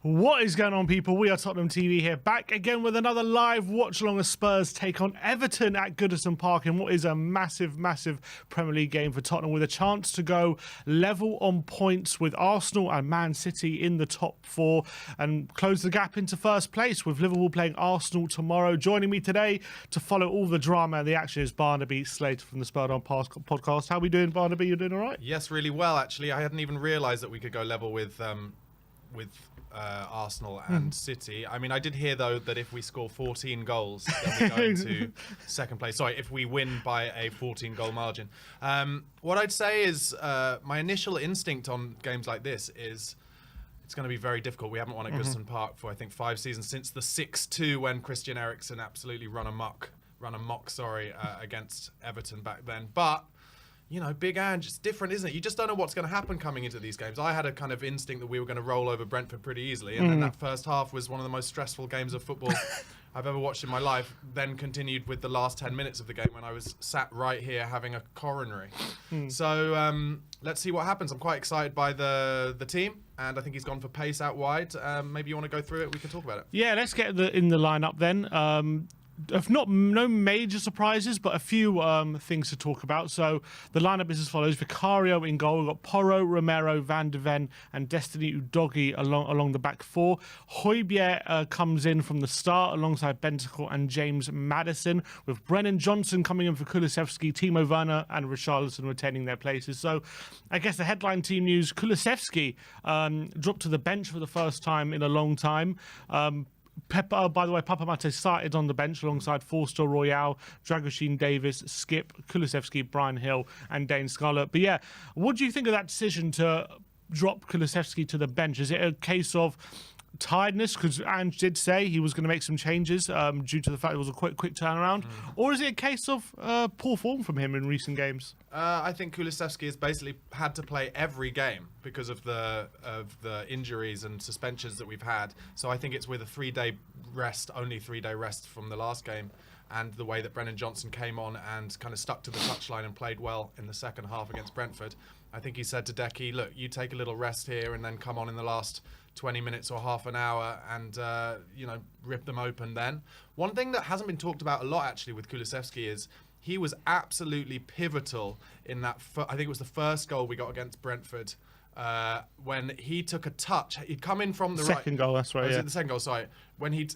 What is going on, people? We are Tottenham TV here, back again with another live watch-along as Spurs take on Everton at Goodison Park in what is a massive, massive Premier League game for Tottenham, with a chance to go level on points with Arsenal and Man City in the top four and close the gap into first place, with Liverpool playing Arsenal tomorrow. Joining me today to follow all the drama and the action is Barnaby Slater from the Spurs on Pass podcast. How are we doing, Barnaby? You doing all right? Yes, really well, actually. I hadn't even realised that we could go level with Arsenal and City. I mean, I did hear, though, that if we score 14 goals, then we go into second place. Sorry, if we win by a 14-goal margin. What I'd say is my initial instinct on games like this is it's going to be very difficult. We haven't won at Goodison Park for, I think, 5 seasons, since the 6-2 when Christian Eriksen absolutely run amok against Everton back then. But you know, Big Ange, it's different, isn't it? You just don't know what's going to happen coming into these games. I had a kind of instinct that we were going to roll over Brentford pretty easily, and then that first half was one of the most stressful games of football I've ever watched in my life. Then continued with the last 10 minutes of the game when I was sat right here having a coronary. So let's see what happens. I'm quite excited by the team, and I think he's gone for pace out wide. Maybe you want to go through it? We can talk about it. Yeah, let's get in the lineup then. No major surprises, but a few things to talk about. So the lineup is as follows: Vicario in goal. We've got Porro, Romero, Van de Ven, and Destiny Udogie along the back four. Højbjerg comes in from the start alongside Bentancur and James Maddison, with Brennan Johnson coming in for Kulusevski, Timo Werner and Richarlison retaining their places. So I guess the headline team news: Kulusevski dropped to the bench for the first time in a long time. By the way, Papa Mate started on the bench alongside Forster, Royale, Dragoshin Davis, Skip, Kulusevski, Brian Hill, and Dane Scarlett. But yeah, what do you think of that decision to drop Kulusevski to the bench? Is it a case of tiredness, because Ange did say he was going to make some changes due to the fact it was a quick turnaround, or is it a case of poor form from him in recent games? I think Kulusevski has basically had to play every game because of the injuries and suspensions that we've had. So I think it's with a 3-day rest, only 3-day rest from the last game, and the way that Brennan Johnson came on and kind of stuck to the touchline and played well in the second half against Brentford. I think he said to Decky, look, you take a little rest here and then come on in the last 20 minutes or half an hour and, rip them open then. One thing that hasn't been talked about a lot, actually, with Kulusevski is he was absolutely pivotal in that, I think it was the first goal we got against Brentford, when he took a touch. He'd come in from the right. Second goal, that's right. Yeah. The second goal, sorry. When he'd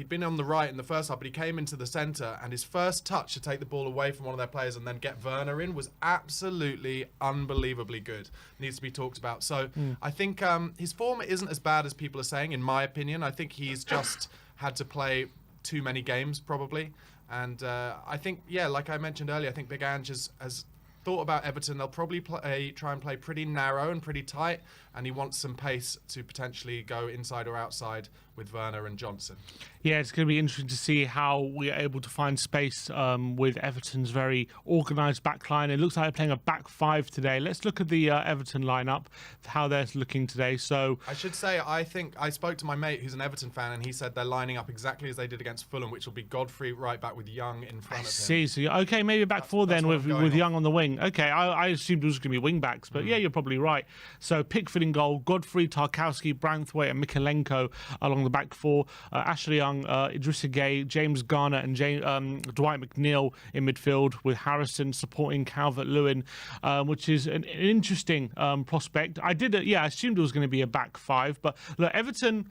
been on the right in the first half, but he came into the centre, and his first touch to take the ball away from one of their players and then get Werner in was absolutely unbelievably good. Needs to be talked about. So I think his form isn't as bad as people are saying, in my opinion. I think he's just had to play too many games, probably. And I think, like I mentioned earlier, I think Big Ange has thought about Everton. They'll probably try and play pretty narrow and pretty tight, and he wants some pace to potentially go inside or outside with Werner and Johnson. Yeah, it's going to be interesting to see how we are able to find space with Everton's very organised backline. It looks like they're playing a back five today. Let's look at the Everton lineup, how they're looking today. So I should say, I think I spoke to my mate who's an Everton fan, and he said they're lining up exactly as they did against Fulham, which will be Godfrey right back with Young in front of him. See, so okay, maybe a back four then with Young on the wing. Okay, I assumed it was going to be wing backs, but yeah, you're probably right. So Pickford in goal, Godfrey, Tarkowski, Branthwaite, and Mikalenko along the back four. Ashley Young, Idrissa Gueye, James Garner, and Dwight McNeil in midfield, with Harrison supporting Calvert-Lewin, which is an interesting prospect. I assumed it was going to be a back five, but look, Everton,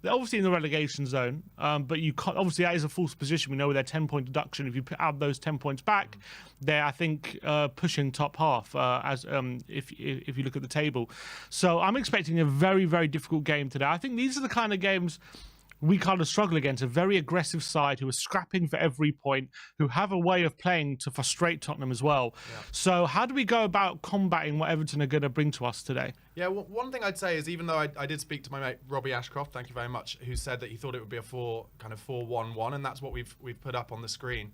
they're obviously in the relegation zone, but you can't, obviously that is a false position. We know with their 10-point deduction, if you add those 10 points back, they're, I think, pushing top half if you look at the table. So I'm expecting a very, very difficult game today. I think these are the kind of games we kind of struggle against, a very aggressive side who are scrapping for every point, who have a way of playing to frustrate Tottenham as well. Yeah. So how do we go about combating what Everton are going to bring to us today? Yeah, well, one thing I'd say is, even though I did speak to my mate Robbie Ashcroft, thank you very much, who said that he thought it would be a 4-1-1, and that's what we've put up on the screen.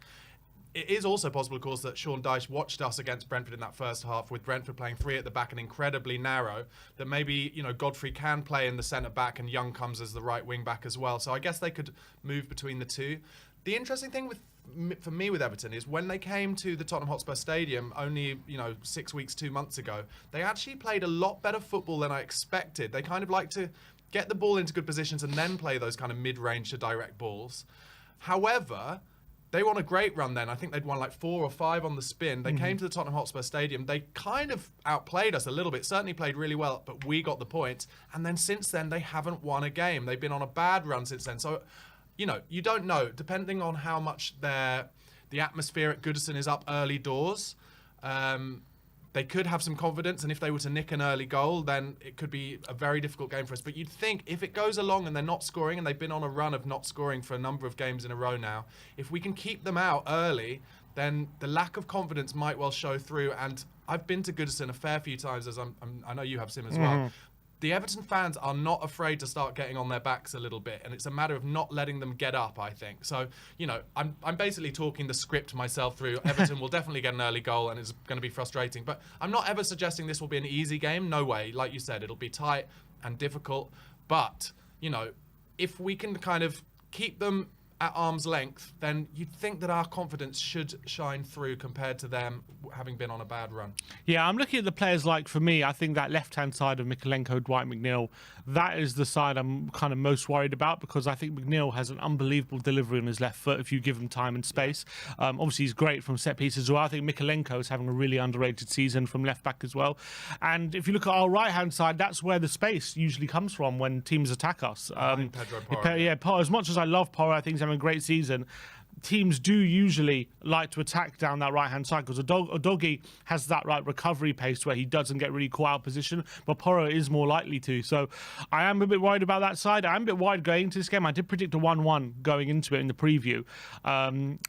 It is also possible, of course, that Sean Dyche watched us against Brentford in that first half, with Brentford playing 3 at the back and incredibly narrow, that maybe, Godfrey can play in the centre back and Young comes as the right wing back as well. So I guess they could move between the two. The interesting thing for me with Everton is when they came to the Tottenham Hotspur Stadium only 6 weeks, 2 months ago, they actually played a lot better football than I expected. They kind of like to get the ball into good positions and then play those kind of mid-range to direct balls. However, they were on a great run then. I think they'd won like 4 or 5 on the spin. They came to the Tottenham Hotspur Stadium. They kind of outplayed us a little bit, certainly played really well, but we got the points. And then since then, they haven't won a game. They've been on a bad run since then. So, you know, you don't know, depending on how much the atmosphere at Goodison is up early doors. They could have some confidence, and if they were to nick an early goal, then it could be a very difficult game for us. But you'd think if it goes along and they're not scoring, and they've been on a run of not scoring for a number of games in a row now, if we can keep them out early, then the lack of confidence might well show through. And I've been to Goodison a fair few times, as I know you have, Sim, as well. The Everton fans are not afraid to start getting on their backs a little bit, and it's a matter of not letting them get up, I think. So, you know, I'm basically talking the script myself through. Everton will definitely get an early goal, and it's going to be frustrating. But I'm not ever suggesting this will be an easy game. No way. Like you said, it'll be tight and difficult. But, you know, if we can kind of keep them at arm's length, then you'd think that our confidence should shine through compared to them having been on a bad run. Yeah, I'm looking at the players like, for me, I think that left-hand side of Mykolenko, Dwight McNeil, that is the side I'm kind of most worried about, because I think McNeil has an unbelievable delivery on his left foot if you give him time and space. Obviously, he's great from set pieces as well. I think Mykolenko is having a really underrated season from left-back as well. And if you look at our right-hand side, that's where the space usually comes from when teams attack us. Pedro Porro. Porro, as much as I love Porro, I think he's having a great season. Teams do usually like to attack down that right-hand side, because Udogie has that right recovery pace where he doesn't get really caught out of position, but Porro is more likely to. So I am a bit worried about that side. I'm a bit worried going into this game. I did predict a 1-1 going into it in the preview.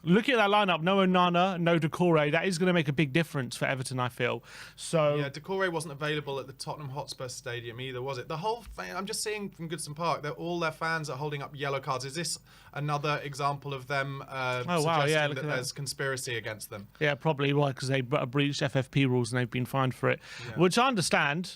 Looking at that lineup, no Onana, no Doucouré, that is going to make a big difference for Everton, I feel. So yeah, Doucouré wasn't available at the Tottenham Hotspur Stadium either, was it? The whole thing, I'm just seeing from Goodison Park that all their fans are holding up yellow cards. Is this another example of them suggesting that there's conspiracy against them? Yeah, probably. Why? Because they breached FFP rules and they've been fined for it, which I understand.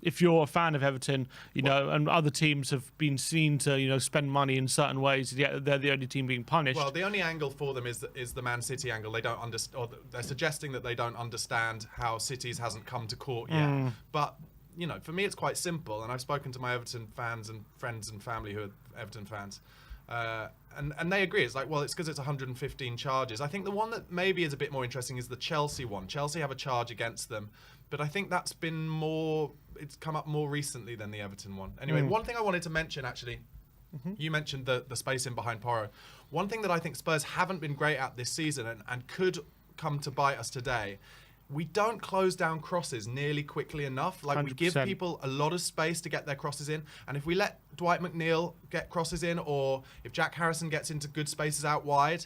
If you're a fan of Everton, you know, and other teams have been seen to, you know, spend money in certain ways, yet they're the only team being punished. Well, the only angle for them is the Man City angle. They don't understand, or they're suggesting that they don't understand how City's hasn't come to court yet. But you know, for me, it's quite simple. And I've spoken to my Everton fans and friends and family who are Everton fans. And they agree. It's like, well, it's because it's 115 charges. I think the one that maybe is a bit more interesting is the Chelsea one. Chelsea have a charge against them, but I think that's been it's come up more recently than the Everton one. Anyway, one thing I wanted to mention, actually, you mentioned the space in behind Porro. One thing that I think Spurs haven't been great at this season and could come to bite us today, we don't close down crosses nearly quickly enough. Like 100%. We give people a lot of space to get their crosses in. And if we let Dwight McNeil get crosses in, or if Jack Harrison gets into good spaces out wide,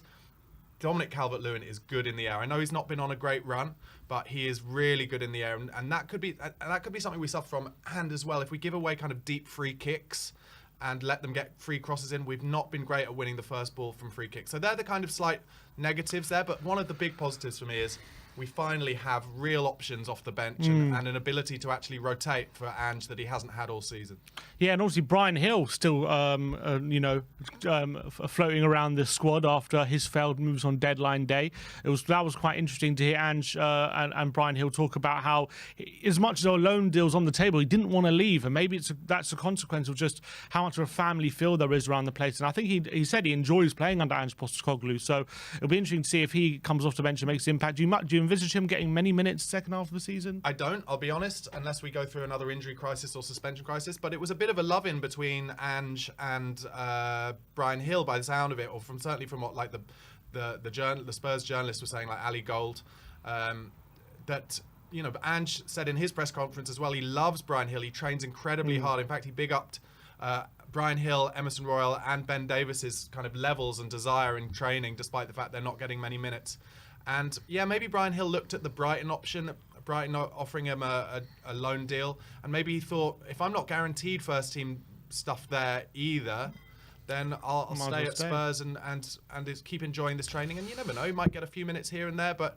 Dominic Calvert-Lewin is good in the air. I know he's not been on a great run, but he is really good in the air. And that could be something we suffer from. And as well, if we give away kind of deep free kicks and let them get free crosses in, we've not been great at winning the first ball from free kicks. So they're the kind of slight negatives there. But one of the big positives for me is we finally have real options off the bench and an ability to actually rotate for Ange that he hasn't had all season. Yeah, and obviously Brian Hill still, floating around the squad after his failed moves on deadline day. That was quite interesting to hear Ange and Brian Hill talk about how, as much as there were loan deals on the table, he didn't want to leave, and maybe that's a consequence of just how much of a family feel there is around the place. And I think he said he enjoys playing under Ange Postecoglou, so it'll be interesting to see if he comes off the bench and makes an impact. Do you envisage him getting many minutes second half of the season? I don't, I'll be honest, unless we go through another injury crisis or suspension crisis. But it was a bit of a love-in between Ange and Brian Hill, by the sound of it, or certainly from what like the Spurs journalist was saying, like Ali Gold, that, you know, Ange said in his press conference as well, he loves Brian Hill. He trains incredibly hard. In fact, he big upped Brian Hill, Emerson Royal, and Ben Davis's kind of levels and desire in training, despite the fact they're not getting many minutes. And yeah, maybe Brian Hill looked at the Brighton option, Brighton offering him a loan deal, and maybe he thought, if I'm not guaranteed first team stuff there either, then I'll stay at Spurs and keep enjoying this training. And you never know, he might get a few minutes here and there, but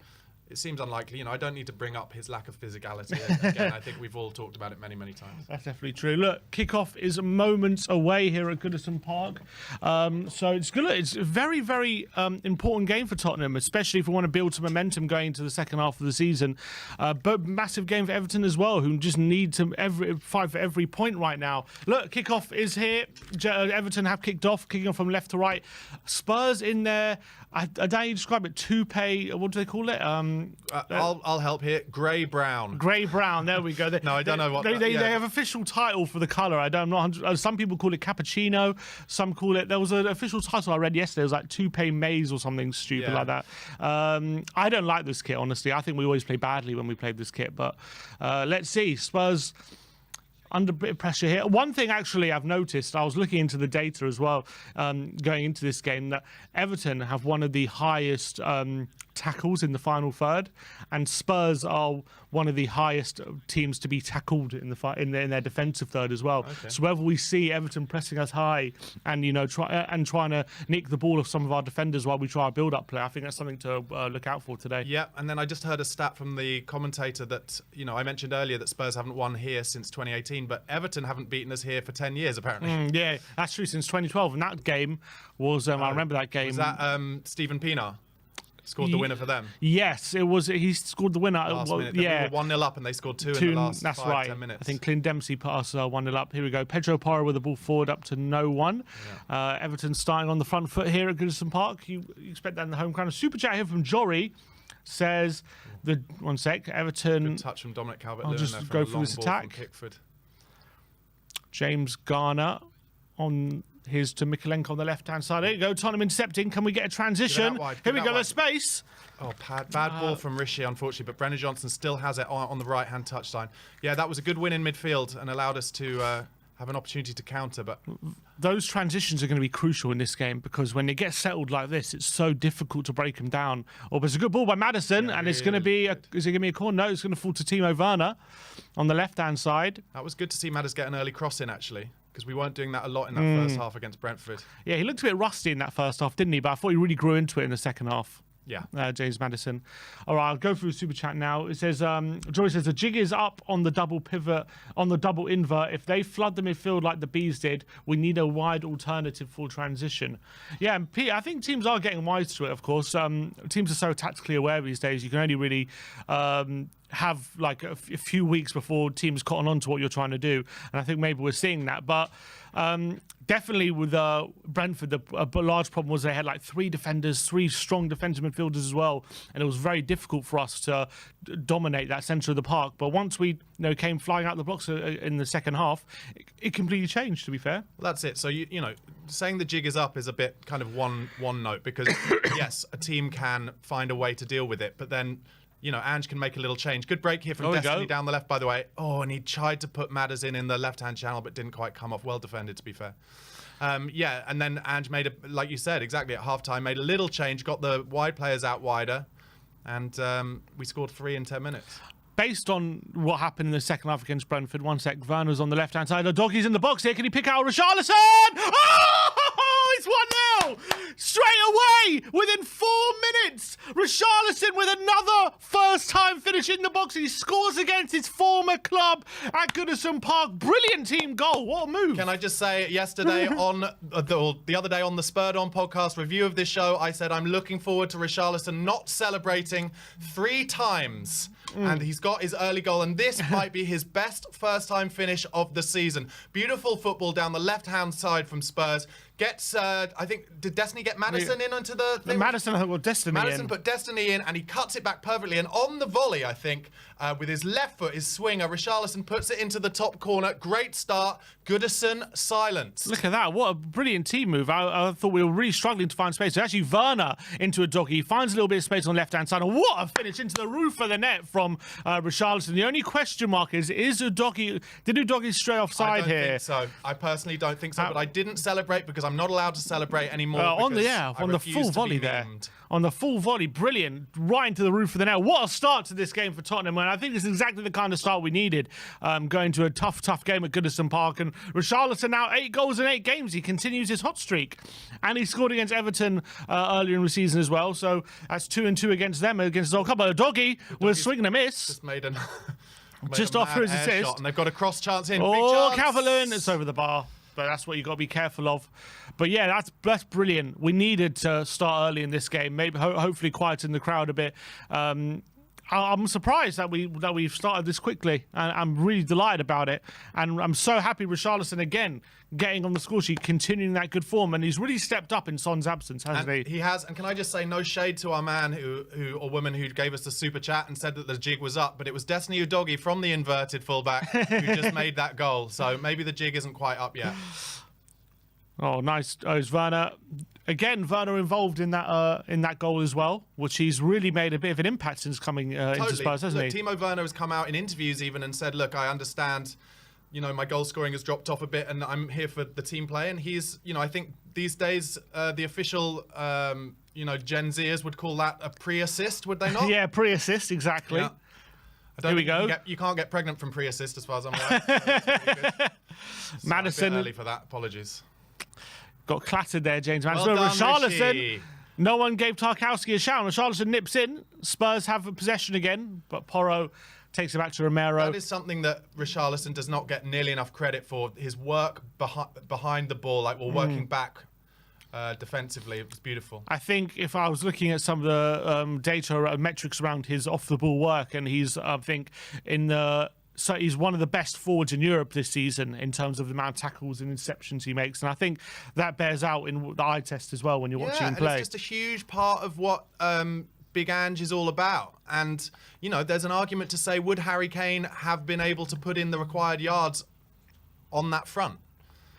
it seems unlikely. I don't need to bring up his lack of physicality again. I think we've all talked about it many, many times. That's definitely true. Look, kickoff is moments away here at Goodison Park. So it's good. It's a very, very important game for Tottenham, especially if we want to build some momentum going into the second half of the season. But massive game for Everton as well, who just need to fight for every point right now. Look, kickoff is here. Everton have kicked off, kicking off from left to right. Spurs in there. I don't know how you describe it. Toupee. What do they call it? I'll help here. Grey-brown. Grey-brown. There we go. No, I don't know what. They have official title for the colour. I don't know. Some people call it cappuccino. Some call it. There was an official title I read yesterday. It was like toupee maize or something stupid like that. I don't like this kit, honestly. I think we always play badly when we played this kit. But let's see. Spurs under a bit of pressure here. One thing actually I've noticed, I was looking into the data as well, going into this game, that Everton have one of the highest tackles in the final third, and Spurs are one of the highest teams to be tackled in their defensive third as well. Okay. So whether we see Everton pressing us high and trying to nick the ball of some of our defenders while we try our build-up play, I think that's something to look out for today. Yeah, and then I just heard a stat from the commentator that I mentioned earlier that Spurs haven't won here since 2018, but Everton haven't beaten us here for 10 years apparently. Yeah, that's true, since 2012, and that game was I remember that game. Was that Stephen Pienaar scored the winner for them? Yes, it was. He scored the winner. Last minute. We were 1-0 up and they scored two in the last that's 5, right. 10 minutes. I think Clint Dempsey put us 1-0 up. Here we go. Pedro Porro with the ball forward up to no one. Yeah. Everton starting on the front foot here at Goodison Park. You expect that in the home ground. A super chat here from Jory says, one sec, Everton. Good touch from Dominic Calvert-Lewin. I'll just go through this attack. James Garner on his to Mikalenko on the left-hand side. There you go. Tottenham intercepting. Can we get a transition? Here we go. There's space. Oh, bad ball from Rishi, unfortunately, but Brennan Johnson still has it on the right-hand touchline. Yeah, that was a good win in midfield and allowed us to have an opportunity to counter. But those transitions are going to be crucial in this game, because when it gets settled like this, it's so difficult to break them down. Oh, but it's a good ball by Maddison, and it's going to be is it going to be a corner? No, it's going to fall to Timo Werner on the left-hand side. That was good to see Maddison get an early cross in, actually, because we weren't doing that a lot in that first half against Brentford. Yeah, he looked a bit rusty in that first half, didn't he? But I thought he really grew into it in the second half. Yeah. James Maddison. All right, I'll go through Super Chat now. It says, Jory says, the jig is up on the double pivot, on the double invert. If they flood the midfield like the Bees did, we need a wide alternative for transition. Yeah, and Pete, I think teams are getting wise to it, of course. Teams are so tactically aware these days. You can only really have like a few weeks before teams cotton on to what you're trying to do. And I think maybe we're seeing that. But definitely with Brentford, a large problem was they had like three strong defensive midfielders as well, and it was very difficult for us to dominate that centre of the park. But once we came flying out the blocks in the second half, it completely changed, to be fair. Well, that's it. So you know, saying the jig is up is a bit kind of one note, because yes, a team can find a way to deal with it, but then Ange can make a little change. Good break here from Destiny down the left, by the way. Oh, and he tried to put Maddison in the left-hand channel, but didn't quite come off. Well defended, to be fair. Yeah, and then Ange made, like you said, exactly at half-time, made a little change, got the wide players out wider, and we scored 3 in 10 minutes. Based on what happened in the second half against Brentford, one sec, Werner's on the left-hand side. The doggy's in the box here. Can he pick out Richarlison? Oh, it's 1-0! Straight away, within 4 minutes, Richarlison with another first-time finish in the box. He scores against his former club at Goodison Park. Brilliant team goal. What a move. Can I just say, yesterday on the other day on the Spurred On podcast review of this show, I said I'm looking forward to Richarlison not celebrating 3 times. And he's got his early goal, and this might be his best first-time finish of the season. Beautiful football down the left-hand side from Spurs. Gets, I think, did Destiny get Maddison in onto the thing? Madison put Destiny in, and he cuts it back perfectly. And on the volley, I think, with his left foot, his swinger, Richarlison puts it into the top corner. Great start. Goodison silence. Look at that. What a brilliant team move. I thought we were really struggling to find space. So actually, Werner into a doggy. He finds a little bit of space on the left-hand side. And what a finish into the roof of the net from Richarlison. The only question mark is Udogie, did Udogie stray offside here? I don't think so. I personally don't think so, but I didn't celebrate because I'm not allowed to celebrate anymore. the full volley there. On the full volley, brilliant, right into the roof of the net. What a start to this game for Tottenham, and I think this is exactly the kind of start we needed, going to a tough game at Goodison Park. And Richarlison now 8 goals in 8 games. He continues his hot streak, and he scored against Everton earlier in the season as well. So that's 2-2 against them, against Zolka. But Doggy was swinging a miss. Just made just after his assist. Shot, and they've got a cross chance in. Oh, Calvert-Lewin, it's over the bar. But that's what you got to be careful of. But yeah, that's brilliant. We needed to start early in this game, maybe hopefully quieten the crowd a bit. I'm surprised that we've started this quickly, and I'm really delighted about it. And I'm so happy Richarlison again getting on the score sheet, continuing that good form, and he's really stepped up in Son's absence, hasn't he? He has. And can I just say, no shade to our man or woman who gave us the super chat and said that the jig was up, but it was Destiny Udogie from the inverted fullback who just made that goal. So maybe the jig isn't quite up yet. Oh, nice. Oh, it's Werner. Again, Werner involved in that goal as well, which he's really made a bit of an impact since coming into Spurs, hasn't he? Timo Werner has come out in interviews even and said, look, I understand, my goal scoring has dropped off a bit and I'm here for the team play. And he's, I think these days the official, Gen Zers would call that a pre-assist, would they not? Yeah, pre-assist, exactly. Yeah. Here we go. You can't get pregnant from pre-assist as far as I'm aware. So that's really good. Madison. A bit early for that. Apologies. Got clattered there, James Madison. Well done, Richarlison. Rishi. No one gave Tarkowski a shout. Richarlison nips in. Spurs have possession again, but Porro takes it back to Romero. That is something that Richarlison does not get nearly enough credit for. His work behind the ball, working back defensively. It was beautiful. I think if I was looking at some of the data metrics around his off-the-ball work, and he's, I think, so he's one of the best forwards in Europe this season in terms of the amount of tackles and interceptions he makes. And I think that bears out in the eye test as well when you're watching him play. And it's just a huge part of what Big Ange is all about. And, there's an argument to say, would Harry Kane have been able to put in the required yards on that front?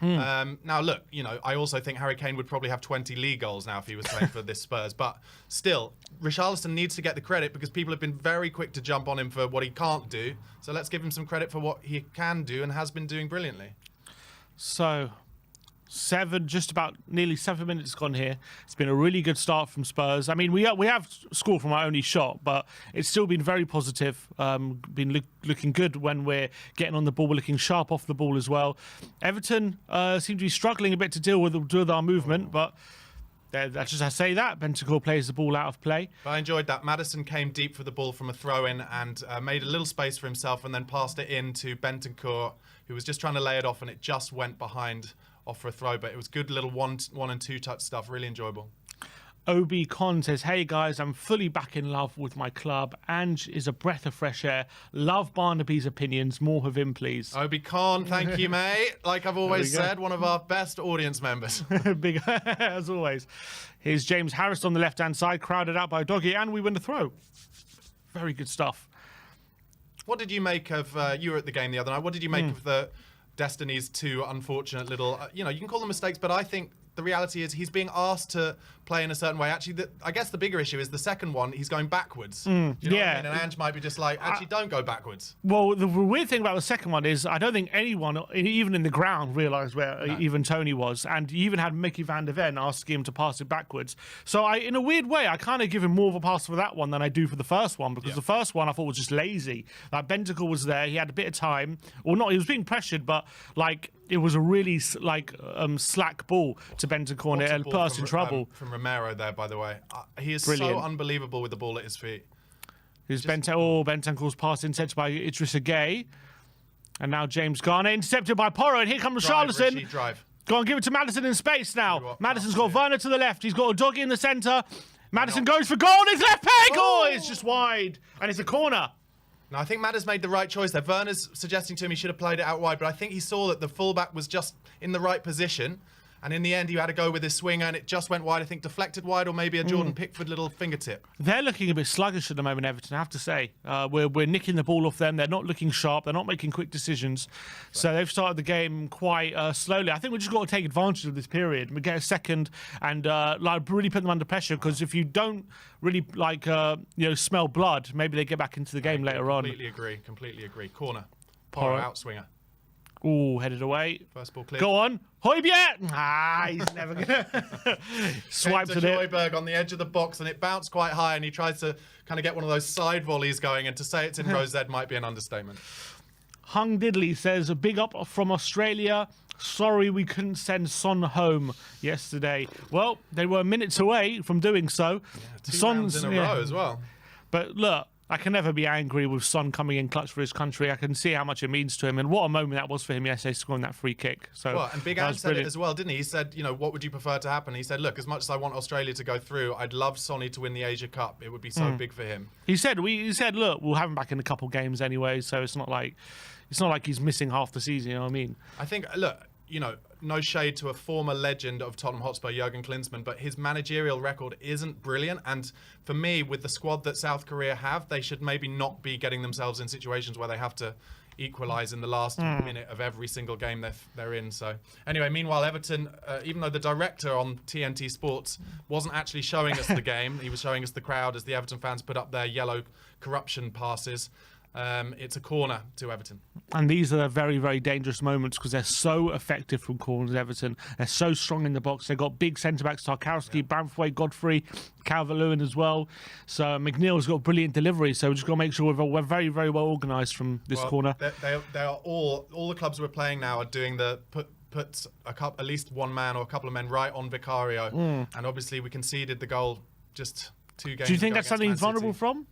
Now, look, I also think Harry Kane would probably have 20 league goals now if he was playing for this Spurs. But still, Richarlison needs to get the credit because people have been very quick to jump on him for what he can't do. So let's give him some credit for what he can do and has been doing brilliantly. So, just about nearly 7 minutes gone here. It's been a really good start from Spurs. I mean, we have scored from our only shot, but it's still been very positive. Been looking good when we're getting on the ball. We're looking sharp off the ball as well. Everton seem to be struggling a bit to deal with our movement, but that's just I say that. Bentancur plays the ball out of play. But I enjoyed that. Maddison came deep for the ball from a throw-in and made a little space for himself and then passed it in to Bentancur, who was just trying to lay it off, and it just went behind off for a throw, but it was good little one and two touch stuff, really enjoyable. Obi Con says, hey guys, I'm fully back in love with my club. Ange is a breath of fresh air. Love Barnaby's opinions. More of him, please. Obi Con, thank you, mate. Like I've always said, one of our best audience members. Big, as always. Here's James Harris on the left-hand side, crowded out by Doggy, and we win the throw. Very good stuff. What did you make of, you were at the game the other night, what did you make of the Destiny's 2 unfortunate little, you can call them mistakes, but I think the reality is he's being asked to play in a certain way. Actually, I guess the bigger issue is the second one, he's going backwards. Do you know what I mean? And Ange might be just like, actually, don't go backwards. Well, the weird thing about the second one is I don't think anyone, even in the ground, realised where even Tony was. And you even had Mickey van der Ven asking him to pass it backwards. So in a weird way, I kind of give him more of a pass for that one than I do for the first one, because the first one I thought was just lazy. Like, Bentancur was there, he had a bit of time. Or not, he was being pressured, but it was a really slack ball to Bentancur and it put us in trouble. From Romero there, by the way. He is Brilliant. So unbelievable with the ball at his feet. Bentancur's pass intercepted by Idrissa Gueye. And now James Garner intercepted by Porro. And here comes Richarlison. Drive. Go on, give it to Maddison in space now. Maddison's got Werner to the left. He's got a doggy in the centre. Maddison goes for goal. And his left peg! Oh, it's just wide. And it's a corner. No, I think Matt has made the right choice there. Werner's suggesting to him he should have played it out wide, but I think he saw that the fullback was just in the right position. And in the end, he had to go with his swinger, and it just went wide. I think deflected wide, or maybe a Jordan Pickford little fingertip. They're looking a bit sluggish at the moment, Everton, I have to say. We're nicking the ball off them. They're not looking sharp. They're not making quick decisions. Right. So they've started the game quite slowly. I think we've just got to take advantage of this period. We get a second and really put them under pressure, because if you don't really smell blood, maybe they get back into the game later on. Completely agree. Corner. Porro out swinger. Ooh, headed away. First ball clear. Go on. Højbjerg! He's never going to swipe to it. Højbjerg on the edge of the box, and it bounced quite high, and he tries to kind of get one of those side volleys going, and to say it's in row Z might be an understatement. Hung Diddley says, a big up from Australia. Sorry we couldn't send Son home yesterday. Well, they were minutes away from doing so. Yeah, two rounds in a row as well. But look, I can never be angry with Son coming in clutch for his country. I can see how much it means to him, and what a moment that was for him yesterday, scoring that free kick. So, well, and Big Ann said it as well, didn't he? He said, you know, what would you prefer to happen? He said, look, as much as I want Australia to go through, I'd love Sonny to win the Asia Cup. It would be so big for him. He said, look, we'll have him back in a couple games anyway, so it's not like he's missing half the season. You know what I mean? I think, look, you know, no shade to a former legend of Tottenham Hotspur, Jurgen Klinsmann, but his managerial record isn't brilliant. And for me, with the squad that South Korea have, they should maybe not be getting themselves in situations where they have to equalise in the last minute of every single game they're in. So anyway, meanwhile, Everton, even though the director on TNT Sports wasn't actually showing us the game, he was showing us the crowd as the Everton fans put up their yellow corruption passes. It's a corner to Everton. And these are very, very dangerous moments because they're so effective from corners, Everton. They're so strong in the box. They've got big centre-backs, Tarkowski, Branthwaite, Godfrey, Calvert-Lewin as well. So McNeil's got brilliant delivery. So we've just got to make sure we're very, very well organised from this corner. They are all the clubs we're playing now are doing the put at least one man or a couple of men right on Vicario. And obviously we conceded the goal just 2 games ago. Do you think that's something he's vulnerable from?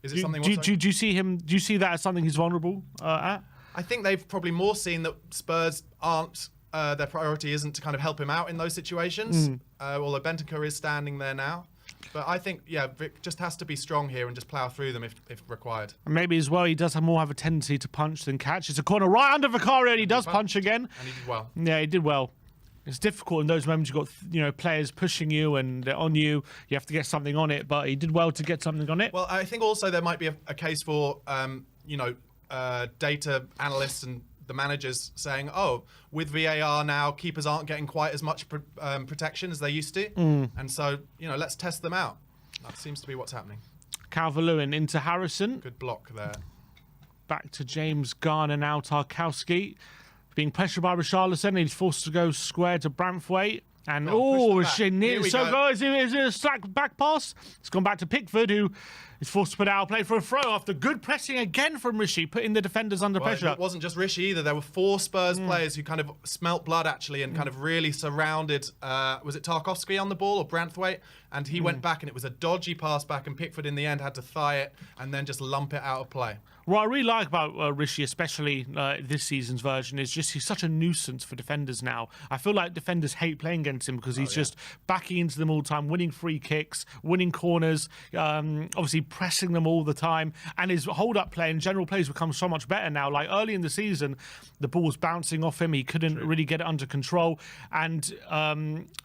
Is it something? Do you see him? Do you see that as something he's vulnerable at? I think they've probably more seen that Spurs aren't. Their priority isn't to kind of help him out in those situations. Although Bentancur is standing there now, but I think Vic just has to be strong here and just plough through them if required. And maybe as well he does have a tendency to punch than catch. It's a corner right under Vicario, and he does punch again. And he did well. Yeah, he did well. It's difficult in those moments. You've got players pushing you and they're on you. You have to get something on it, but he did well to get something on it. Well, I think also there might be a case for data analysts and the managers saying, "Oh, with VAR now, keepers aren't getting quite as much protection as they used to, and so let's test them out." That seems to be what's happening. Calvert-Lewin into Harrison. Good block there. Back to James Garner now. Tarkowski. Being pressured by Richarlison, he's forced to go square to Branthwaite. And is it a slack back pass? It's gone back to Pickford, who is forced to put out play for a throw after good pressing again from Rishi, putting the defenders under pressure. It wasn't just Rishi either. There were 4 Spurs players who kind of smelt blood actually and kind of really surrounded. Was it Tarkowski on the ball or Branthwaite? And he went back, and it was a dodgy pass back, and Pickford in the end had to thigh it and then just lump it out of play. What I really like about Rishi, especially this season's version, is just he's such a nuisance for defenders now. I feel like defenders hate playing against him because he's just backing into them all the time, winning free kicks, winning corners, obviously pressing them all the time. And his hold-up play and general play has become so much better now. Like early in the season, the ball was bouncing off him. He couldn't really get it under control. And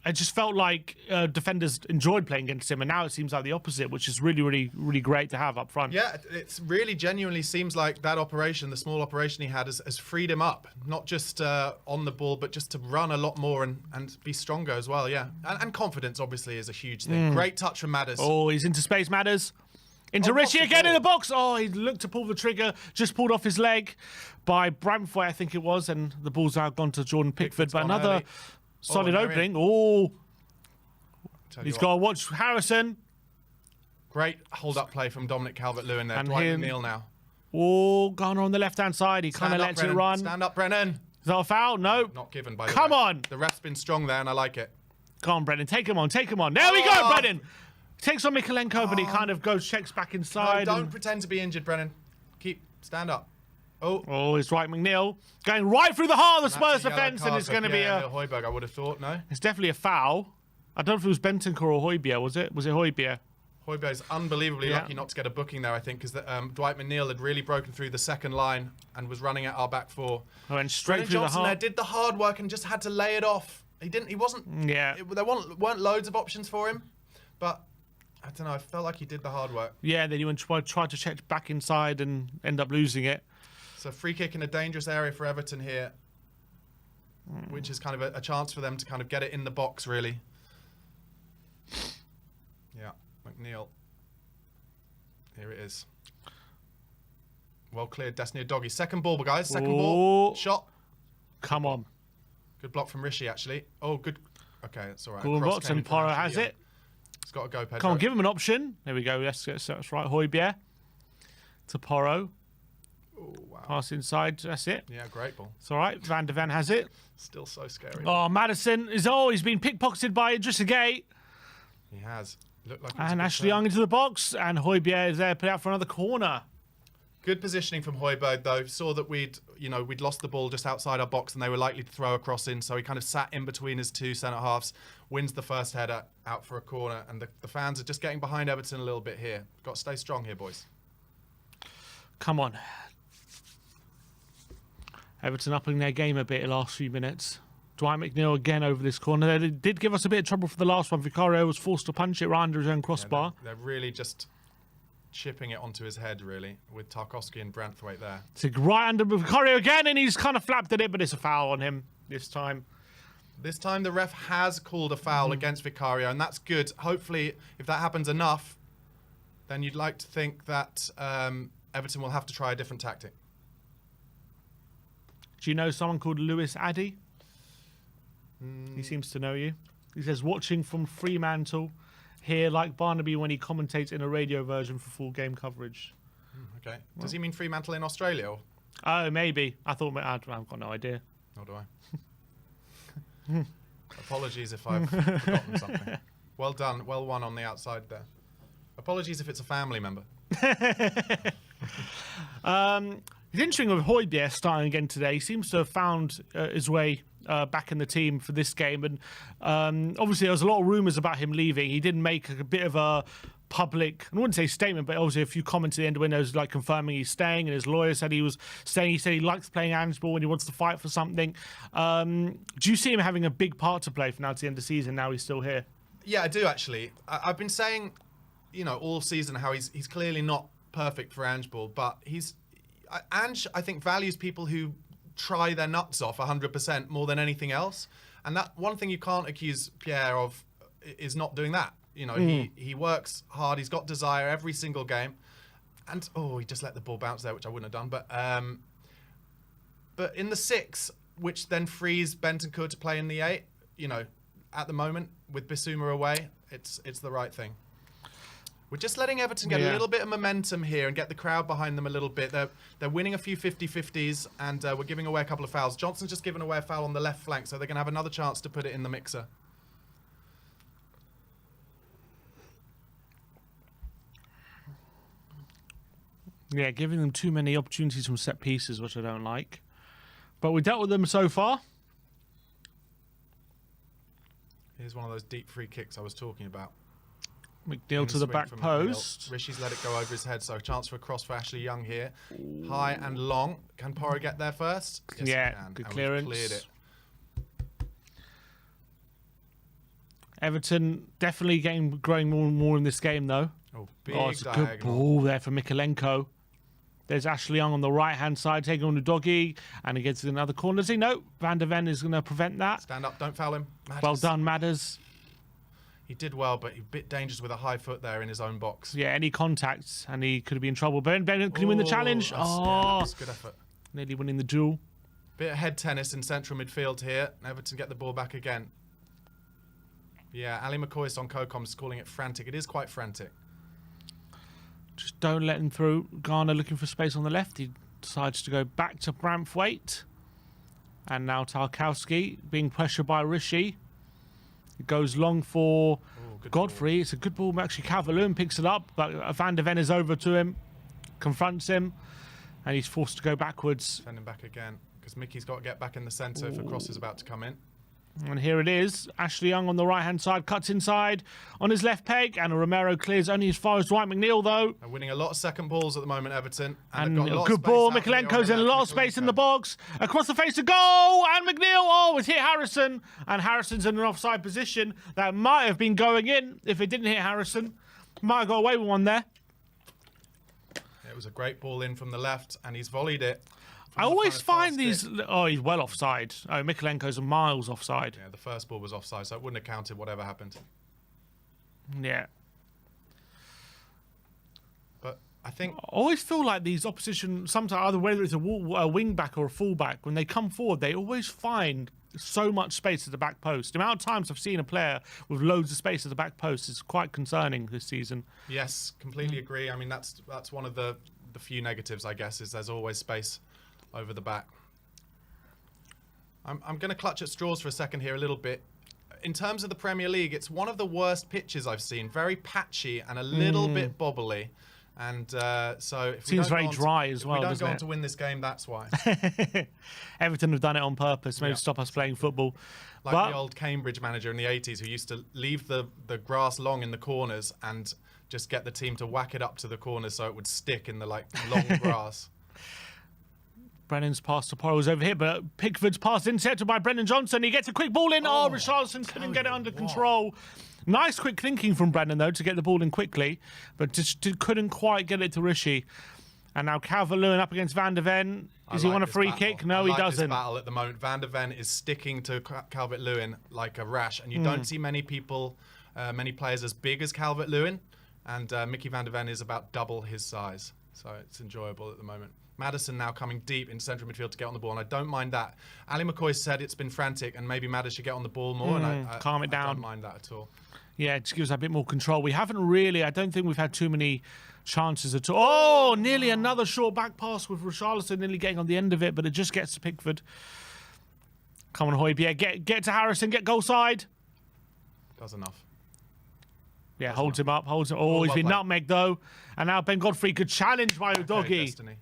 it just felt like defenders enjoyed playing against him. And now it seems like the opposite, which is really, really, really great to have up front. Yeah, it's really genuinely seems like that operation, the small operation he had, has freed him up, not just on the ball, but just to run a lot more and be stronger as well. Yeah, and confidence obviously is a huge thing. Great touch from Madders. Oh, he's into space, Madders. Into Rishi again in the box. Oh, he looked to pull the trigger, just pulled off his leg by Branthwaite, I think it was, and the ball's now gone to Jordan Pickford. But another early. solid opening. Oh, he's got to watch Harrison. Great hold-up play from Dominic Calvert-Lewin there. And Dwight McNeil now. Oh, Garner on the left-hand side. He kind of lets it run. Stand up, Brennan. Is that a foul? No. Not given by the Come ref. on. The ref's been strong there, and I like it. Come on, Brennan. Take him on. Take him on. There we go, Brennan. Takes on Mikalenko, but he kind of checks back inside. No, don't pretend to be injured, Brennan. Stand up. Oh, it's Dwight McNeil. Going right through the heart of the Spurs defence, and it's going to be a... Højbjerg, I would have thought, no? It's definitely a foul. I don't know if it was Bentancur or Højbjerg, was it? Was it Højbjerg? Højbjerg's unbelievably lucky not to get a booking there, I think, because Dwight McNeil had really broken through the second line and was running at our back 4. Oh, and straight through Johnson the heart. there did the hard work and just had to lay it off. He wasn't... Yeah. There weren't loads of options for him, but... I don't know, I felt like he did the hard work. Yeah, then he went tried to check back inside and end up losing it. So free kick in a dangerous area for Everton here, which is kind of a chance for them to kind of get it in the box, really. Yeah, McNeil. Here it is. Well cleared, Destiny Doggy. Second ball, guys. Second ball. Shot. Come on. Good block from Rishi, actually. Oh, good. Okay, it's all right. Cool Cross box came and in from Porro Ashley has Young. it. It's got to go, Pedro. Come on, give him an option. There we go. That's right. Højbjerg to Porro. Oh, wow. Pass inside. That's it. Yeah, great ball. It's all right. Van de Ven has it. Still so scary. Oh, Madison is always been pickpocketed by Idrissa Gueye. He has. Looked like it was a And good Ashley turn. Young into the box. And Højbjerg is there, put out for another corner. Good positioning from Højbjerg, though. Saw that we'd lost the ball just outside our box and they were likely to throw a cross in, so he kind of sat in between his two centre-halves, wins the first header out for a corner, and the fans are just getting behind Everton a little bit here. Got to stay strong here, boys. Come on. Everton upping their game a bit the last few minutes. Dwight McNeil again over this corner. They did give us a bit of trouble for the last one. Vicario was forced to punch it right under his own crossbar. They're really just chipping it onto his head, really, with Tarkowski and Branthwaite there. It's right under Vicario again, and he's kind of flapped at it, but it's a foul on him this time. This time the ref has called a foul against Vicario, and that's good. Hopefully, if that happens enough, then you'd like to think that Everton will have to try a different tactic. Do you know someone called Lewis Addy? He seems to know you. He says, watching from Fremantle, here like Barnaby when he commentates in a radio version for full game coverage. Okay. Does he mean Fremantle in Australia? Or? Oh, maybe. I've got no idea. Nor do I. Apologies if I've forgotten something. Well done. Well won on the outside there. Apologies if it's a family member. It's interesting with Højbjerg starting again today. He seems to have found his way back in the team for this game. And obviously there was a lot of rumours about him leaving. He did make a bit of a public, I wouldn't say statement, but obviously a few comments at the end of windows like confirming he's staying, and his lawyer said he was staying. He said he likes playing handball and he wants to fight for something. Do you see him having a big part to play from now to the end of the season? Now he's still here. Yeah, I do actually. I've been saying, all season how he's clearly not perfect for handball, but Ange, I think, values people who try their nuts off 100% more than anything else. And that one thing you can't accuse Pierre of is not doing that. He works hard. He's got desire every single game. And, he just let the ball bounce there, which I wouldn't have done. But in the 6, which then frees Bentancur to play in the 8, at the moment, with Bissouma away, it's the right thing. We're just letting Everton get a little bit of momentum here and get the crowd behind them a little bit. They're winning a few 50-50s, and we're giving away a couple of fouls. Johnson's just given away a foul on the left flank, so they're going to have another chance to put it in the mixer. Yeah, giving them too many opportunities from set pieces, which I don't like. But we dealt with them so far. Here's one of those deep free kicks I was talking about. McNeil to the back post. Rishi's let it go over his head, so a chance for a cross for Ashley Young here. High and long. Can Porro get there first? Yes, yeah, he can. good And clearance. we've cleared it. Everton definitely growing more and more in this game, though. Big It's a diagonal. good ball there for Mikalenko. There's Ashley Young on the right-hand side, taking on the doggy, and he gets to another corner. Does he? No, Van de Ven is going to prevent that. Stand up, don't foul him. Well done, Madders. He did well, but he a bit dangerous with a high foot there in his own box. Yeah, any contacts, and he could be in trouble. Ben, can he win the challenge? That's good effort. Nearly winning the duel. Bit of head tennis in central midfield here. Everton get the ball back again. Yeah, Ali McCoy on CoComs calling it frantic. It is quite frantic. Just don't let him through. Garner looking for space on the left. He decides to go back to Branthwaite. And now Tarkowski being pressured by Rishi. It goes long for Godfrey. Ball. It's a good ball. Actually, Calvert-Lewin picks it up, but Van de Ven is over to him, confronts him, and he's forced to go backwards. Send him back again, because Mickey's got to get back in the centre if a cross is about to come in. And here it is. Ashley Young on the right-hand side, cuts inside on his left peg, and Romero clears only as far as Dwight McNeil, though. They're winning a lot of second balls at the moment, Everton. And they've got a lot good of space ball. out for the Mikalenko's in a Orient. lot of space in the box. Across the face to goal. And McNeil, it's hit Harrison. And Harrison's in an offside position. That might have been going in if it didn't hit Harrison. Might have got away with one there. It was a great ball in from the left, and he's volleyed it. I always find these... Oh, he's well offside. Oh, Mikalenko's miles offside. Yeah, the first ball was offside, so it wouldn't have counted whatever happened. Yeah. But I think I always feel like these opposition, sometimes either whether it's a wing back or a full back, when they come forward, they always find so much space at the back post. The amount of times I've seen a player with loads of space at the back post is quite concerning this season. yes, completely agree. I mean, that's one of the few negatives, I guess, is there's always space over the back. I'm going to clutch at straws for a second here a little bit. In terms of the Premier League, it's one of the worst pitches I've seen. Very patchy and a little bit bobbly. And so if Seems very dry as well, if we don't doesn't go on it? to win this game, that's why. Everton have done it on purpose, maybe to stop us playing football. Like But the old Cambridge manager in the 80s who used to leave the grass long in the corners and just get the team to whack it up to the corners so it would stick in the long grass. Brennan's pass to Porro's over here, but Pickford's pass intercepted by Brennan Johnson. He gets a quick ball in. Oh, Richarlison couldn't get it under control. Nice quick thinking from Brennan, though, to get the ball in quickly, but just couldn't quite get it to Rishi. And now Calvert-Lewin up against Van de Ven. Does he want a free kick? No, he doesn't. This battle at the moment. Van de Ven is sticking to Calvert-Lewin like a rash, and you don't see many players as big as Calvert-Lewin, and Mickey Van de Ven is about double his size, so it's enjoyable at the moment. Madison now coming deep in central midfield to get on the ball, and I don't mind that. Ali McCoy said it's been frantic, and maybe Madison should get on the ball more, and I calm it down. I don't mind that at all. Yeah, it just gives us a bit more control. We haven't really, I don't think we've had too many chances at all. Oh, nearly another short back pass with Richarlison nearly getting on the end of it, but it just gets to Pickford. Come on, Højbjerg, get to Harrison, get goal side. Does enough. Yeah, holds him up, holds him. Oh, he's been nutmegged though. And now Ben Godfrey, good challenge by Udogie. Destiny.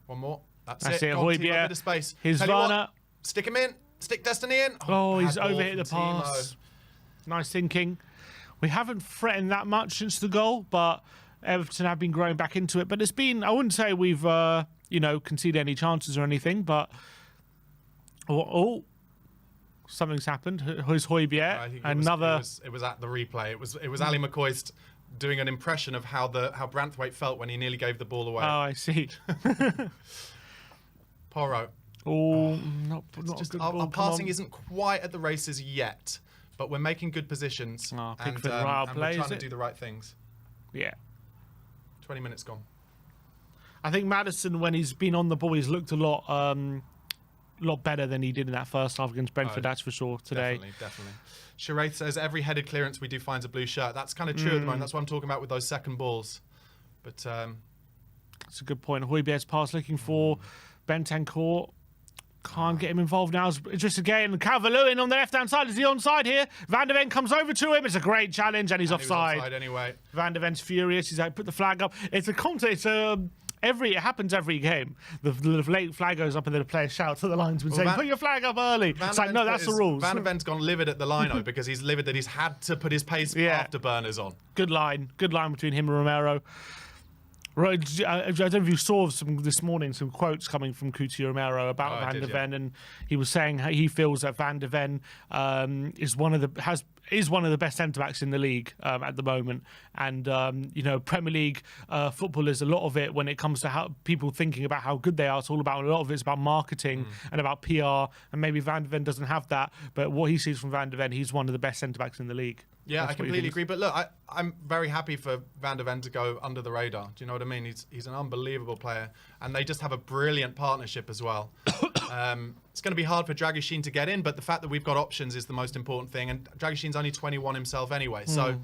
One more. That's it, Go on, Timo, Højbjerg. bit of space. Here's Tell you Werner. what, stick him in. Stick Destiny in. Oh, he's bad ball overhit the from Timo. pass. Nice thinking. We haven't threatened that much since the goal, but Everton have been growing back into it. But it's been, I wouldn't say we've, conceded any chances or anything, but something's happened. Who's Højbjerg? I think Another. It was at the replay. It was Ali McCoy doing an impression of how Branthwaite felt when he nearly gave the ball away. Oh, I see. Porro. Oh, not Just a good our ball. passing isn't quite at the races yet, but we're making good positions and Pickford, we're play, trying is to it? do the right things. Yeah. 20 minutes gone. I think Madison, when he's been on the ball, he's looked a lot better than he did in that first half against Brentford, that's for sure, today. Definitely. Sharaith says, every headed clearance we do finds a blue shirt. That's kind of true at the moment. That's what I'm talking about with those second balls. But that's a good point. Højbjerg's pass looking for Bentancur. Can't get him involved now. Just again, Calvert-Lewin on the left-hand side. Is he onside here? Van de Ven comes over to him. It's a great challenge, and he's offside. He was offside anyway. Van de Ven's furious. He's like, put the flag up. It's a contest. It happens every game. The late flag goes up and then the player shouts at the linesman saying, put your flag up early. It's like, no, that's the rules. Van de Ven's gone livid at the lino because he's livid that he's had to put his pace afterburners on. Good line between him and Romero. Right, I don't know if you saw this morning some quotes coming from Cuti Romero about Van de Ven, and he was saying how he feels that Van de Ven is one of the best centre backs in the league at the moment, and Premier League footballers, a lot of it when it comes to how people thinking about how good they are, it's all about, a lot of it's about marketing and about PR, and maybe Van de Ven doesn't have that, but what he sees from Van de Ven, he's one of the best centre backs in the league. Yeah, I completely agree. But look, I'm very happy for Van de Ven to go under the radar. Do you know what I mean? He's an unbelievable player, and they just have a brilliant partnership as well. It's going to be hard for Dragusin to get in, but the fact that we've got options is the most important thing. And Dragusin's only 21 himself anyway, so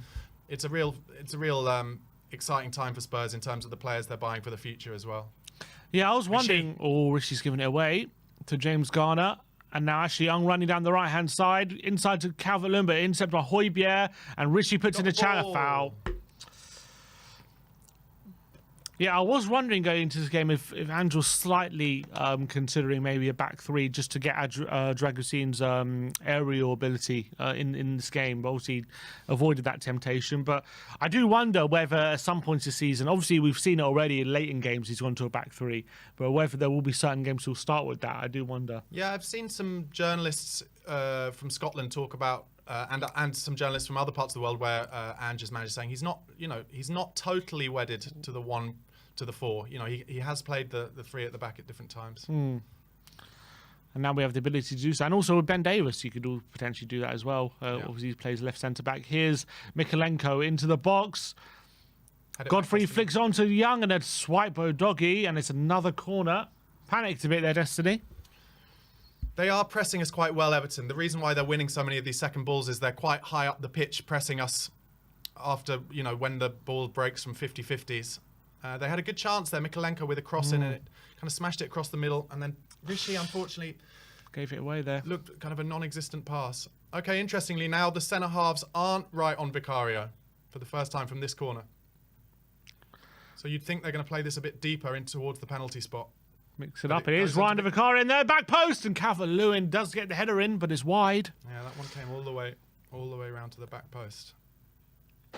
it's a real exciting time for Spurs in terms of the players they're buying for the future as well. Yeah, I was wondering. Rishi's giving it away to James Garner. And now Ashley Young running down the right-hand side, inside to Calvert-Lewin, but intercepted by Højbjerg, and Rishi puts in a channel foul. Yeah, I was wondering going into this game if Angel's slightly considering maybe a back three just to get Dragusin's aerial ability in this game, but obviously avoided that temptation. But I do wonder whether at some points this season, obviously we've seen it already late in games, he's gone to a back three, but whether there will be certain games he'll start with that, I do wonder. Yeah, I've seen some journalists from Scotland talk about and some journalists from other parts of the world where Ange's manager saying he's not totally wedded to the four. You know, he has played the three at the back at different times. And now we have the ability to do so. And also with Ben Davis, you could potentially do that as well. Obviously, he plays left centre back. Here's Mikalenko into the box. Had it Godfrey back past flicks on to Young and a swipe Doggy, and it's another corner. Panicked a bit there, Destiny. They are pressing us quite well, Everton. The reason why they're winning so many of these second balls is they're quite high up the pitch, pressing us after, when the ball breaks from 50-50s. They had a good chance there. Mikolenko with a cross in it, kind of smashed it across the middle, and then Rishi, unfortunately, Gave it away there. looked kind of a non-existent pass. Okay, interestingly, now the centre halves aren't right on Vicario for the first time from this corner. So you'd think they're going to play this a bit deeper in towards the penalty spot. Mix it up. It is Ryan Vicario in there. Back post. And Calvert-Lewin does get the header in, but it's wide. Yeah, that one came all the way around to the back post.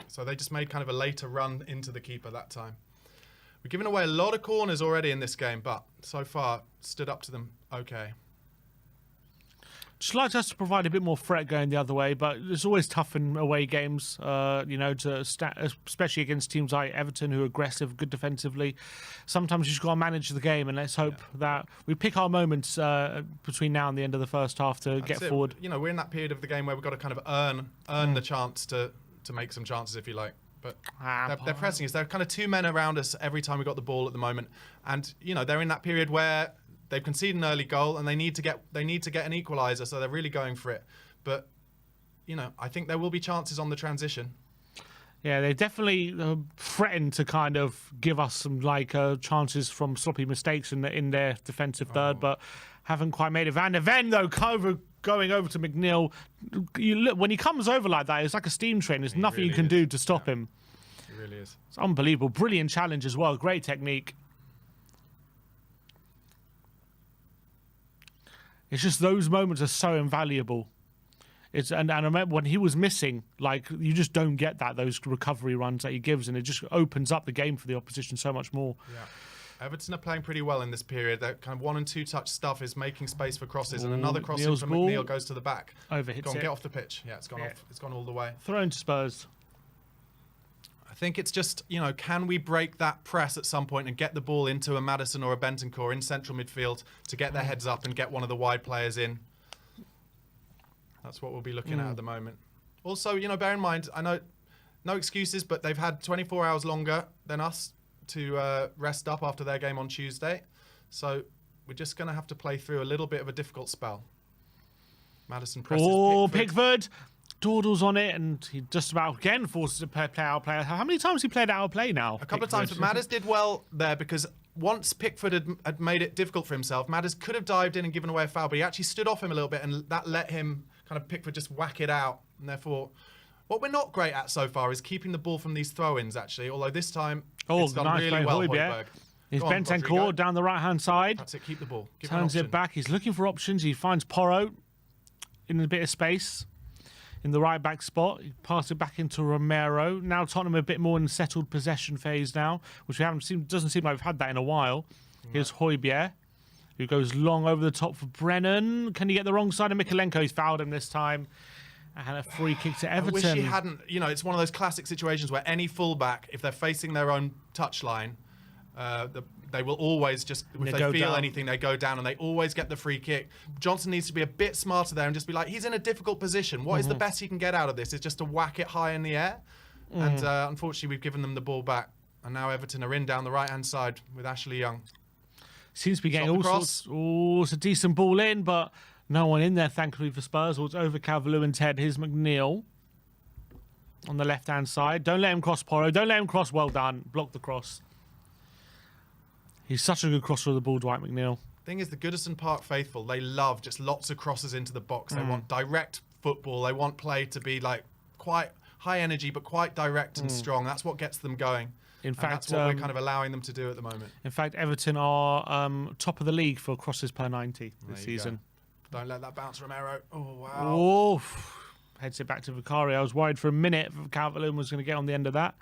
So they just made kind of a later run into the keeper that time. We've given away a lot of corners already in this game, but so far stood up to them okay. Just like us to provide a bit more threat going the other way, but it's always tough in away games, especially against teams like Everton who are aggressive, good defensively. Sometimes you just got to manage the game, and let's hope that we pick our moments between now and the end of the first half to get forward. We're in that period of the game where we've got to kind of earn the chance to make some chances, if you like. But they're pressing us. There are kind of two men around us every time we got the ball at the moment, and they're in that period where they've conceded an early goal and they need to get an equaliser, so they're really going for it. But I think there will be chances on the transition. Yeah, they definitely threatened to kind of give us some chances from sloppy mistakes in their defensive third, but haven't quite made it. Van de Ven though going over to McNeil. You look, when he comes over like that, it's like a steam train. There's nothing really you can do to stop him. He really is. It's unbelievable. Brilliant challenge as well. Great technique. It's just those moments are so invaluable. And I remember when he was missing, you just don't get those recovery runs that he gives, and it just opens up the game for the opposition so much more. Yeah. Everton are playing pretty well in this period. That kind of 1 and 2 touch stuff is making space for crosses, and another cross in from McNeil goes to the back. Overhits Go on, it. get off the pitch. Yeah, it's gone off. It's gone all the way. Thrown to Spurs. I think it's just, can we break that press at some point and get the ball into a Maddison or a Bentancur in central midfield to get their heads up and get one of the wide players in? That's what we'll be looking at the moment. Also, bear in mind, I know no excuses, but they've had 24 hours longer than us to rest up after their game on Tuesday. So we're just going to have to play through a little bit of a difficult spell. Maddison presses Pickford. Dawdles on it, and he just about again forces a play out player. How many times he played out of play now? A couple of times, but Madders did well there because once Pickford had made it difficult for himself, Madders could have dived in and given away a foul, but he actually stood off him a little bit, and that let him Pickford just whack it out. And therefore, what we're not great at so far is keeping the ball from these throw-ins, actually, although this time it's done nice really well, Højbjerg. He's Bentancur down the right-hand side. That's it, keep the ball. Turns it back. He's looking for options. He finds Porro in a bit of space in the right back spot. He passes it back into Romero. Now Tottenham a bit more in settled possession phase now, which we haven't seen. Doesn't seem like we've had that in a while. Here's Højbjerg, who goes long over the top for Brennan. Can he get the wrong side of Mikolenko? He's fouled him this time. And a free kick to Everton. I wish he hadn't. It's one of those classic situations where any fullback, if they're facing their own touchline, they will always just, if they feel anything, they go down and they always get the free kick. Johnson needs to be a bit smarter there and just be like, he's in a difficult position. What is the best he can get out of this? Is just to whack it high in the air. And unfortunately, we've given them the ball back. And now Everton are in down the right-hand side with Ashley Young. Seems to be getting all sorts. Oh, it's a decent ball in, but no one in there, thankfully, for Spurs. It's over Calvert-Lewin's head. Here's McNeil on the left-hand side. Don't let him cross Porro. Don't let him cross. Well done. Block the cross. He's such a good crosser of the ball, Dwight McNeil. Thing is, the Goodison Park faithful, they love just lots of crosses into the box. They want direct football. They want play to be quite high energy, but quite direct and strong. That's what gets them going. In fact, that's what we're kind of allowing them to do at the moment. In fact, Everton are top of the league for crosses per 90 this season. Don't let that bounce, Romero. Oh, wow. Oh, heads it back to Vicario. I was worried for a minute if Calvert-Lewin was going to get on the end of that.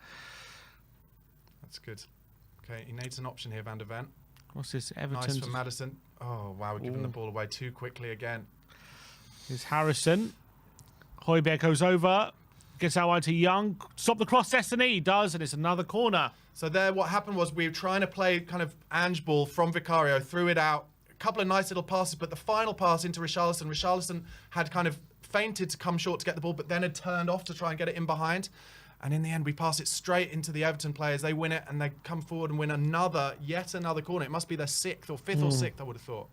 That's good. Okay, he needs an option here, Van de Ven. What's this? Everton. Nice for Maddison. Oh, wow, we're giving the ball away too quickly again. Here's Harrison. Højbjerg goes over. Gets out wide to Young. Stop the cross, Destiny. He does, and it's another corner. So there, what happened was we were trying to play kind of Ange ball from Vicario, threw it out. A couple of nice little passes, but the final pass into Richarlison had kind of feinted to come short to get the ball, but then had turned off to try and get it in behind. And in the end, we pass it straight into the Everton players. They win it, and they come forward and win yet another corner. It must be their fifth or sixth, I would have thought.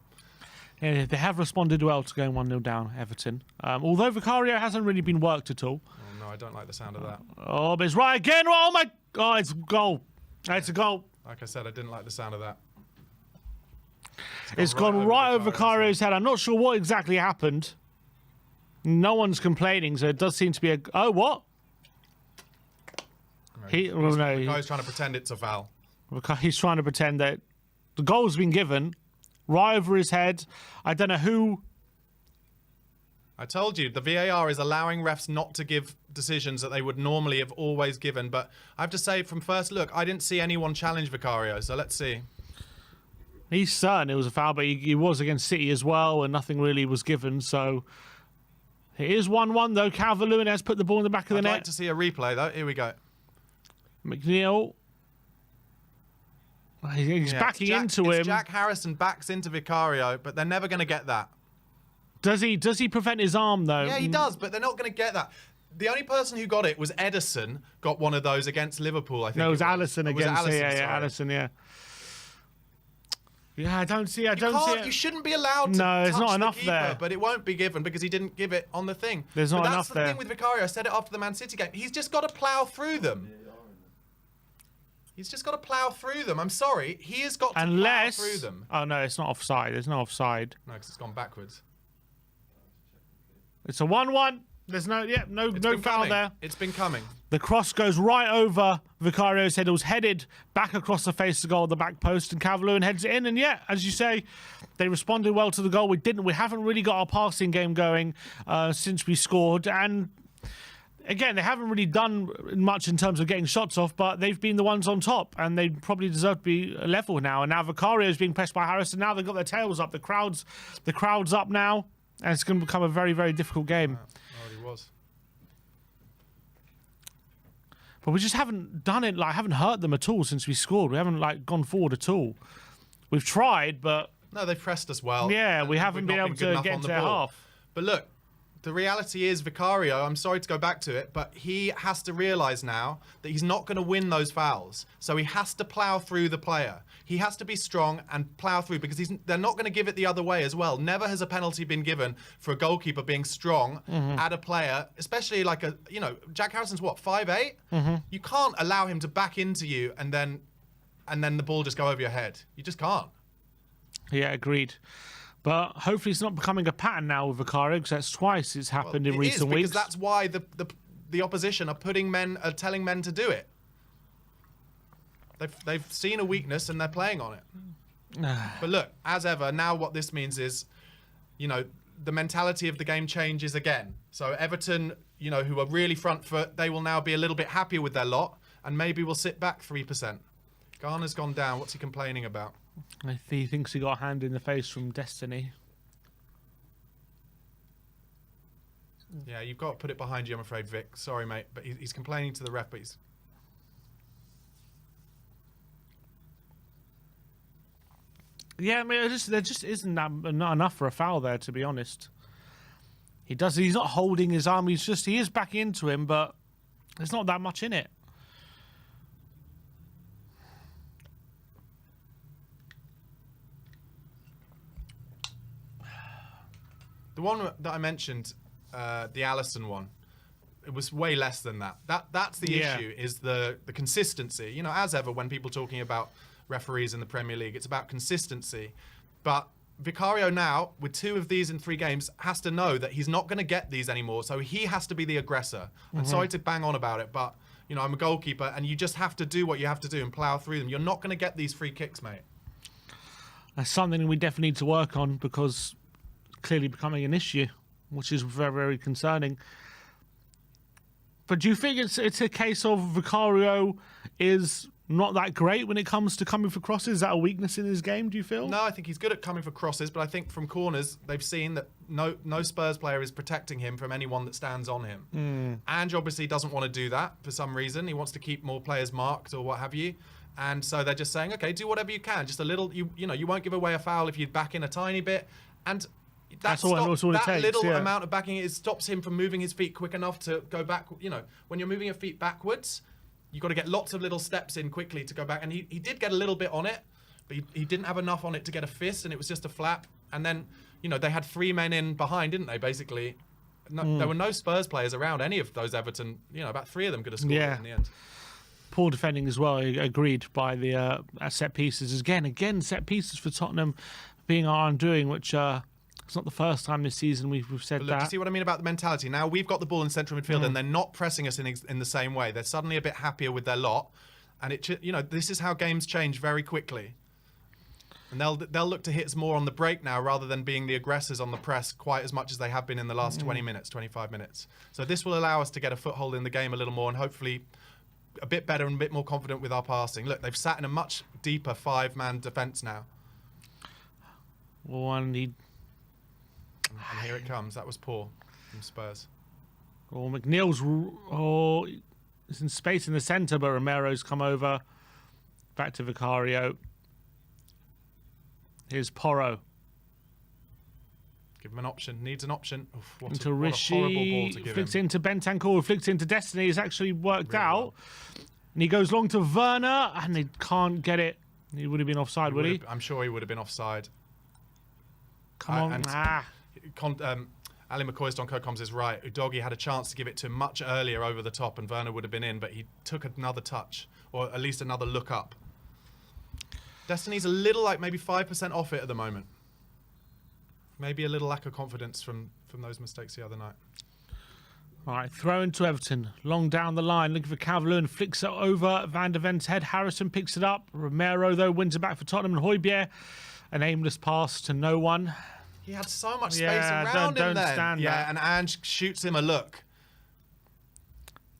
Yeah, they have responded well to going 1-0 down, Everton. Although Vicario hasn't really been worked at all. Oh, no, I don't like the sound of that. Oh, but it's right again. Oh, my God, it's a goal. It's a goal. Like I said, I didn't like the sound of that. It's gone right over Vicario's head. I'm not sure what exactly happened. No one's complaining, so it does seem to be a... Oh, what? The guy's trying to pretend it's a foul. He's trying to pretend that the goal's been given right over his head. I don't know who... I told you, the VAR is allowing refs not to give decisions that they would normally have always given. But I have to say, from first look, I didn't see anyone challenge Vicario. So let's see. He's certain it was a foul, but he was against City as well, and nothing really was given. So it is 1-1, though. Calvert-Lewin has put the ball in the back of the net. I'd like to see a replay, though. Here we go. McNeil. He's backing into him. Jack Harrison backs into Vicario, but they're never going to get that. Does he prevent his arm, though? Yeah, he does, but they're not going to get that. The only person who got it was Ederson, got one of those against Liverpool, I think. No, it was Alisson against Alisson, yeah. Yeah, I don't see it. You shouldn't be allowed to there's touch not the enough keeper, there. But it won't be given because he didn't give it on the thing. There's not enough there. That's the thing with Vicario. I said it after the Man City game. He's just got to plough through them. He's just got to plough through them. I'm sorry. He has got to plough through them. Oh, no, it's not offside. There's no offside. No, because it's gone backwards. It's a 1-1. There's no foul there. It's been coming. The cross goes right over Vicario's head. It was headed back across the face of the goal at the back post, and Calvert-Lewin heads it in. And yeah, as you say, they responded well to the goal. We haven't really got our passing game going since we scored. And again, they haven't really done much in terms of getting shots off, but they've been the ones on top, and they probably deserve to be level now. And now Vicario is being pressed by Harrison. Now they've got their tails up. The crowd's up now, and it's going to become a very, very difficult game. Already was. But we just haven't done it, haven't hurt them at all since we scored. We haven't, gone forward at all. We've tried, but... No, they've pressed us well. Yeah, we haven't been able to get into their half. But look, the reality is Vicario, I'm sorry to go back to it, but he has to realise now that he's not going to win those fouls. So he has to plough through the player. He has to be strong and plough through because they're not going to give it the other way as well. Never has a penalty been given for a goalkeeper being strong at a player, especially Jack Harrison's what, 5'8"? You can't allow him to back into you and then the ball just go over your head. You just can't. Yeah, agreed. But hopefully it's not becoming a pattern now with Vicario, because that's twice it's happened in recent weeks. Because that's why the opposition are telling men to do it. They've seen a weakness and they're playing on it. But look, as ever, now what this means is, the mentality of the game changes again. So Everton, who are really front foot, they will now be a little bit happier with their lot, and maybe we'll sit back 3%. Garner's gone down. What's he complaining about? He thinks he got a hand in the face from Destiny. Yeah, you've got to put it behind you, I'm afraid, Vic. Sorry, mate, but he's complaining to the ref, but he's... Yeah, I mean, there just isn't not enough for a foul there, to be honest. He's not holding his arm. He is backing into him, but there's not that much in it. The one that I mentioned, the Alisson one, it was way less than that. That's the issue, is the consistency. As ever, when people talking about referees in the Premier League, it's about consistency. But Vicario now, with 2 of these in 3 games, has to know that he's not going to get these anymore. So he has to be the aggressor. I'm sorry to bang on about it, but I'm a goalkeeper, and you just have to do what you have to do and plough through them. You're not going to get these free kicks, mate. That's something we definitely need to work on, because clearly becoming an issue, which is very, very concerning. But do you think it's a case of Vicario is not that great when it comes to coming for crosses? Is that a weakness in his game, do you feel? No, I think he's good at coming for crosses, but I think from corners, they've seen that no Spurs player is protecting him from anyone that stands on him. Ange obviously doesn't want to do that for some reason. He wants to keep more players marked or what have you. And so they're just saying, okay, do whatever you can. Just a little, you won't give away a foul if you back in a tiny bit. And That's all it takes, little yeah. amount of backing, it stops him from moving his feet quick enough to go back. You know, when you're moving your feet backwards, you've got to get lots of little steps in quickly to go back. And he did get a little bit on it, but he didn't have enough on it to get a fist, and it was just a flap. And then, you know, they had 3 men in behind, didn't they, basically? No, There were no Spurs players around any of those Everton. You know, about 3 of them could have scored in the end. Poor defending as well, agreed, by the set pieces. Again, set pieces for Tottenham being our undoing, which it's not the first time this season we've said But look, that. you see what I mean about the mentality? Now we've got the ball in central midfield and they're not pressing us in the same way. They're suddenly a bit happier with their lot. And, this is how games change very quickly. And they'll look to hit us more on the break now rather than being the aggressors on the press quite as much as they have been in the last 20 minutes, 25 minutes. So this will allow us to get a foothold in the game a little more and hopefully a bit better and a bit more confident with our passing. Look, they've sat in a much deeper 5-man defence now. And here it comes. That was poor from Spurs. McNeil's is in space in the centre, but Romero's come over. Back to Vicario. Here's Porro. Give him an option. Needs an option. Oof, what Into a horrible ball Rishi. to give Flicks him. into Bentancur. Flicks into Destiny. It's actually worked Really out. well. And he goes long to Werner, and they can't get it. He would have been offside, would he? I'm sure he would have been offside. Come on. Ali McCoy's.co.coms is right. Udogie had a chance to give it to him much earlier over the top, and Werner would have been in, but he took another touch, or at least another look up. Destiny's a little, like, maybe 5% off it at the moment. Maybe a little lack of confidence from those mistakes the other night. All right, throw into Everton. Long down the line, looking for Calvert-Lewin. Flicks it over Van der Ven's head. Harrison picks it up. Romero, though, wins it back for Tottenham. And Højbjerg, an aimless pass to no one. He had so much space Yeah, around him don't then. stand Yeah, that. and Ange shoots him a look.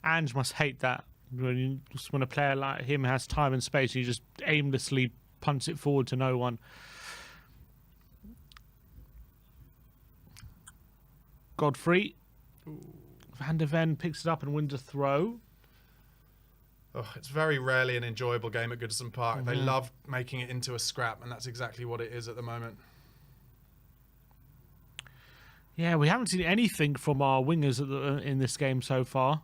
Ange must hate that. When a player like him has time and space, he just aimlessly punts it forward to no one. Godfrey. Van der Ven picks it up and wins a throw. Oh, it's very rarely an enjoyable game at Goodison Park. They love making it into a scrap, and that's exactly what it is at the moment. Yeah, we haven't seen anything from our wingers in this game so far.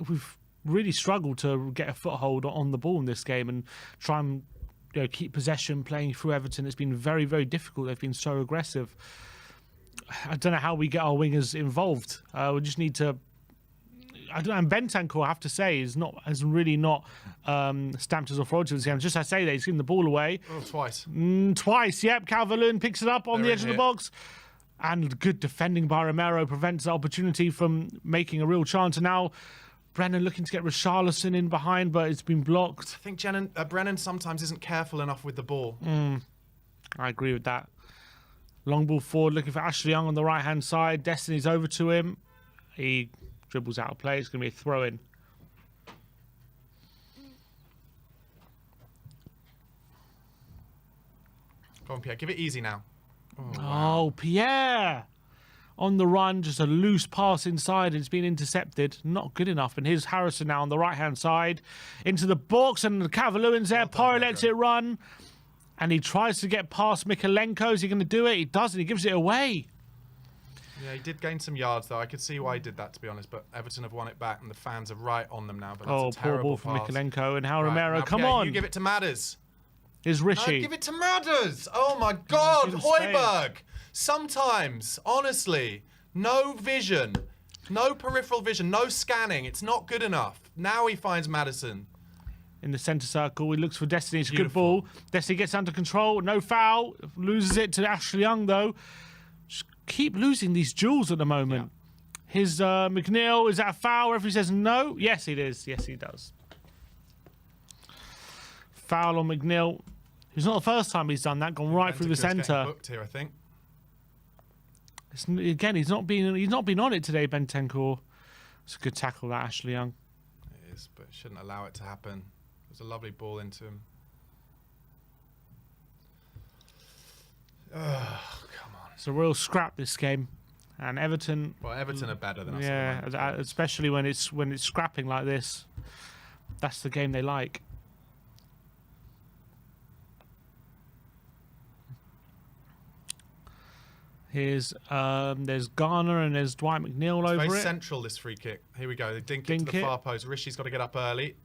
We've really struggled to get a foothold on the ball in this game and try and keep possession, playing through Everton. It's been very, very difficult. They've been so aggressive. I don't know how we get our wingers involved. We just need to. I don't know. And Bentancur, I have to say, has really not stamped his authority this game. Just as I say that he's given the ball away. Oh, twice. Twice, yep. Calvert-Lewin picks it up on They're the edge in of the here. box. And good defending by Romero prevents the opportunity from making a real chance. And now Brennan looking to get Richarlison in behind, but it's been blocked. I think Brennan sometimes isn't careful enough with the ball. I agree with that. Long ball forward, looking for Ashley Young on the right-hand side. Destiny's over to him. He dribbles out of play. It's going to be a throw-in. Come on, Pierre. Give it easy now. Oh, Pierre! On the run, just a loose pass inside. It's been intercepted. Not good enough. And here's Harrison now on the right-hand side. Into the box, and Calvert-Lewin's there. Porro lets it run. And he tries to get past Mikalenko. Is he going to do it? He doesn't. He gives it away. Yeah, he did gain some yards, though. I could see why he did that, to be honest. But Everton have won it back, and the fans are right on them now. But that's a Poor terrible ball from pass. Mikalenko. And how Right, Romero, now, come Pierre, on. You give it to Madders. Here's Rishi. Give it to Madders. Oh, my God. in Højbjerg. Sometimes, honestly, no vision. No peripheral vision. No scanning. It's not good enough. Now he finds Maddison. In the centre circle, he looks for Destiny. It's a good Beautiful. ball. Destiny gets under control. No foul. Loses it to Ashley Young, though. Just keep losing these duels at the moment. Yeah. His McNeil, is that a foul? Referee says no. Yes, it is. Yes, he does. Foul on McNeil. It's not the first time he's done that. Gone right through the centre. Booked here, I think. Again, he's not been on it today, Bentancur. It's a good tackle, that Ashley Young. It is, but shouldn't allow it to happen. It was a lovely ball into him. Oh, come on. It's a real scrap, this game. And Everton... Well, Everton are better than us. Yeah, at the moment. especially when it's scrapping like this. That's the game they like. There's Garner and there's Dwight McNeil over Very it. central, this free kick. Here we go. They dink it to the far post. Rishi's got to get up early.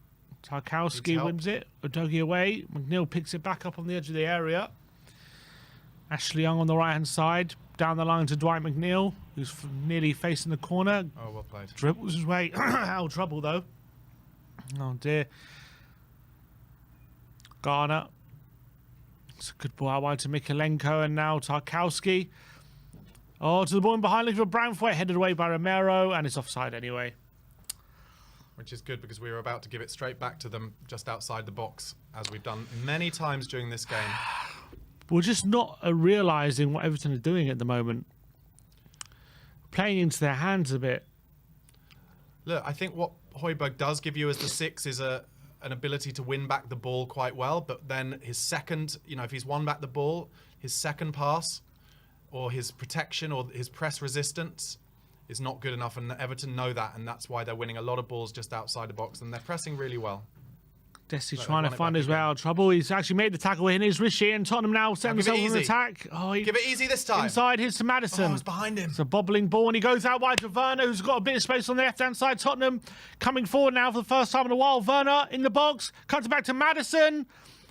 Tarkowski wins it. Udogie away. McNeil picks it back up on the edge of the area. Ashley Young on the right-hand side. Down the line to Dwight McNeil, who's nearly facing the corner. Oh, well played. Dribbles his way out of trouble, though. Oh, dear. Garner. It's a good ball out wide to Mikalenko, and now Tarkowski. Oh, to the ball in behind, looking for Branthwaite, headed away by Romero, and it's offside anyway. Which is good because we were about to give it straight back to them just outside the box, as we've done many times during this game. We're just not realising what Everton are doing at the moment. Playing into their hands a bit. Look, I think what Højbjerg does give you as the 6 is an ability to win back the ball quite well, but then his second, if he's won back the ball, his second pass or his protection or his press resistance is not good enough, and Everton know that, and that's why they're winning a lot of balls just outside the box, and they're pressing really well. Desi trying to find his way out of trouble. He's actually made the tackle in his Rishi, and Tottenham now set themselves on an attack. Oh, give it easy this time. Inside, here's to Maddison. Oh, it's behind him. It's a bobbling ball, and he goes out wide to Werner, who's got a bit of space on the left-hand side. Tottenham coming forward now for the first time in a while. Werner in the box, cuts it back to Maddison.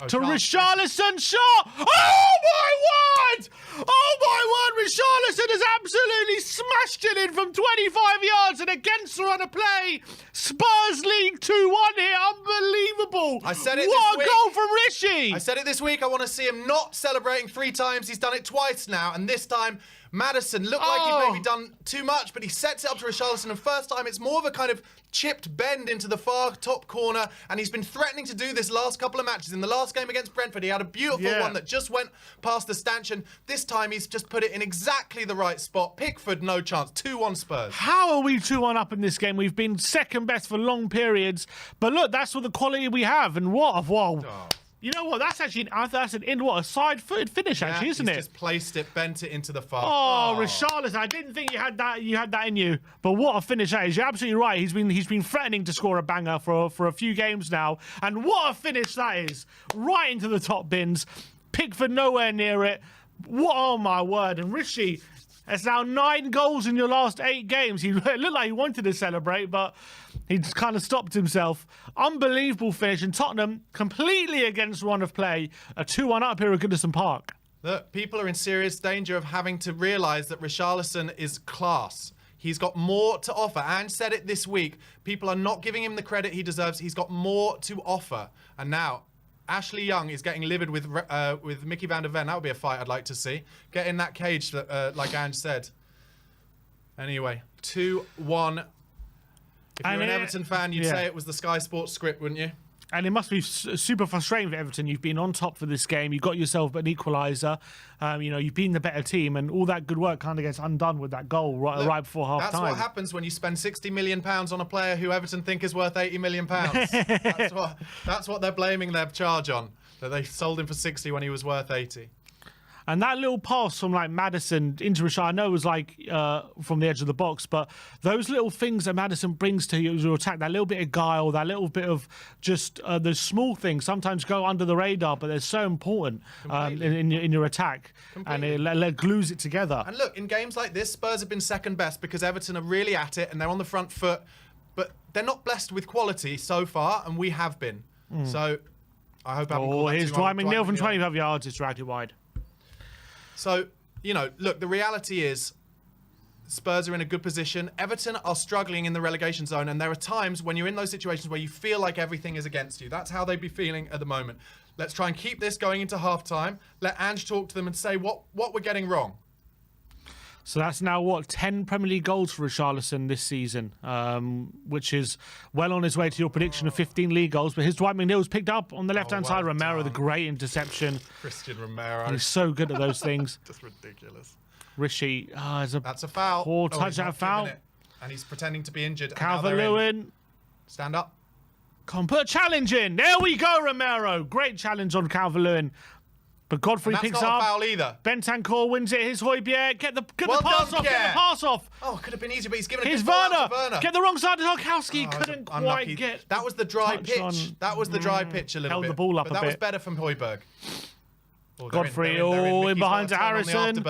To Richarlison, shot! Oh my word! Oh my word! Richarlison has absolutely smashed it in from 25 yards and against the run of play. Spurs lead 2-1 here. Unbelievable! I said it what this a goal from Rishi! I said it this week. I want to see him not celebrating 3 times. He's done it twice now, and this time Maddison looked like he'd maybe done too much, but he sets it up to Richarlison, and first time it's more of a kind of chipped bend into the far top corner, and he's been threatening to do this last couple of matches. In the last game against Brentford, he had a beautiful one that just went past the stanchion. This time he's just put it in exactly the right spot. Pickford, no chance. 2-1 Spurs. How are we 2-1 up in this game? We've been second best for long periods, but look, that's what the quality we have, and what a whoa. Oh. You know what? That's actually a side-footed finish, actually, isn't it? He's just placed it, bent it into the far. Oh, Richarlison! I didn't think you had that. You had that in you. But what a finish that is! You're absolutely right. He's been threatening to score a banger for a few games now, and what a finish that is! Right into the top bins. Pickford nowhere near it. What? Oh my word! And Rishi. It's now 9 goals in your last 8 games. It looked like he wanted to celebrate, but he just kind of stopped himself. Unbelievable finish. And Tottenham, completely against run of play, a 2-1 up here at Goodison Park. Look, people are in serious danger of having to realise that Richarlison is class. He's got more to offer. Ange said it this week. People are not giving him the credit he deserves. He's got more to offer. And now Ashley Young is getting livid with Mickey van der Ven. That would be a fight I'd like to see. Get in that cage, like Ange said. Anyway, 2-1. If you're an Everton fan, you'd say it was the Sky Sports script, wouldn't you? And it must be super frustrating for Everton. You've been on top for this game. You got yourself an equaliser. You've been the better team, and all that good work kind of gets undone with that goal right before half time. That's what happens when you spend £60 million on a player who Everton think is worth £80 million. That's what they're blaming their charge on. That they sold him for 60 when he was worth 80. And that little pass from Maddison into Richard, I know it was from the edge of the box, but those little things that Maddison brings to your attack, that little bit of guile, that little bit of just those small things sometimes go under the radar, but they're so important in your attack. Completely. And it glues it together. And look, in games like this, Spurs have been second best because Everton are really at it and they're on the front foot, but they're not blessed with quality so far, and we have been. So I hope I haven't called that here's Dwight McNeil from 25 yards. It's dragged it wide. So, look, the reality is Spurs are in a good position. Everton are struggling in the relegation zone, and there are times when you're in those situations where you feel like everything is against you. That's how they'd be feeling at the moment. Let's try and keep this going into half-time. Let Ange talk to them and say what we're getting wrong. So that's now, 10 Premier League goals for Richarlison this season, which is well on his way to your prediction of 15 league goals. But his Dwight McNeil's picked up on the left-hand side. Romero, the great interception. Christian Romero. He's so good at those things. Just ridiculous. Rishi, that's a foul. Poor touch, that foul. And he's pretending to be injured. Calvert-Lewin. Stand up. Come put a challenge in. There we go, Romero. Great challenge on Calvert-Lewin. But Godfrey picks up. That's not a foul either. Bentancur wins it. Here's Højbjerg. Get the pass off. Get the pass off. Oh, it could have been easier, but he's given Here's a good ball to Werner. Get the wrong side to Tarkowski. Couldn't quite get. That was the dry pitch. That was the dry pitch a little bit. Held the ball up a bit. But that was better from Højbjerg. Godfrey, in behind to Harrison.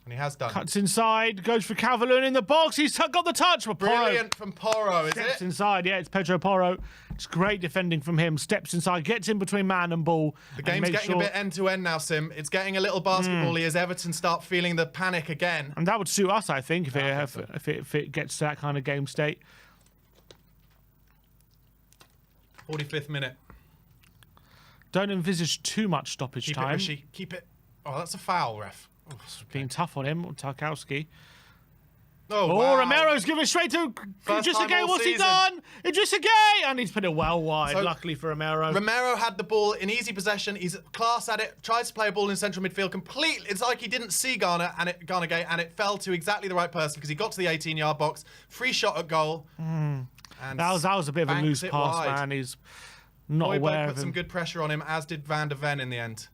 And he has done. Cuts inside, goes for Calvert-Lewin in the box. He's got the touch. But Brilliant from Porro, is steps it? inside. Yeah, it's Pedro Porro. It's great defending from him. Steps inside, gets in between man and ball. The game's getting a bit end-to-end now, Sim. It's getting a little basketball-y as Everton start feeling the panic again. And that would suit us, I think, if it gets to that kind of game state. 45th minute. Don't envisage too much stoppage Keep time. it, Rishi. Keep it. Oh, that's a foul, ref. Oh, Being tough on him, Tarkowski. Oh, Oh, wow. Romero's giving it straight to First Idrissa time Gueye. all What's he season. done? Idrissa Gueye! And he's put it well wide, So, luckily for Romero. Romero had the ball in easy possession. He's class at it. Tries to play a ball in central midfield completely. It's like he didn't see Garner Gueye, and it fell to exactly the right person because he got to the 18-yard box. Free shot at goal. And That was a bit of a banks loose it pass, wide. man. He's not aware Højbjerg of put some him. good pressure on him, as did Van de Ven in the end.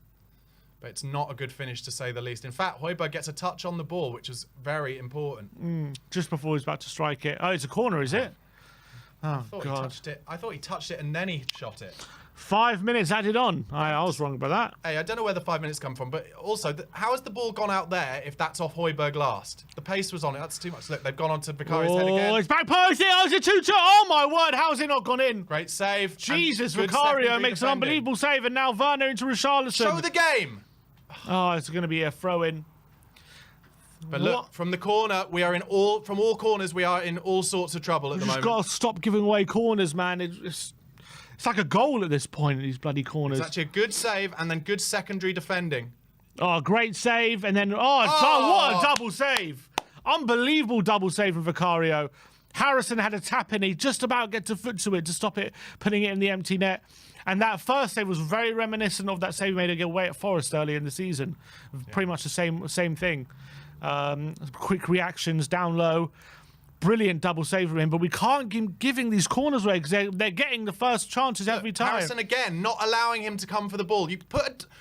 But it's not a good finish, to say the least. In fact, Højbjerg gets a touch on the ball, which was very important. Just before he's about to strike it. Oh, it's a corner, is it? Oh, I thought he God. touched it. I thought he touched it and then he shot it. 5 minutes added on. I was wrong about that. Hey, I don't know where the 5 minutes come from, but also, how has the ball gone out there if that's off Højbjerg last? The pace was on it. That's too much. Look, they've gone on to Vicario's head Oh, again. it's back post. It's a 2-2. Oh, my word. How's it not gone in? Great save. Jesus, and good Vicario secondary makes an defending. unbelievable save, and now Werner into Richarlison. Show the game. Oh, it's going to be a throw-in. But look, What? from the corner, from all corners, we are in all sorts of trouble at the Just moment. got to stop giving away corners, man. It's like a goal at this point, these bloody corners. It's actually a good save and then good secondary defending. Oh, great save. And then, what a double save. Unbelievable double save from Vicario. Harrison had a tap in. He just about get to foot to it to stop it, putting it in the empty net. And that first save was very reminiscent of that save he made away at Forest earlier in the season. Pretty much the same thing. Quick reactions down low. Brilliant double save from him, but we can't keep giving these corners away because they're getting the first chances every time. Harrison again, not allowing him to come for the ball.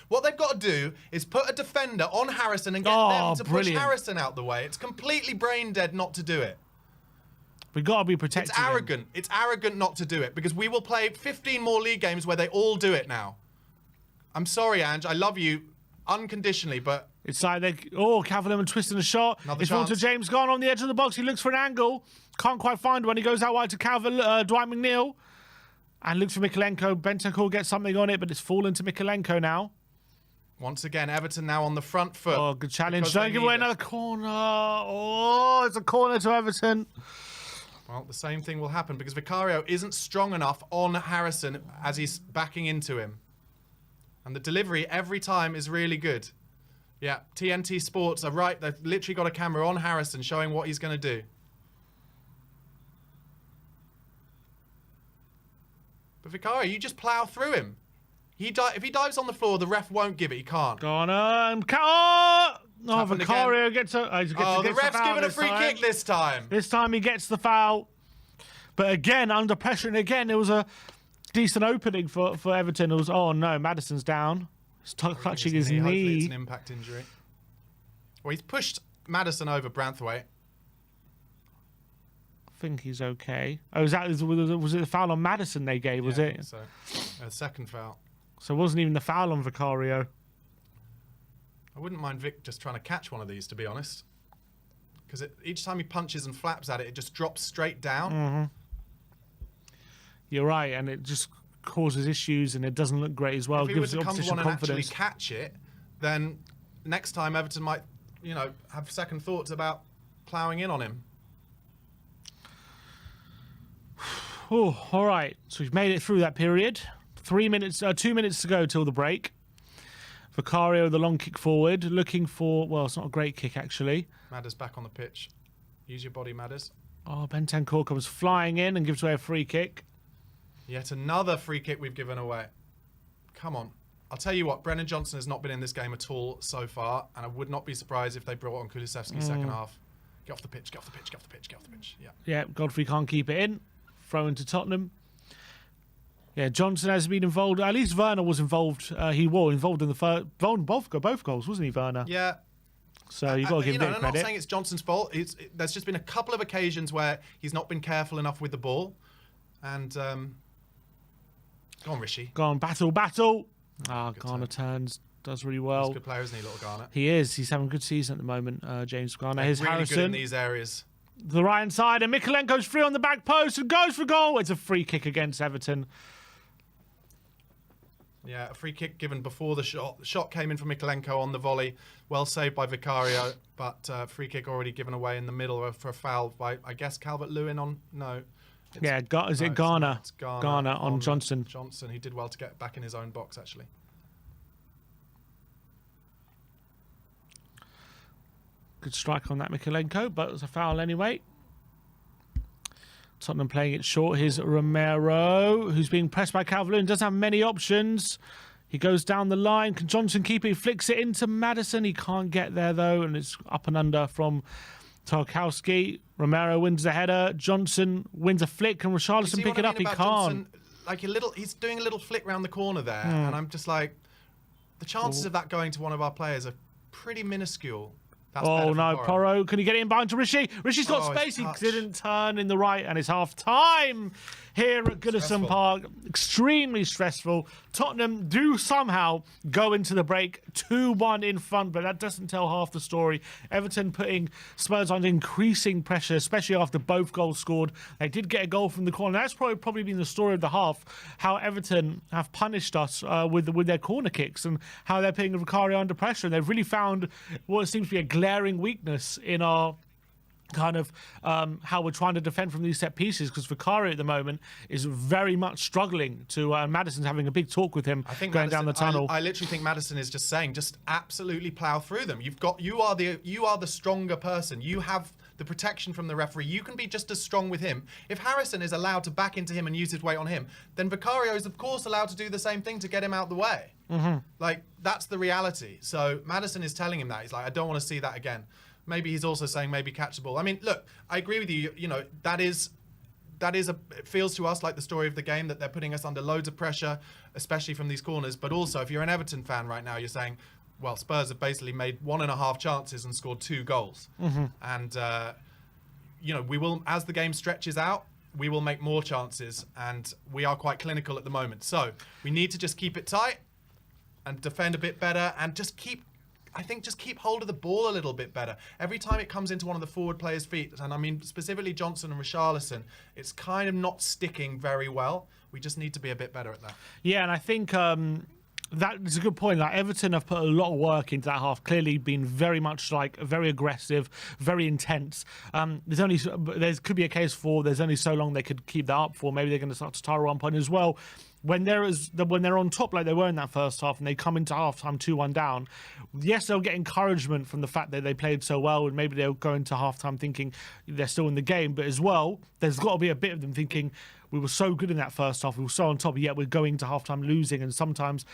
What they've got to do is put a defender on Harrison and get them to push Harrison out the way. It's completely brain dead not to do it. We've got to be protecting It's arrogant. him. It's arrogant not to do it because we will play 15 more league games where they all do it now. I'm sorry, Ange. I love you unconditionally, but It's like Calvert-Lewin twisting a shot. Another It's on to chance. James Garner on the edge of the box. He looks for an angle. Can't quite find one. He goes out wide to Dwight McNeil. And looks for Mikalenko. Bentancur gets something on it, but it's fallen to Mikalenko now. once again, Everton now on the front foot. Oh, good challenge. because they Don't give need away it. another corner. Oh, it's a corner to Everton. Well, the same thing will happen because Vicario isn't strong enough on Harrison as he's backing into him. And the delivery every time is really good. Yeah, TNT Sports are right. They've literally got a camera on Harrison showing what he's going to do. But Vicario, you just plough through him. If he dives on the floor, the ref won't give it. He can't. Garner and happened Vicario gets a. The ref's given a free kick this time. This time he gets the foul. But again, under pressure, and again, it was a decent opening for Everton. It was, oh no, Maddison's down. He's clutching his knee. Hopefully it's an impact injury. Well, he's pushed Maddison over Branthwaite. I think he's okay. Oh, was it the foul on Maddison they gave, was Yeah, I it? think so a second foul. So it wasn't even the foul on Vicario. I wouldn't mind Vic just trying to catch one of these, to be honest. Because each time he punches and flaps at it, it just drops straight down. Mm-hmm. You're right, and it just causes issues, and it doesn't look great as well. If It he were gives the to come to opposition one and actually confidence. catch it, then next time Everton might, have second thoughts about ploughing in on him. Oh, all right. So we've made it through that period. 2 minutes to go till the break. Vicario, the long kick forward, looking for. Well, it's not a great kick actually. Madders back on the pitch. Use your body, Madders. Oh, Bentancur comes flying in and gives away a free kick. Yet another free kick we've given away. Come on. I'll tell you what, Brennan Johnson has not been in this game at all so far, and I would not be surprised if they brought on Kulusevski second half. Get off the pitch, get off the pitch, get off the pitch, get off the pitch. Yeah. Yeah, Godfrey can't keep it in. Throw into Tottenham. Yeah, Johnson has been involved. At least Werner was involved. He was involved in the first. Both goals, wasn't he, Werner? Yeah. So you've got to give him a bit of I'm credit. not saying it's Johnson's fault. There's just been a couple of occasions where he's not been careful enough with the ball. And, go on, Rishi. Go on, battle. Ah, Good Garner turn. turns does really He's well. a good player, isn't he, little Garner? He is. He's having a good season at the moment, James Garner. Here's Really Harrison. good in these areas. The right hand side, and Mikalenko's free on the back post and goes for goal. It's a free kick against Everton. Yeah, a free kick given before the shot. The shot came in from Mikalenko on the volley. Well saved by Vicario, but free kick already given away in the middle for a foul by, I guess, Calvert-Lewin on... No. Yeah, is it Garner? It's Garner. Garner on Johnson. Johnson, he did well to get back in his own box, actually. Good strike on that Mikalenko, but it was a foul anyway. Tottenham playing it short. Here's Romero, who's being pressed by Calvert-Lewin. Doesn't have many options. He goes down the line. Can Johnson keep it? He flicks it into Maddison. He can't get there, though, and it's up and under from Tarkowski. Romero wins the header. Johnson wins a flick. Can Richarlison pick it up? He can't. Johnson, like he's doing a little flick round the corner there, and I'm just like, the chances of that going to one of our players are pretty minuscule. That's no, Porro. Can he get it in behind to Rishi? Rishi's got space. He didn't turn in the right, and it's half time here at Goodison Park. Extremely stressful. Tottenham do somehow go into the break 2-1 in front, but that doesn't tell half the story. Everton putting Spurs under increasing pressure, especially after both goals scored. They did get a goal from the corner. That's probably been the story of the half, how Everton have punished us with their corner kicks and how they're putting Vicario under pressure. And they've really found what seems to be a glaring weakness in our kind of how we're trying to defend from these set pieces, because Vicario at the moment is very much struggling to Maddison's having a big talk with him going down the tunnel. I literally think Maddison is just saying, just absolutely plow through them. You are the stronger person. You have the protection from the referee. You can be just as strong with him. If Harrison is allowed to back into him and use his weight on him, then Vicario is of course allowed to do the same thing to get him out the way. Like, that's the reality. So Maddison is telling him that. He's like, I don't want to see that again. Maybe he's also saying maybe catch the ball. I mean, look, I agree with you. You know, it feels to us like the story of the game, that they're putting us under loads of pressure, especially from these corners. But also, if you're an Everton fan right now, you're saying, well, Spurs have basically made 1.5 chances and scored 2 goals. And, you know, we will, as the game stretches out, we will make more chances, and we are quite clinical at the moment. So we need to just keep it tight and defend a bit better, and just keep hold of the ball a little bit better. Every time it comes into one of the forward players' feet, and I mean specifically Johnson and Richarlison, it's kind of not sticking very well. We just need to be a bit better at that. Yeah, and I think that is a good point. Like, Everton have put a lot of work into that half, clearly been very much like very aggressive, very intense. There could be a case for there's only so long they could keep that up for. Maybe they're going to start to tire one point as well. When they're on top like they were in that first half, and they come into halftime 2-1 down, yes, they'll get encouragement from the fact that they played so well, and maybe they'll go into halftime thinking they're still in the game. But as well, there's got to be a bit of them thinking, we were so good in that first half, we were so on top, yet we're going to halftime losing, and sometimes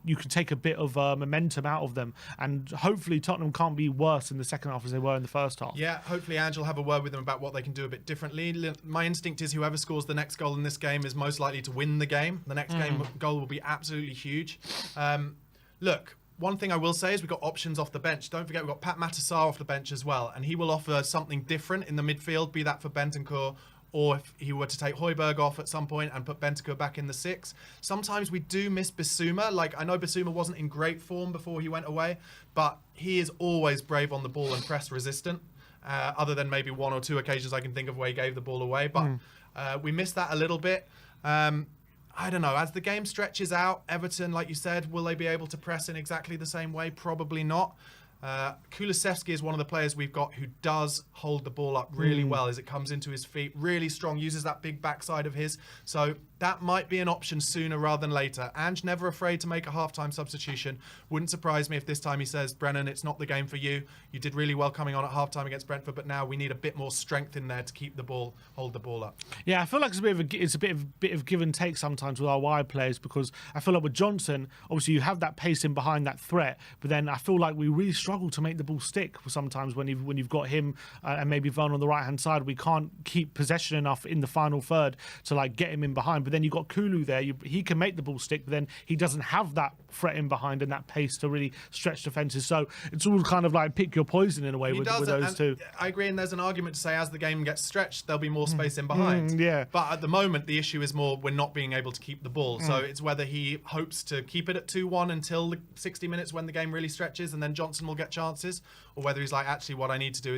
you can take a bit of momentum out of them, and hopefully Tottenham can't be worse in the second half as they were in the first half. Yeah, hopefully Ange will have a word with them about what they can do a bit differently. My instinct is whoever scores the next goal in this game is most likely to win the game. The next game goal will be absolutely huge. Look, one thing I will say is we've got options off the bench. Don't forget, we've got Pat Matasar off the bench as well, and he will offer something different in the midfield, be that for Bentancur, or if he were to take Højbjerg off at some point and put Bentancur back in the 6. Sometimes we do miss Bissouma. Like, I know Bissouma wasn't in great form before he went away, but he is always brave on the ball and press resistant, other than maybe 1 or 2 occasions I can think of where he gave the ball away. But we missed that a little bit. I don't know. As the game stretches out, Everton, like you said, will they be able to press in exactly the same way? Probably not. Kulusevski is one of the players we've got who does hold the ball up really well as it comes into his feet. Really strong, uses that big backside of his. So that might be an option sooner rather than later. Ange never afraid to make a half-time substitution. Wouldn't surprise me if this time he says, Brennan, it's not the game for you. You did really well coming on at half-time against Brentford, but now we need a bit more strength in there to keep the ball, hold the ball up. Yeah, I feel like it's a bit of give and take sometimes with our wide players, because I feel like with Johnson, obviously you have that pace in behind that threat, but then I feel like we really struggle struggle to make the ball stick sometimes when you've got him and maybe Werner on the right hand side. We can't keep possession enough in the final third to like get him in behind. But then you've got Kulu there. He can make the ball stick, but then he doesn't have that threat in behind and that pace to really stretch defenses. So it's all kind of like pick your poison in a way with those two. I agree, and there's an argument to say as the game gets stretched, there'll be more space in behind. Yeah. But at the moment, the issue is more we're not being able to keep the ball. So it's whether he hopes to keep it at 2-1 until the 60 minutes when the game really stretches and then Johnson will get chances, or whether he's like, actually, what I need to do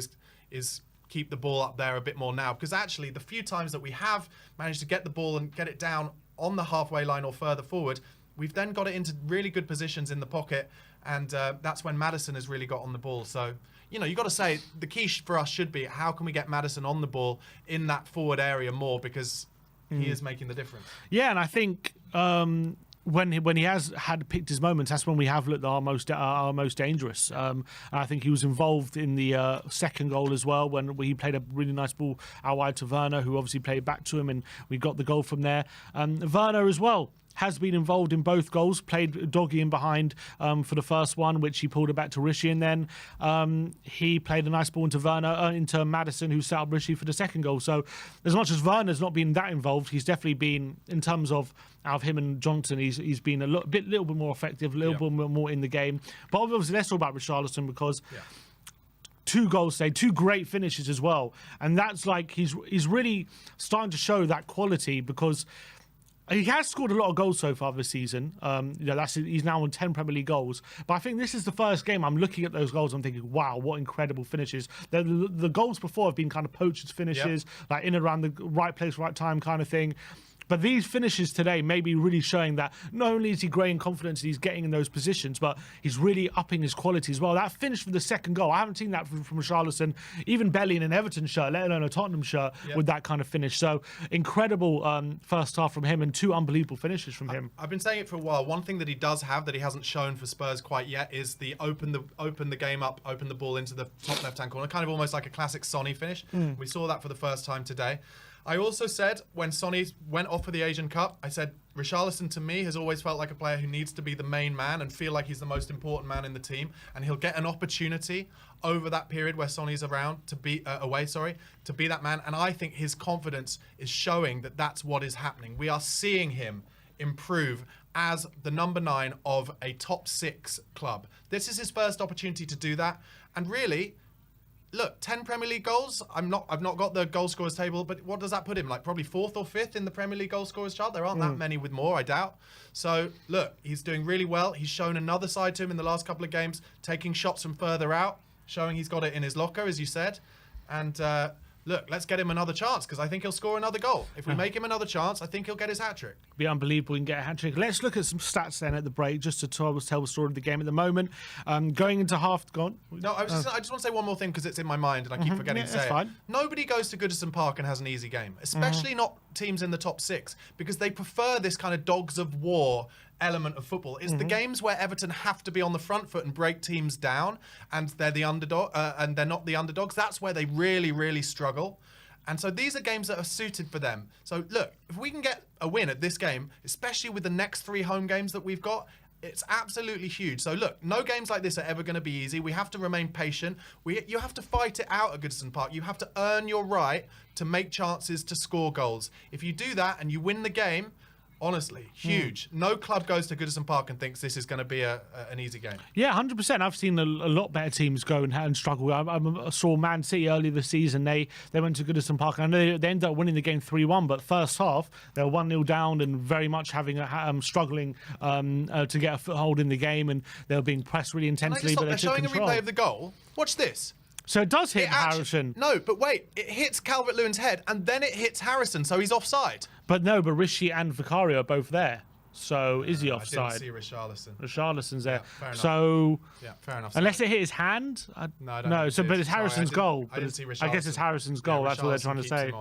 is keep the ball up there a bit more now. Because actually, the few times that we have managed to get the ball and get it down on the halfway line or further forward, we've then got it into really good positions in the pocket, and that's when Maddison has really got on the ball. So, you know, you've got to say the key for us should be how can we get Maddison on the ball in that forward area more, because he is making the difference. Yeah, and I think when he has had picked his moments, that's when we have looked our most dangerous. And I think he was involved in the second goal as well, when he played a really nice ball out wide to Werner, who obviously played back to him, and we got the goal from there. Werner as well has been involved in both goals, played doggy in behind for the first one, which he pulled it back to Rishi, and then he played a nice ball into Werner, into Maddison, who set up Rishi for the second goal. So as much as Werner's not been that involved, he's definitely been, in terms of out of him and Johnson, he's been a little bit more effective, a little bit more in the game. But obviously, let's talk about Richarlison, because 2 goals today, 2 great finishes as well, and that's like he's really starting to show that quality, because he has scored a lot of goals so far this season. He's now on 10 Premier League goals. But I think this is the first game I'm looking at those goals. I'm thinking, wow, what incredible finishes. The goals before have been kind of poachers' finishes, like in and around the right place, right time kind of thing. But these finishes today may be really showing that not only is he growing confidence, he's getting in those positions, but he's really upping his quality as well. That finish for the second goal, I haven't seen that from Richarlison, even Belly in an Everton shirt, let alone a Tottenham shirt, with that kind of finish. So incredible first half from him, and 2 unbelievable finishes from him. I've been saying it for a while. One thing that he does have that he hasn't shown for Spurs quite yet is the open the game up, open the ball into the top left-hand corner, kind of almost like a classic Sonny finish. We saw that for the first time today. I also said, when Sonny went off for the Asian Cup, I said, Richarlison to me has always felt like a player who needs to be the main man and feel like he's the most important man in the team. And he'll get an opportunity over that period where Sonny's around to be to be that man. And I think his confidence is showing that that's what is happening. We are seeing him improve as the number 9 of a top 6 club. This is his first opportunity to do that. And really, look, 10 Premier League goals. I've not got the goal scorers table, but what does that put him? Like probably 4th or 5th in the Premier League goal scorers chart. There aren't that many with more, I doubt. So look, he's doing really well. He's shown another side to him in the last couple of games, taking shots from further out, showing he's got it in his locker, as you said. And look, let's get him another chance, because I think he'll score another goal. If we make him another chance, I think he'll get his hat-trick. Be unbelievable. We can get a hat-trick. Let's look at some stats then at the break, just to tell the story of the game at the moment. Going into half... Gone. No, I just want to say one more thing, because it's in my mind, and I keep forgetting to say it. Nobody goes to Goodison Park and has an easy game, especially not teams in the top 6, because they prefer this kind of dogs of war element of football. It's the games where Everton have to be on the front foot and break teams down, and they're the underdog, and they're not the underdogs. That's where they really, really struggle. And so these are games that are suited for them. So look, if we can get a win at this game, especially with the next 3 home games that we've got, it's absolutely huge. So look, no games like this are ever going to be easy. We have to remain patient. You have to fight it out at Goodison Park. You have to earn your right to make chances to score goals. If you do that and you win the game, honestly, huge. No club goes to Goodison Park and thinks this is going to be an easy game. Yeah, 100%. I've seen a lot better teams go and struggle. I saw Man City earlier this season. They went to Goodison Park. I know they ended up winning the game 3-1, but first half, they were 1-0 down and very much having struggling to get a foothold in the game, and they were being pressed really intensely. But they're showing a replay of the goal. Watch this. So it does hit Harrison. No, but wait. It hits Calvert-Lewin's head, and then it hits Harrison, so he's offside. But Rishi and Vicario are both there. So is he offside? I didn't see Richarlison. Richarlison's there. Yeah, fair enough. So fair enough. Unless it hit his hand, no, I don't no. So, but it's Sorry, Harrison's goal. I didn't see Richarlison. I guess it's Harrison's goal. That's what they're trying to say.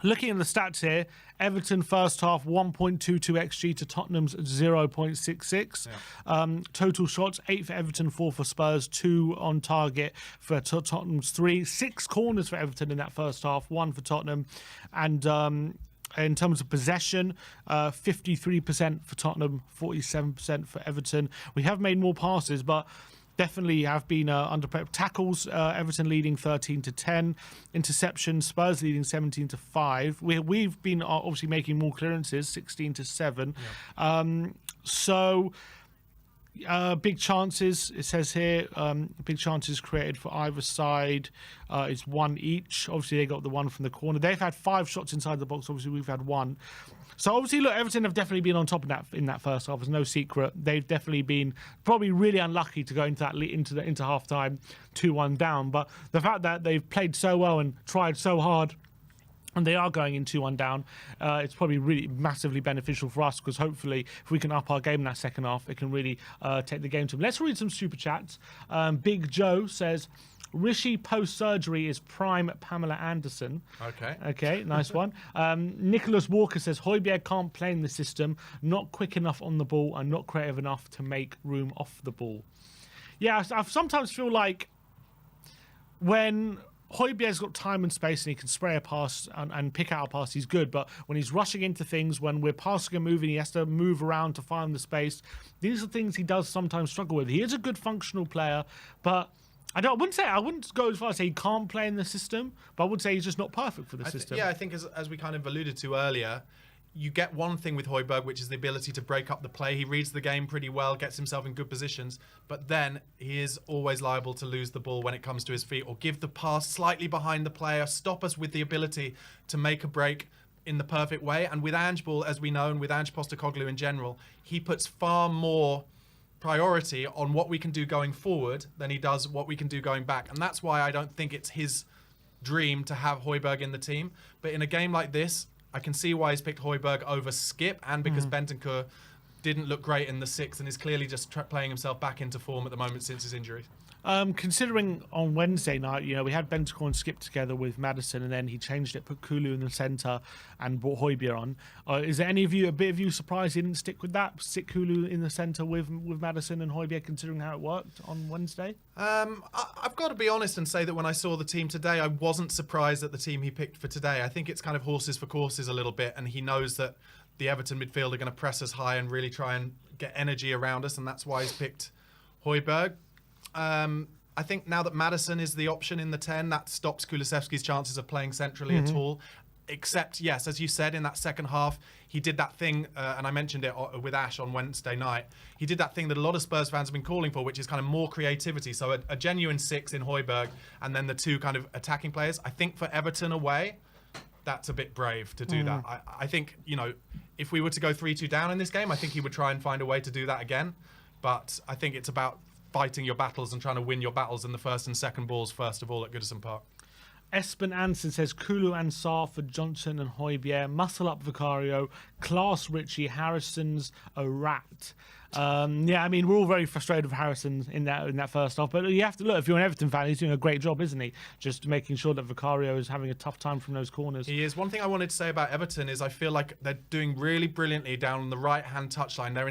Looking at the stats here, Everton first half 1.22 XG to Tottenham's 0.66. Total shots 8 for Everton, 4 for Spurs, 2 on target for Tottenham's 3. 6 corners for Everton in that first half, 1 for Tottenham, and In terms of possession, 53% for Tottenham, 47% for Everton. We have made more passes, but definitely have been under tackles. Everton leading 13-10, interceptions. Spurs leading 17-5. We've been obviously making more clearances, 16-7. Big chances, it says here, big chances created for either side is 1 each. Obviously, they got the one from the corner. They've had 5 shots inside the box. Obviously, we've had 1. So, obviously, look, Everton have definitely been on top of that in that first half. There's no secret. They've definitely been probably really unlucky to go into that into half-time 2-1 down. But the fact that they've played so well and tried so hard, and they are going in 2-1 down, it's probably really massively beneficial for us, because hopefully if we can up our game in that second half, it can really take the game to them. Let's read some super chats. Big Joe says, Rishi post-surgery is prime Pamela Anderson. Okay, nice one. Nicholas Walker says, Højbjerg can't play in the system, not quick enough on the ball and not creative enough to make room off the ball. Yeah, I sometimes feel like when Højbjerg's got time and space and he can spray a pass and pick out a pass, he's good. But when he's rushing into things, when we're passing and moving, he has to move around to find the space. These are things he does sometimes struggle with. He is a good functional player, but I wouldn't go as far as say he can't play in the system, but I would say he's just not perfect for the system. I think as we kind of alluded to earlier, you get one thing with Højbjerg, which is the ability to break up the play. He reads the game pretty well, gets himself in good positions, but then he is always liable to lose the ball when it comes to his feet, or give the pass slightly behind the player, stop us with the ability to make a break in the perfect way. And with Ange Ball, as we know, and with Ange Postecoglou in general, he puts far more priority on what we can do going forward than he does what we can do going back. And that's why I don't think it's his dream to have Højbjerg in the team. But in a game like this, I can see why he's picked Højbjerg over Skip, and because Bentancur didn't look great in the 6th and is clearly just playing himself back into form at the moment since his injury. Considering on Wednesday night, we had Bentancur and Skip together with Maddison, and then he changed it, put Kulu in the centre and brought Højbjerg on. Is there any of you, a bit of you, surprised he didn't stick with that? Stick Kulu in the centre with Maddison and Højbjerg, considering how it worked on Wednesday? I've got to be honest and say that when I saw the team today, I wasn't surprised at the team he picked for today. I think it's kind of horses for courses a little bit, and he knows that the Everton midfield are going to press us high and really try and get energy around us, and that's why he's picked Højbjerg. I think now that Maddison is the option in the 10, that stops Kulusevski's chances of playing centrally at all. Except, yes, as you said, in that second half, he did that thing, and I mentioned it with Ash on Wednesday night. He did that thing that a lot of Spurs fans have been calling for, which is kind of more creativity. So a genuine 6 in Højbjerg, and then the 2 kind of attacking players. I think for Everton away, that's a bit brave to do that. I think, if we were to go 3-2 down in this game, I think he would try and find a way to do that again. But I think it's about fighting your battles and trying to win your battles in the first and second balls, first of all, at Goodison Park. Espen Anson says, Kulu and Sarr for Johnson and Højbjerg, muscle up Vicario, class Richie, Harrison's a rat. We're all very frustrated with Harrison in that first half, but you have to look, if you're an Everton fan, he's doing a great job, isn't he? Just making sure that Vicario is having a tough time from those corners. He is. One thing I wanted to say about Everton is I feel like they're doing really brilliantly down on the right-hand touchline. They're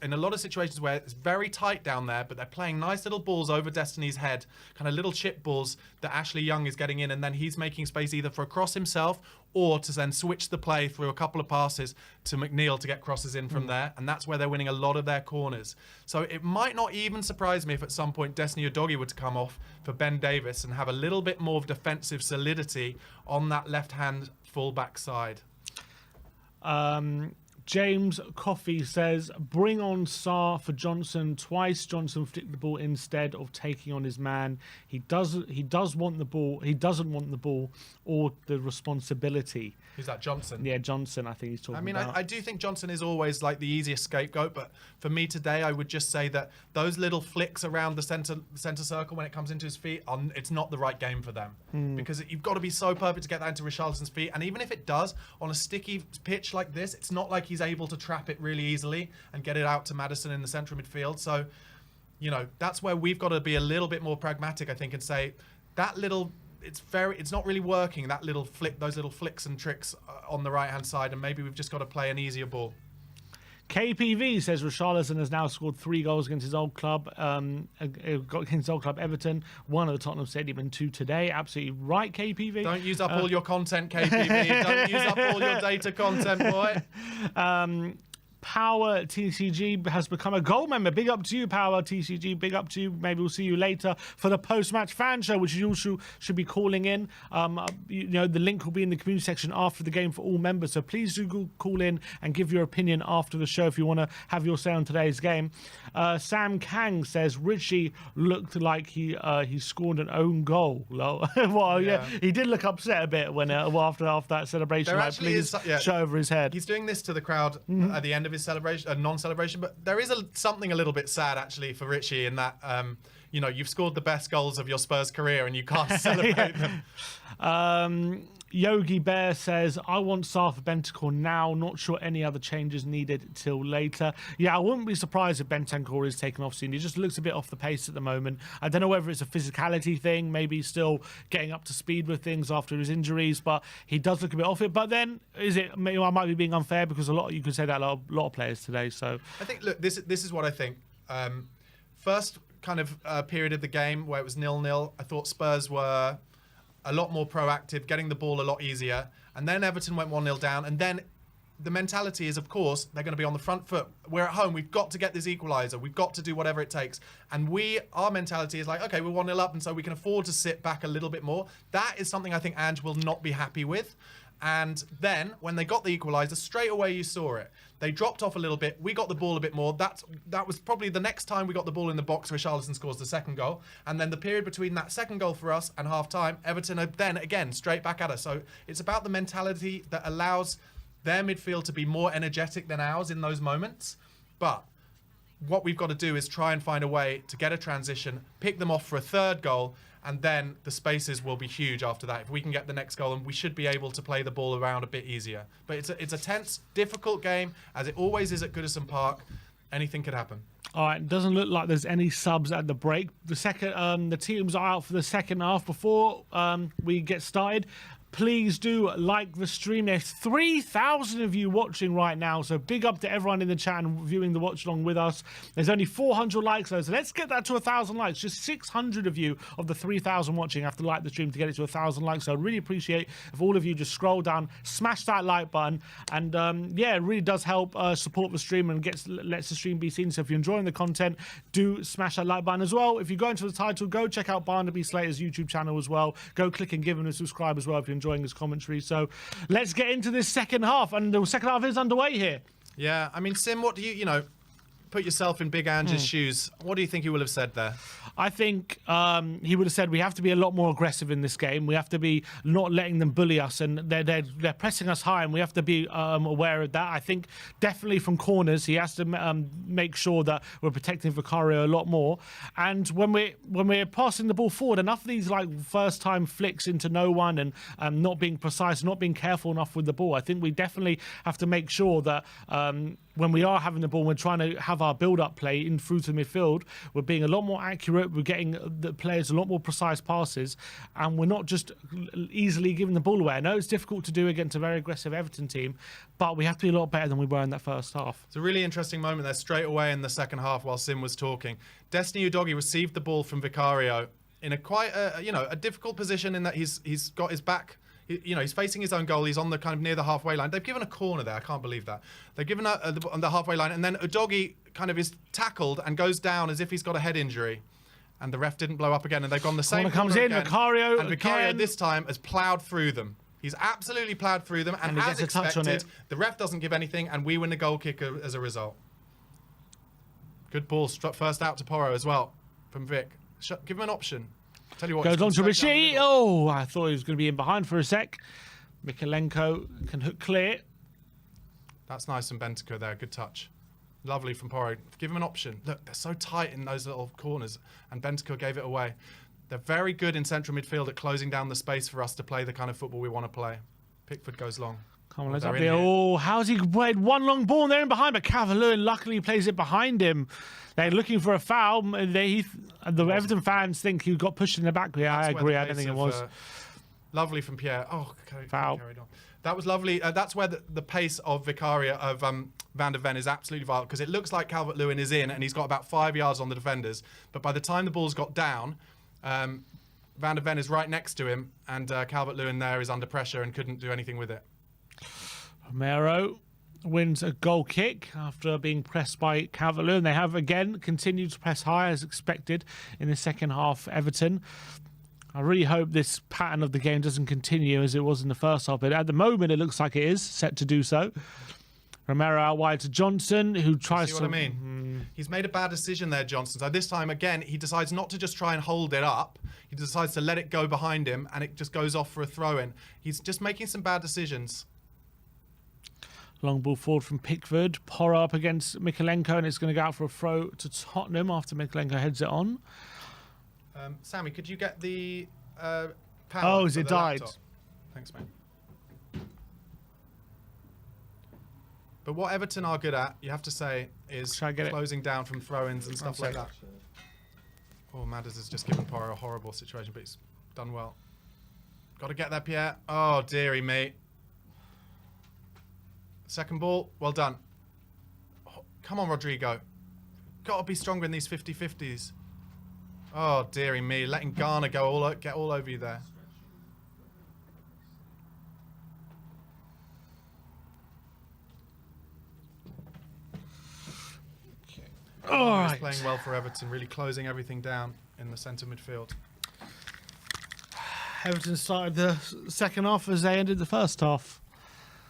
in a lot of situations where it's very tight down there, but they're playing nice little balls over Destiny's head, kind of little chip balls that Ashley Young is getting in, and then he's making space either for a cross himself or to then switch the play through a couple of passes to McNeil to get crosses in from there. And that's where they're winning a lot of their corners. So it might not even surprise me if at some point Destiny Udogie were to come off for Ben Davis and have a little bit more of defensive solidity on that left-hand full-back side. James Coffey says, bring on Sarr for Johnson. Twice Johnson flicked the ball instead of taking on his man. He does want the ball. He doesn't want the ball or the responsibility. Who's that, Johnson? Yeah, Johnson, I think he's talking about. I do think Johnson is always like the easiest scapegoat, but for me today, I would just say that those little flicks around the centre circle when it comes into his feet, it's not the right game for them. Because you've got to be so perfect to get that into Richarlison's feet. And even if it does, on a sticky pitch like this, it's not like he's able to trap it really easily and get it out to Maddison in the central midfield. So, that's where we've got to be a little bit more pragmatic, I think, and say that little... It's not really working, that little flick, those little flicks and tricks on the right hand side, and maybe we've just got to play an easier ball. KPV says Richarlison has now scored 3 goals against his old club, against his old club Everton, 1 at the Tottenham Stadium and 2 today. Absolutely right, KPV. Don't use up all your content, KPV. Don't use up all your data content, boy. Power TCG has become a gold member. Big up to you, Power TCG. Big up to you. Maybe we'll see you later for the post-match fan show, which you also should be calling in. The link will be in the community section after the game for all members. So please do call in and give your opinion after the show if you want to have your say on today's game. Sam Kang says Richie looked like he scored an own goal. Well, yeah, he did look upset a bit when after that celebration. There actually is show over his head. He's doing this to the crowd at the end of his celebration, non-celebration, but there is something a little bit sad actually for Richie in that you've scored the best goals of your Spurs career and you can't celebrate them. Yogi Bear says, I want Sarr for Bentancur now. Not sure any other changes needed till later. Yeah, I wouldn't be surprised if Bentancur is taken off soon. He just looks a bit off the pace at the moment. I don't know whether it's a physicality thing, maybe still getting up to speed with things after his injuries, but he does look a bit off it. But then, I might be being unfair because you could say that a lot of players today. So I think, look, this is what I think. First kind of period of the game where it was 0-0, I thought Spurs were a lot more proactive, getting the ball a lot easier. And then Everton went 1-0 down. And then the mentality is, of course, they're going to be on the front foot. We're at home. We've got to get this equaliser. We've got to do whatever it takes. And our mentality is like, okay, we're 1-0 up, and so we can afford to sit back a little bit more. That is something I think Ange will not be happy with. And then when they got the equaliser, straight away you saw it. They dropped off a little bit. We got the ball a bit more. That was probably the next time we got the ball in the box where Richarlison scores the second goal. And then the period between that second goal for us and half-time, Everton are then again straight back at us. So it's about the mentality that allows their midfield to be more energetic than ours in those moments. But what we've got to do is try and find a way to get a transition, pick them off for a third goal, and then the spaces will be huge after that. If we can get the next goal, and we should be able to play the ball around a bit easier. But it's a tense, difficult game, as it always is at Goodison Park. Anything could happen. All right, it doesn't look like there's any subs at the break. The teams are out for the second half. Before we get started, please do like the stream. There's 3,000 of you watching right now, so big up to everyone in the chat and viewing the watch along with us. There's only 400 likes though, so let's get that to 1,000 likes. Just 600 of you of the 3,000 watching have to like the stream to get it to 1,000 likes. So I really appreciate if all of you just scroll down, smash that like button, and it really does help support the stream and lets the stream be seen. So if you're enjoying the content, do smash that like button as well. If you go into the title, go check out Barnaby Slater's YouTube channel as well. Go click and give him a subscribe as well if you're enjoying this commentary. So let's get into this second half, and the second half is underway here. Yeah, I mean, Sim, what do you put yourself in Big Ange's shoes? What do you think he will have said there? I think he would have said we have to be a lot more aggressive in this game. We have to be not letting them bully us, and they're pressing us high, and we have to be aware of that. I think definitely from corners he has to make sure that we're protecting Vicario a lot more. And when we're passing the ball forward, enough of these like first time flicks into no one and not being precise, not being careful enough with the ball. I think we definitely have to make sure that when we are having the ball, we're trying to have our build-up play in through to midfield. We're being a lot more accurate. We're getting the players a lot more precise passes, and we're not just easily giving the ball away. I know it's difficult to do against a very aggressive Everton team, but we have to be a lot better than we were in that first half. It's a really interesting moment there straight away in the second half while Sim was talking. Destiny Udogie received the ball from Vicario in a quite a difficult position in that he's got his back. He's facing his own goal. He's on the kind of near the halfway line. They've given a corner there. I can't believe that. They've given on the halfway line, and then Udogie kind of is tackled and goes down as if he's got a head injury. And the ref didn't blow up again, and they've gone the same. Corner comes in, again, Vicario and Vicario this time has ploughed through them. He's absolutely ploughed through them, and as expected, the ref doesn't give anything, and we win the goal kick as a result. Good ball, first out to Porro as well from Vic. Give him an option. Tell you what, goes on to Richie. Oh, I thought he was going to be in behind for a sec. Mikolenko can hook clear. That's nice from Bentancur there. Good touch. Lovely from Porro. Give him an option. Look, they're so tight in those little corners, and Bentancur gave it away. They're very good in central midfield at closing down the space for us to play the kind of football we want to play. Pickford goes long. Come on, let's up there. Oh, how's he played one long ball there in behind, but Cavalier luckily plays it behind him. They're looking for a foul. The Everton fans think he got pushed in the back. Yeah, I agree. I don't think it was. Lovely from Pierre. Oh, foul. Carried on. That was lovely. That's where the pace of Van de Ven is absolutely vital, because it looks like Calvert-Lewin is in and he's got about 5 yards on the defenders. But by the time the ball's got down, Van de Ven is right next to him, and Calvert-Lewin there is under pressure and couldn't do anything with it. Romero wins a goal kick after being pressed by Calvert-Lewin. They have again continued to press high as expected in the second half. Everton. I really hope this pattern of the game doesn't continue as it was in the first half, but at the moment it looks like it is set to do so. Romero out wide to Johnson, who tries to... See what I mean? He's made a bad decision there, Johnson. So this time, again, he decides not to just try and hold it up. He decides to let it go behind him, and it just goes off for a throw-in. He's just making some bad decisions. Long ball forward from Pickford. Porro up against Mikalenko, and it's going to go out for a throw to Tottenham after Mikalenko heads it on. Sammy, could you get the power? Oh, has it died? Laptop? Thanks, mate. But what Everton are good at, you have to say, is closing down from throw-ins and stuff like that. Oh, Madders has just given Porro a horrible situation, but he's done well. Got to get that, Pierre. Oh, dearie me. Second ball, well done. Oh, come on, Rodrigo. Got to be stronger in these 50-50s. Oh, dearie me. Letting Garner get all over you there. All right. He's playing well for Everton, really closing everything down in the centre midfield. Everton started the second half as they ended the first half.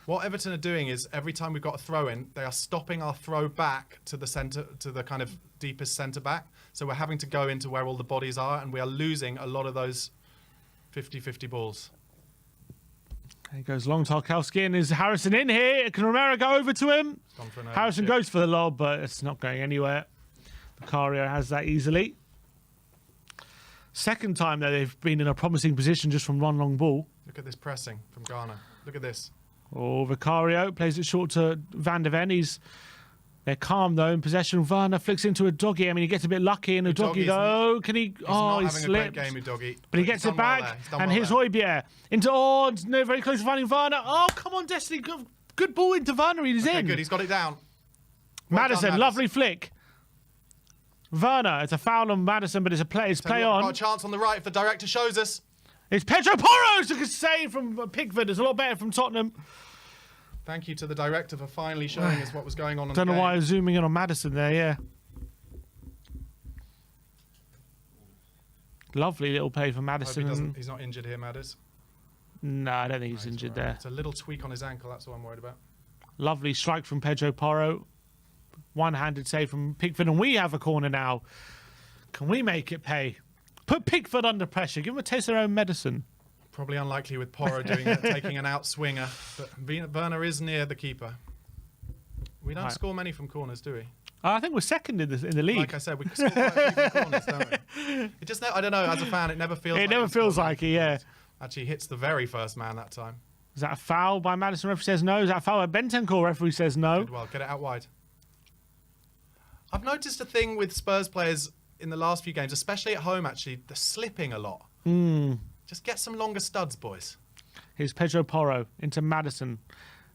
What Everton are doing is every time we've got a throw in, they are stopping our throw back to the centre, to the kind of deepest centre back. So we're having to go into where all the bodies are, and we are losing a lot of those 50-50 balls. There goes long Tarkowski, and is Harrison in here? Can Romero go over to him? Harrison goes for the lob, but it's not going anywhere. Vicario has that easily. Second time that they've been in a promising position just from one long ball. Look at this pressing from Ghana. Look at this. Oh, Vicario plays it short to Van de Ven. They're calm though in possession. Werner flicks into a doggy. I mean, he gets a bit lucky in a doggy though. Can he? Oh, he slipped. A great game, Udogie. But he gets it back. And here's Højbjerg into no, very close to finding Werner. Oh, come on, Destiny. Good ball into Werner. He's in. Good. He's got it down. Maddison, lovely flick. Werner, it's a foul on Maddison, but it's a play. It's play on. Got a chance on the right if the director shows us. It's Pedro Porro took a save from Pickford. It's a lot better from Tottenham. Thank you to the director for finally showing us what was going on. Don't know why I was zooming in on Maddison there. Yeah. Lovely little play for Maddison. He's not injured here, Madders. No, I don't think he's injured there. It's a little tweak on his ankle. That's all I'm worried about. Lovely strike from Pedro Porro. One-handed save from Pickford, and we have a corner now. Can we make it pay? Put Pickford under pressure. Give him a taste of their own medicine. Probably unlikely with Porro doing it, taking an out swinger. But Werner is near the keeper. We don't score many from corners, do we? I think we're second in the league. Like I said, we score quite a few from corners, don't we? It just, I don't know. As a fan, it never feels. It never feels like it. Yeah. Actually, hits the very first man that time. Is that a foul by Maddison? Referee says no. Is that a foul by Bentancur? Referee says no. Good, well, get it out wide. I've noticed a thing with Spurs players in the last few games, especially at home. Actually, they're slipping a lot. Just get some longer studs, boys. Here's Pedro Porro into Maddison.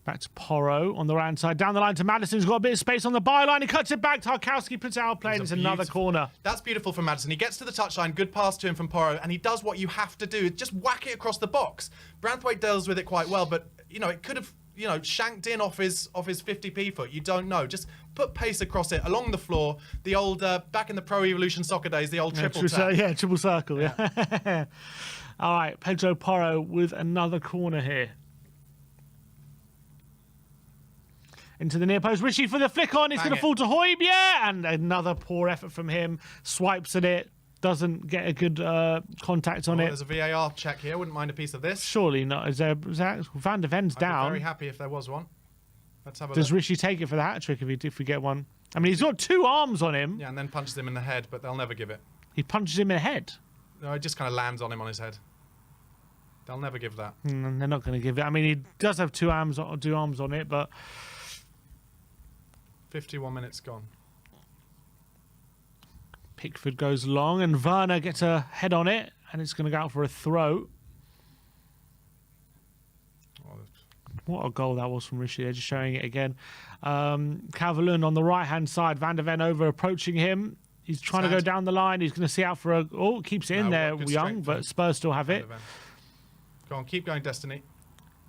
Back to Porro on the right side. Down the line to Maddison. He's got a bit of space on the byline. He cuts it back. Tarkowski puts out play, and it's another corner. That's beautiful from Maddison. He gets to the touchline. Good pass to him from Porro, and he does what you have to do. Just whack it across the box. Branthwaite deals with it quite well, but, you know, it could have, you know, shanked in off his 50p foot. You don't know. Just put pace across it along the floor. The old, back in the Pro Evolution soccer days, the old triple tap. Yeah, triple circle. Yeah. All right, Pedro Porro with another corner here. Into the near post. Richie for the flick on. It's going to fall to Højbjerg. And another poor effort from him. Swipes at it. Doesn't get a good contact on it. There's a VAR check here. Wouldn't mind a piece of this. Surely not. Is that Van de Ven's down? I'd be very happy if there was one. Let's have a Does look. Richie take it for the hat-trick if we get one? I mean, he's got two arms on him. Yeah, and then punches him in the head, but they'll never give it. He punches him in the head? No, it just kind of lands on him on his head. They'll never give that. They're not going to give it. I mean, he does have two arms on it, but... 51 minutes gone. Pickford goes long, and Werner gets a head on it, and it's going to go out for a throw. What a goal that was from Rishi. They're just showing it again. Calvert-Lewin on the right-hand side. Van der Ven over approaching him. He's trying to go down the line. He's going to see out for a... Oh, keeps it in there, Young, but Spurs still have it. Go on, keep going, Destiny.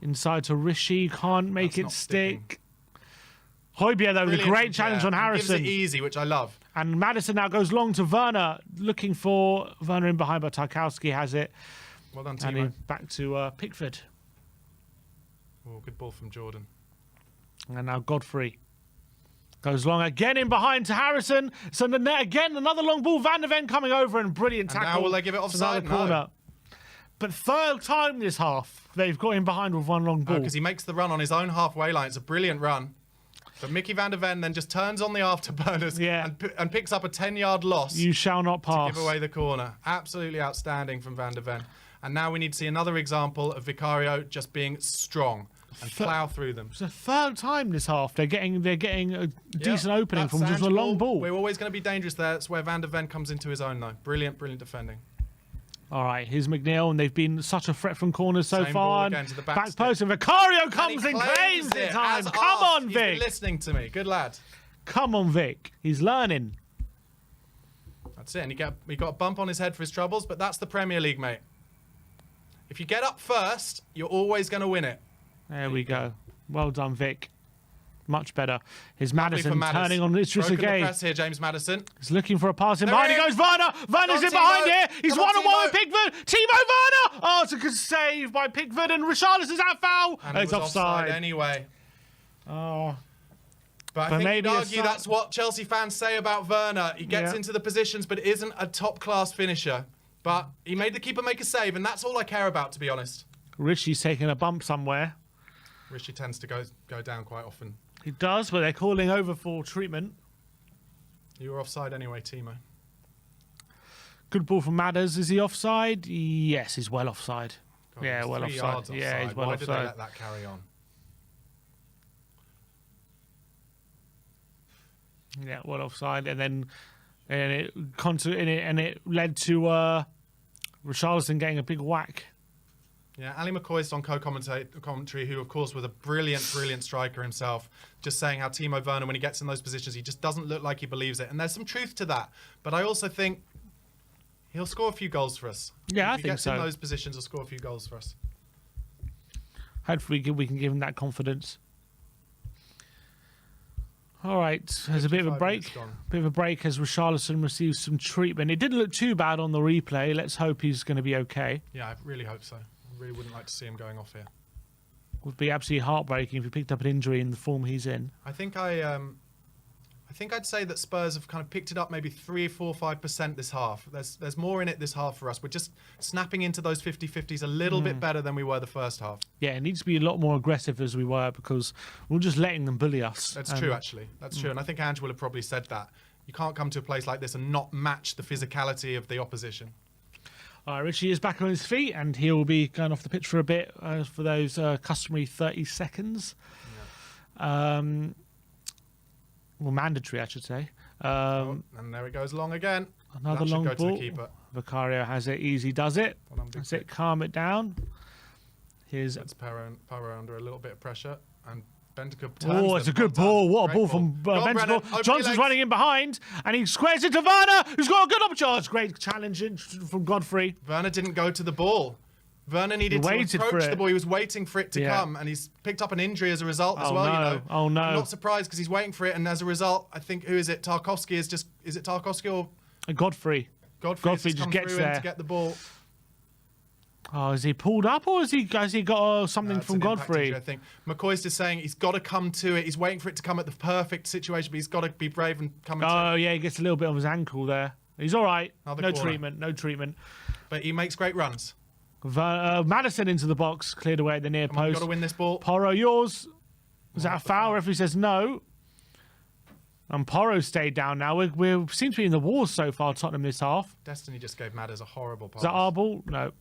Inside to Rishi. Can't make it stick. Højbjerg, though, with a great challenge on Harrison. Gives it easy, which I love. And Maddison now goes long to Werner. Looking for Werner in behind, but Tarkowski has it. Well done, Timo. And back to Pickford. Oh, good ball from Jordan. And now Godfrey. Goes long again in behind to Harrison. So the net again, another long ball. Van der Ven coming over and brilliant tackle. Now will they give it offside? No. But third time this half, they've got him behind with one long ball. Because he makes the run on his own halfway line. It's a brilliant run. But Mickey Van der Ven then just turns on the afterburners and picks up a 10-yard loss. You shall not pass. To give away the corner. Absolutely outstanding from Van der Ven. And now we need to see another example of Vicario just being strong and plough through them. It's the third time this half they're getting a decent opening from just a long ball. We're always going to be dangerous there. That's where Van der Ven comes into his own, though. Brilliant, brilliant defending. All right, here's McNeil, and they've been such a threat from corners so far. Again to the back post, and Vicario comes and claims it time. Come on, Vic. He's been listening to me. Good lad. Come on, Vic. He's learning. That's it. And he got a bump on his head for his troubles, but that's the Premier League, mate. If you get up first, you're always going to win it. There we go. Well done, Vic. Much better. Here's Maddison turning on Idris Broken again. The press here, James Maddison. He's looking for a pass in behind. He goes Werner. Werner's in behind here. He's one-on-one with Pickford. Timo Werner. Oh, it's a good save by Pickford. And Richarlison's out foul. And it's offside anyway. Oh. But I think you'd argue that's what Chelsea fans say about Werner. He gets into the positions, but isn't a top-class finisher. But he made the keeper make a save, and that's all I care about, to be honest. Rishi's taking a bump somewhere. Rishi tends to go down quite often. He does, but they're calling over for treatment. You were offside anyway, Timo. Good ball from Madders. Is he offside? Yes, he's well offside. God, yeah, well offside. Yeah, he's well offside. Why did they let that carry on? Yeah, well offside, and it led to Richarlison getting a big whack. Yeah, Ali McCoist on co-commentary, who of course was a brilliant striker himself, just saying how Timo Werner, when he gets in those positions, he just doesn't look like he believes it. And there's some truth to that. But I also think he'll score a few goals for us. Yeah, I think so. If he gets in those positions, he'll score a few goals for us. Hopefully we can give him that confidence. All right, there's a bit of a break. As Richarlison receives some treatment. It didn't look too bad on the replay. Let's hope he's going to be okay. Yeah, I really hope so. I really wouldn't like to see him going off here. Would be absolutely heartbreaking if he picked up an injury in the form he's in. I think I'd say that Spurs have kind of picked it up maybe 3, 4, 5% this half. There's more in it this half for us. We're just snapping into those 50-50s a little bit better than we were the first half. Yeah, it needs to be a lot more aggressive as we were, because we're just letting them bully us. That's true, actually. That's true. And I think Ange will have probably said that. You can't come to a place like this and not match the physicality of the opposition. All right, Richie is back on his feet, and he'll be going off the pitch for a bit for those customary 30 seconds. Yeah. Well, mandatory, I should say. And there it goes long again. Another long ball. To the keeper. Vicario has it easy, does it? That's it, calm it down. Here's Paro under a little bit of pressure, and Bentancur turns. Oh, it's a good ball. What a ball from Bentancur. Johnson's running in behind, and he squares it to Werner, who's got a good opportunity. Great challenge from Godfrey. Werner didn't go to the ball. Werner needed to approach the ball. He was waiting for it to come, and he's picked up an injury as a result as well. No. You know. Oh no! I'm not surprised because he's waiting for it, and as a result, I think who is it? Tarkowski is it Tarkowski or Godfrey? Godfrey just gets there to get the ball. Oh, is he pulled up, or has he got something from Godfrey? Injury, I think McCoist is saying he's got to come to it. He's waiting for it to come at the perfect situation, but he's got to be brave and come. Yeah, he gets a little bit on his ankle there. He's all right. No treatment. But he makes great runs. Maddison into the box, cleared away at the near post. Got to win this ball. Porro, yours. Is that a foul? Referee says no. And Porro stayed down now. We seem to be in the wars so far, Tottenham, this half. Destiny just gave Madders a horrible pass. Is that our ball? No.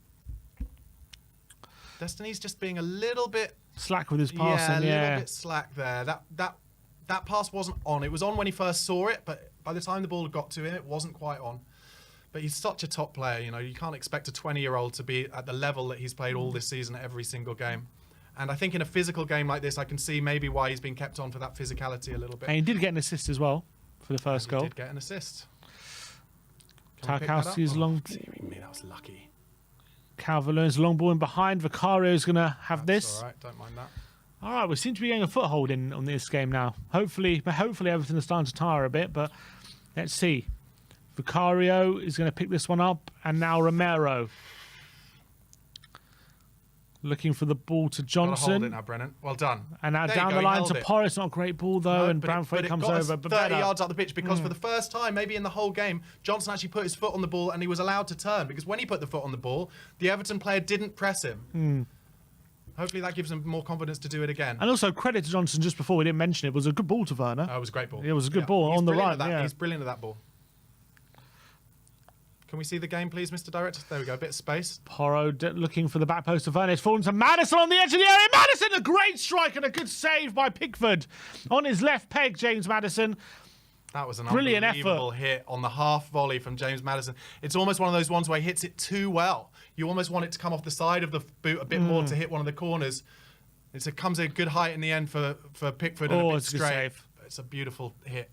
Destiny's just being a little bit slack with his passing. Yeah, a little bit slack there. That pass wasn't on. It was on when he first saw it, but by the time the ball got to him, it wasn't quite on. But he's such a top player, you know. You can't expect a 20-year-old to be at the level that he's played all this season at every single game. And I think in a physical game like this, I can see maybe why he's been kept on for that physicality a little bit. And he did get an assist as well for the first goal. He did get an assist. Can we pick that up? Tarkowski's long. Dear me, that was lucky. Calvert-Lewin's long ball in behind. Vicario's going to have this. All right, don't mind that. All right, we seem to be getting a foothold on this game now. Hopefully everything is starting to tire a bit, but let's see. Vicario is going to pick this one up, and now Romero. Looking for the ball to Johnson. Hold it now, Brennan. Well done. And now there down the line to Porro. It's not a great ball, though, and Branthwaite comes over. But 30 yards up the pitch, because for the first time, maybe in the whole game, Johnson actually put his foot on the ball and he was allowed to turn, because when he put the foot on the ball, the Everton player didn't press him. Hopefully that gives him more confidence to do it again. And also, credit to Johnson, just before we didn't mention it, was a good ball to Werner. It was a great ball. It was a good ball on the right. He's brilliant at that ball. Can we see the game, please, Mr. Director? There we go, a bit of space. Porro looking for the back post of Werner. It's fallen to Maddison on the edge of the area. Maddison, a great strike and a good save by Pickford. On his left peg, James Maddison. That was an Brilliant unbelievable hit on the half volley from James Maddison. It's almost one of those ones where he hits it too well. You almost want it to come off the side of the boot a bit more to hit one of the corners. It comes at a good height in the end for Pickford and a bit it's a good straight. save. It's a beautiful hit.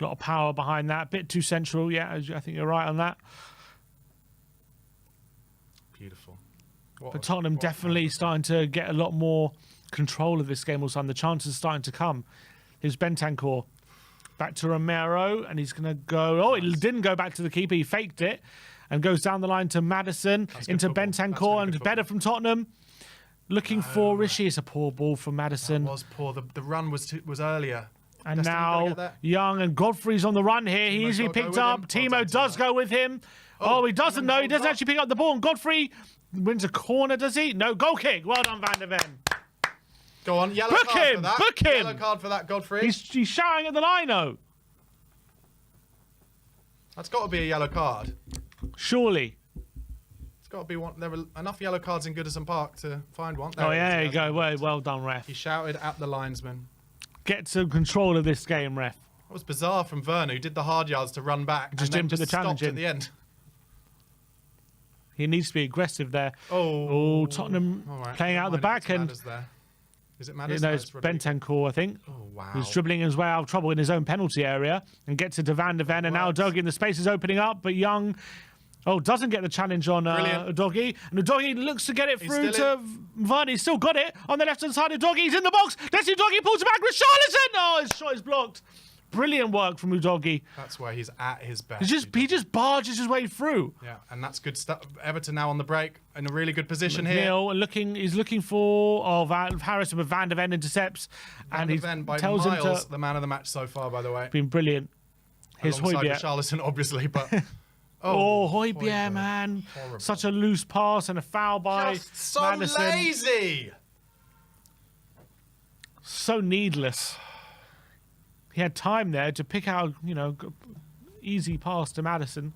A lot of power behind that. Bit too central. Yeah, I think you're right on that. Beautiful. But Tottenham definitely starting to get a lot more control of this game all of a sudden. The chances are starting to come. Here's Bentancur. Back to Romero, and he's going to go... Oh, he didn't go back to the keeper. He faked it and goes down the line to Maddison, into Bentancur, and better from Tottenham. Looking for Rishi. It's a poor ball from Maddison. That was poor. The run was earlier. And now Young and Godfrey's on the run here. He easily picked up. Timo does go with him. Oh, he doesn't know. He doesn't actually pick up the ball. And Godfrey wins a corner, does he? No, goal kick. Well done, Van de Ven. Go on, yellow card for that. Book him. Yellow card for that, Godfrey. He's shouting at the lino. That's got to be a yellow card. Surely. It's got to be one. There were enough yellow cards in Goodison Park to find one. There you go. Well done, ref. He shouted at the linesman. Get some control of this game, ref. That was bizarre from Werner, who did the hard yards to run back. Just didn't put the challenge in at the end. He needs to be aggressive there. Oh, Tottenham playing out the back. And is it Madders? No, it's Bentancur, I think. Oh, wow. Who's dribbling his way out of trouble in his own penalty area and gets it to Van de Ven. And now Doggy, the space is opening up, but Young... Oh, doesn't get the challenge on Doggy. And Doggy looks to get it through to Werner. He's still got it on the left-hand side of Doggy. He's in the box. Let's see Doggy pulls it back with Richarlison. Oh, his shot is blocked. Brilliant work from Udogie. That's where he's at his best. He just barges his way through. Yeah, and that's good stuff. Everton now on the break in a really good position here. He's looking for Harrison, but Van de Ven intercepts. Van de Ven by tells miles, him to... the man of the match so far, by the way. Been brilliant. Here's Højbjerg. Richarlison, obviously, but... Højbjerg, man. Horrible. Such a loose pass and a foul by so Maddison. Lazy. So needless. He had time there to pick out, easy pass to Maddison.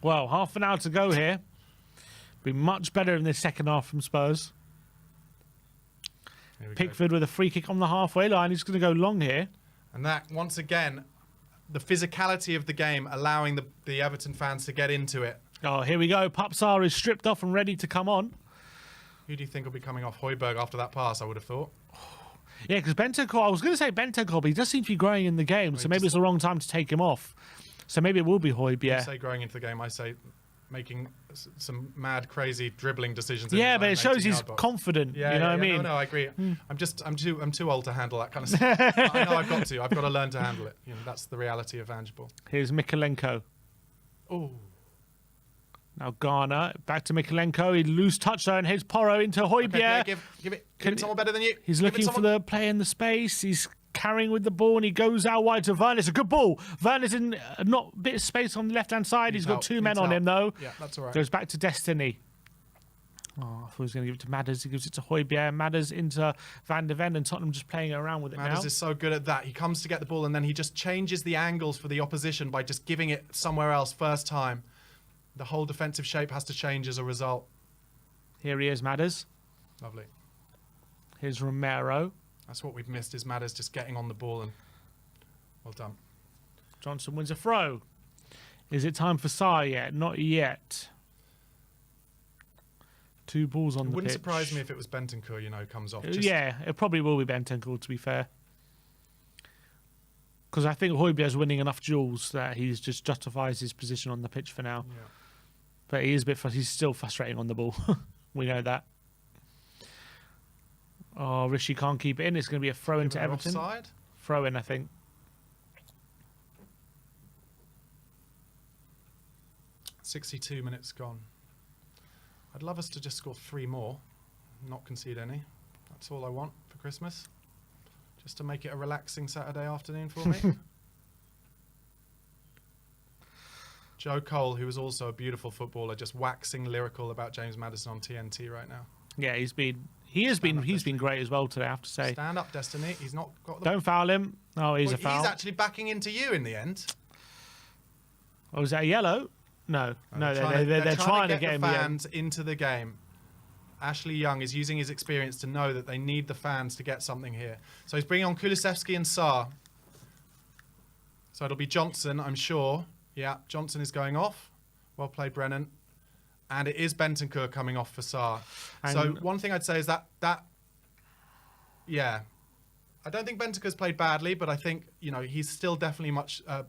Well, half an hour to go here. Be much better in this second half from Spurs. Pickford with a free kick on the halfway line. He's going to go long here. And that, once again, the physicality of the game allowing the Everton fans to get into it. Oh, here we go. Papsar is stripped off and ready to come on. Who do you think will be coming off? Højbjerg after that pass, I would have thought. Yeah, because Bentancur, I was going to say Bentancur, but he does seem to be growing in the game, so maybe it's the wrong time to take him off. So maybe it will be Højbjerg. I say growing into the game, I say making some mad, crazy dribbling decisions. Yeah, but it shows he's confident. Yeah, you know what I mean? No, I agree. I'm too old to handle that kind of stuff. I know I've got to learn to handle it. That's the reality of handball. Here's Mikalenko. Oh. Now Garner, back to Mikalenko. He loose touch there and hits Porro into Højbjerg. Okay, give it someone better than you. He's looking for the play in the space. He's carrying with the ball and he goes out wide to Werner. It's a good ball. Werner's in a bit of space on the left-hand side. He's got two men on him, though. Yeah, that's all right. Goes back to Destiny. Oh, I thought he was going to give it to Madders. He gives it to Højbjerg. Madders into Van de Ven, and Tottenham just playing around with it now. Madders is so good at that. He comes to get the ball and then he just changes the angles for the opposition by just giving it somewhere else first time. The whole defensive shape has to change as a result. Here he is, Madders. Lovely. Here's Romero. That's what we've missed, is Madders just getting on the ball, and well done. Johnson wins a throw. Is it time for Sarr yet? Not yet. 2 balls on the pitch. It wouldn't surprise me if it was Bentancur, you know, comes off. Yeah, it probably will be Bentancur, to be fair. Because I think Højbjerg's winning enough duels that he's just justifies his position on the pitch for now. Yeah. But he is a bit. He's still frustrating on the ball. We know that. Oh, Rishi can't keep it in. It's going to be a throw into Everton. Offside? Throw in, I think. 62 minutes gone. I'd love us to just score 3 more, not concede any. That's all I want for Christmas. Just to make it a relaxing Saturday afternoon for me. Joe Cole, who is also a beautiful footballer, just waxing lyrical about James Maddison on TNT right now. Yeah, he's been great as well today, I have to say. Stand up, Destiny. He's not got the... Don't foul him. Oh, he's a foul. He's actually backing into you in the end. Oh, is that a yellow? No, they're trying to get him the fans into the game. Ashley Young is using his experience to know that they need the fans to get something here. So he's bringing on Kulusevski and Sarr. So it'll be Johnson, I'm sure. Yeah, Johnson is going off. Well played, Brennan. And it is Bentancur coming off for Sarr. So one thing I'd say is that yeah. I don't think Bentancur's played badly, but I think, you know, he's still definitely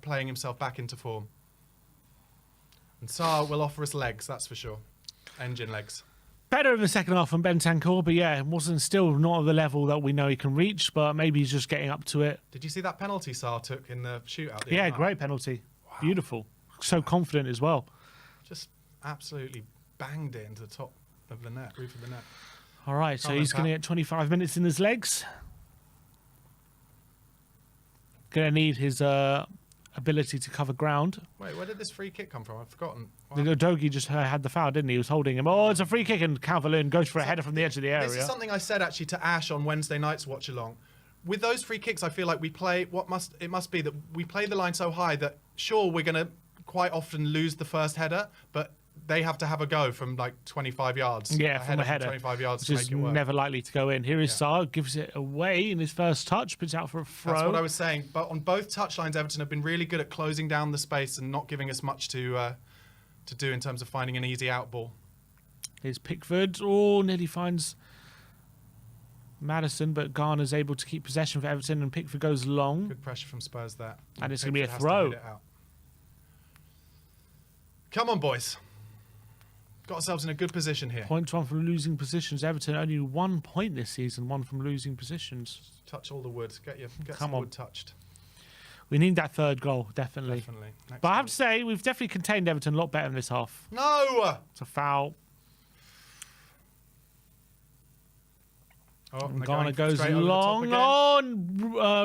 playing himself back into form. And Sarr will offer us legs, that's for sure. Engine legs. Better in the second half than Bentancur, but yeah, it wasn't still not at the level that we know he can reach, but maybe he's just getting up to it. Did you see that penalty Sarr took in the shootout? Yeah, great penalty. Wow. Beautiful. So confident as well. Just absolutely banged it into the top of the net, roof of the net. All right, so he's going to get 25 minutes in his legs. Going to need his ability to cover ground. Wait, where did this free kick come from? I've forgotten. The Dogi just had the foul, didn't he? He was holding him. Oh, it's a free kick, and Calvert-Lewin goes for a header from the edge of the area. This is something I said actually to Ash on Wednesday night's watch along. With those free kicks, I feel like we play it must be that we play the line so high that sure we're going to quite often lose the first header, but they have to have a go from like 25 yards. Yeah, from a header, 25 yards which to is make it work. never likely to go in. Here is Sarr, gives it away in his first touch, puts it out for a throw. That's what I was saying. But on both touchlines, Everton have been really good at closing down the space and not giving us much to do in terms of finding an easy out ball. Here's Pickford. Oh, nearly finds Maddison, but Garner's able to keep possession for Everton, and Pickford goes long. Good pressure from Spurs there. And it's going to be a throw. Come on, boys. Got ourselves in a good position here. 0.1 from losing positions. Everton only 1 point this season, 1 from losing positions. Touch all the wood. Get some wood touched. We need that third goal, definitely. Next but I have to say, we've definitely contained Everton a lot better in this half. No! It's a foul. Oh, and Garner goes long on.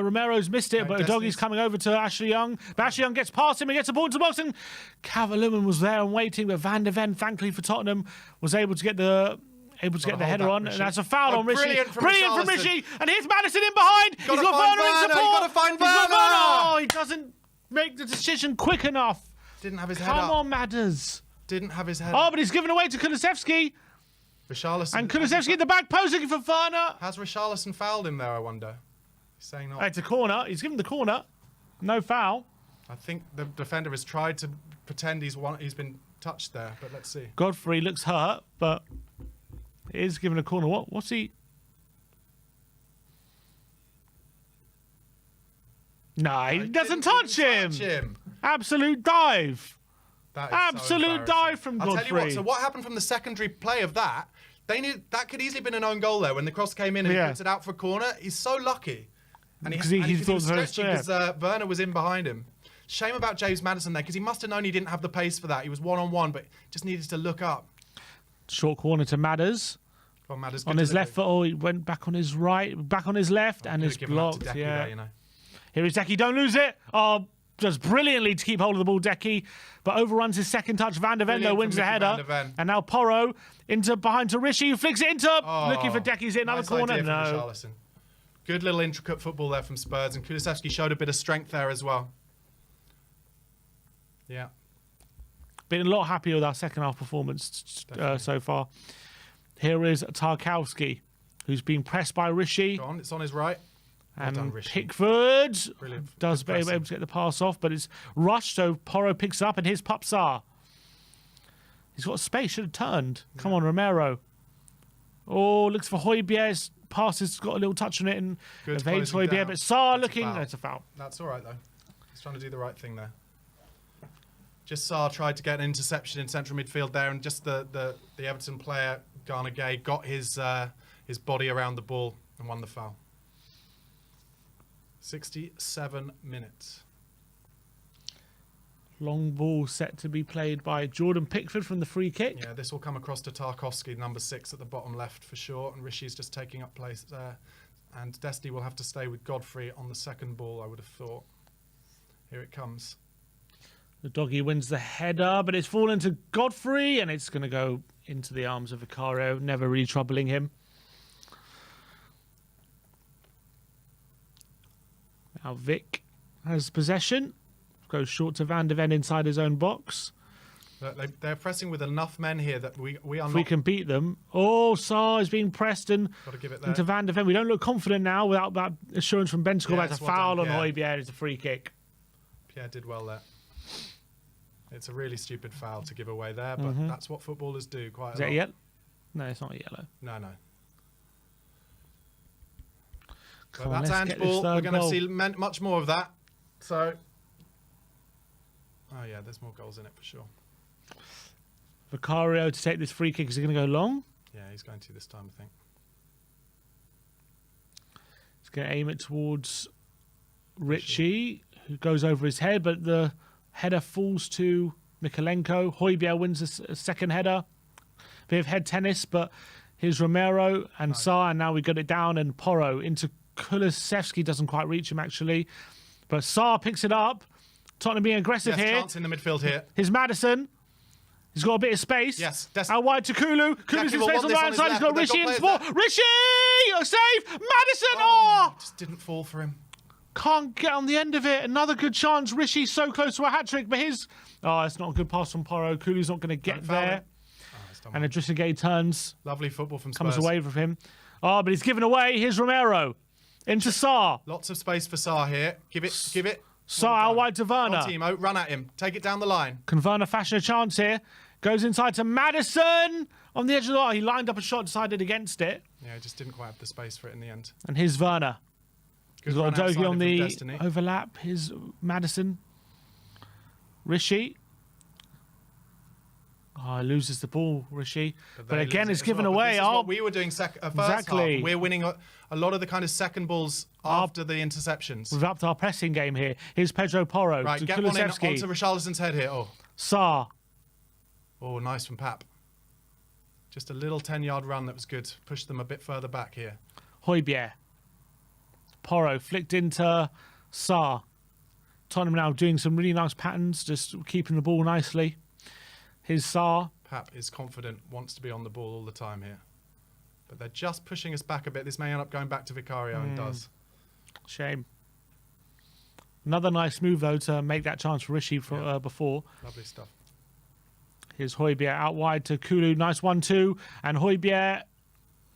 Romero's missed it, but Udogi's coming over to Ashley Young. But Ashley Young gets past him and gets a ball into the box. And Calvert-Lewin was there and waiting, but Van de Ven, thankfully for Tottenham, was able to get the header on. And that's a foul on Rishi. Brilliant from Rishi. And here's Maddison in behind. He's got Werner in support. He's got to find Werner. Oh, he doesn't make the decision quick enough. Didn't have his head up. Come on, Madders. Didn't have his head up. Oh, but he's given away to Kulusevski. Richarlison. And Kulusevski in the back post looking for Werner. Has Richarlison fouled him there, I wonder? He's saying not. It's a corner. He's given the corner. No foul. I think the defender has tried to pretend he's been touched there, but let's see. Godfrey looks hurt, but he is given a corner. What's he? No, he doesn't touch him. Absolute dive. Absolute dive from Godfrey. I'll tell you what, so what happened from the secondary play of that, that could easily have been an own goal there when the cross came in and he puts it out for a corner. He's so lucky. And he was stretching because Werner was in behind him. Shame about James Maddison there because he must have known he didn't have the pace for that. He was one-on-one, but just needed to look up. Short corner to Madders. Oh, Madders on his left foot, or he went back on his right, back on his left, and it's blocked. Decky there, you know. Here is Decky, don't lose it. Oh, does brilliantly to keep hold of the ball, Decky, but overruns his second touch. Van de Ven, though, wins the header. And now Porro behind to Rishi, who flicks it into, looking for Decky's hit, another corner. No. Good little intricate football there from Spurs, and Kulusevski showed a bit of strength there as well. Yeah. Been a lot happier with our second half performance so far. Here is Tarkowski, who's being pressed by Rishi. Go on, it's on his right. And done, Rishi. Pickford Brilliant. does Good able pressing. to get the pass off, but it's rushed, so Porro picks it up, and here's Pupsar. He's got space, should have turned. Come on, Romero. Oh, looks for Højbjerg's pass has got a little touch on it and Good evades closing Højbjerg, down. but Sarr That's a looking... foul. That's a foul. That's all right, though. He's trying to do the right thing there. Just Sarr tried to get an interception in central midfield there, and just the Everton player, Garner Gay, got his body around the ball and won the foul. 67 minutes. Long ball set to be played by Jordan Pickford from the free kick. Yeah, this will come across to Tarkowski, number 6 at the bottom left for sure, and Rishi's just taking up place there. And Destiny will have to stay with Godfrey on the second ball, I would have thought. Here it comes. The doggy wins the header, but it's fallen to Godfrey, and it's going to go into the arms of Vicario, never really troubling him. Now Vic has possession. Goes short to Van de Ven inside his own box. They're pressing with enough men here that we are If we not... can beat them. Oh, Sarr is being pressed and Got to give it there. into Van de Ven. We don't look confident now without that assurance from Ben to go back to it's well foul done, on Pierre. Højbjerg. It's a free kick. Pierre did well there. It's a really stupid foul to give away there, but that's what footballers do quite Is a that lot. yellow? No, it's not a yellow. No. Come But on, that's let's get this handball. We're third going to goal. see much more of that. So... Oh, yeah, there's more goals in it for sure. Vicario to take this free kick. Is he going to go long? Yeah, he's going to this time, I think. He's going to aim it towards Richie, who goes over his head, but the header falls to Mikalenko. Højbjerg wins a second header. Bit of head tennis, but here's Romero and Sarr, and now we got it down, and Porro into Kulusevski. Doesn't quite reach him, actually. But Sarr picks it up. Tottenham being aggressive Yes, here. chance in the midfield here. Here's Maddison. He's got a bit of space. Yes, Out wide to Kulu. Kulu's in will space want on the this on right his side. He's left, got but they've Rishi in got sport. players Rishi! A save! Maddison! Oh! Just didn't fall for him. Can't get on the end of it. Another good chance. Rishi so close to a hat-trick, but his... Oh, it's not a good pass from Porro. Kulu's not going to get Don't foul there. him. Oh, it's done And well. Idrissa Gueye turns. Lovely football from Spurs. Comes away from him. Oh, but he's given away. Here's Romero. Into Sarr. Lots of space for Sarr here. Give it. Sarr out wide to Werner. On Timo, run at him. Take it down the line. Can Werner fashion a chance here? Goes inside to Maddison. On the edge of the line. He lined up a shot, decided against it. Yeah, just didn't quite have the space for it in the end. And here's Werner. Good He's got run a doggy outside on from the Destiny. overlap. Here's Maddison. Rishi. Oh, he loses the ball, Rishi. But they again, lose it's it as given well. But away. This is Oh, what we were doing first Exactly. half. We're winning a lot of the kind of second balls after the interceptions. we've upped our pressing game here. Here's Pedro Porro Right, to get one in Kulusevski. onto Richarlison's head here. Sarr. Oh, nice from Pap. Just a little 10-yard run that was good. Pushed them a bit further back here. Højbjerg. Porro flicked into Sarr. Tottenham now doing some really nice patterns, just keeping the ball nicely. Here's Sarr. Pap is confident, wants to be on the ball all the time here. But they're just pushing us back a bit. This may end up going back to Vicario and does. Shame. Another nice move, though, to make that chance for Rishi before. Lovely stuff. Here's Højbjerg out wide to Kulu. Nice 1-2. And Højbjerg,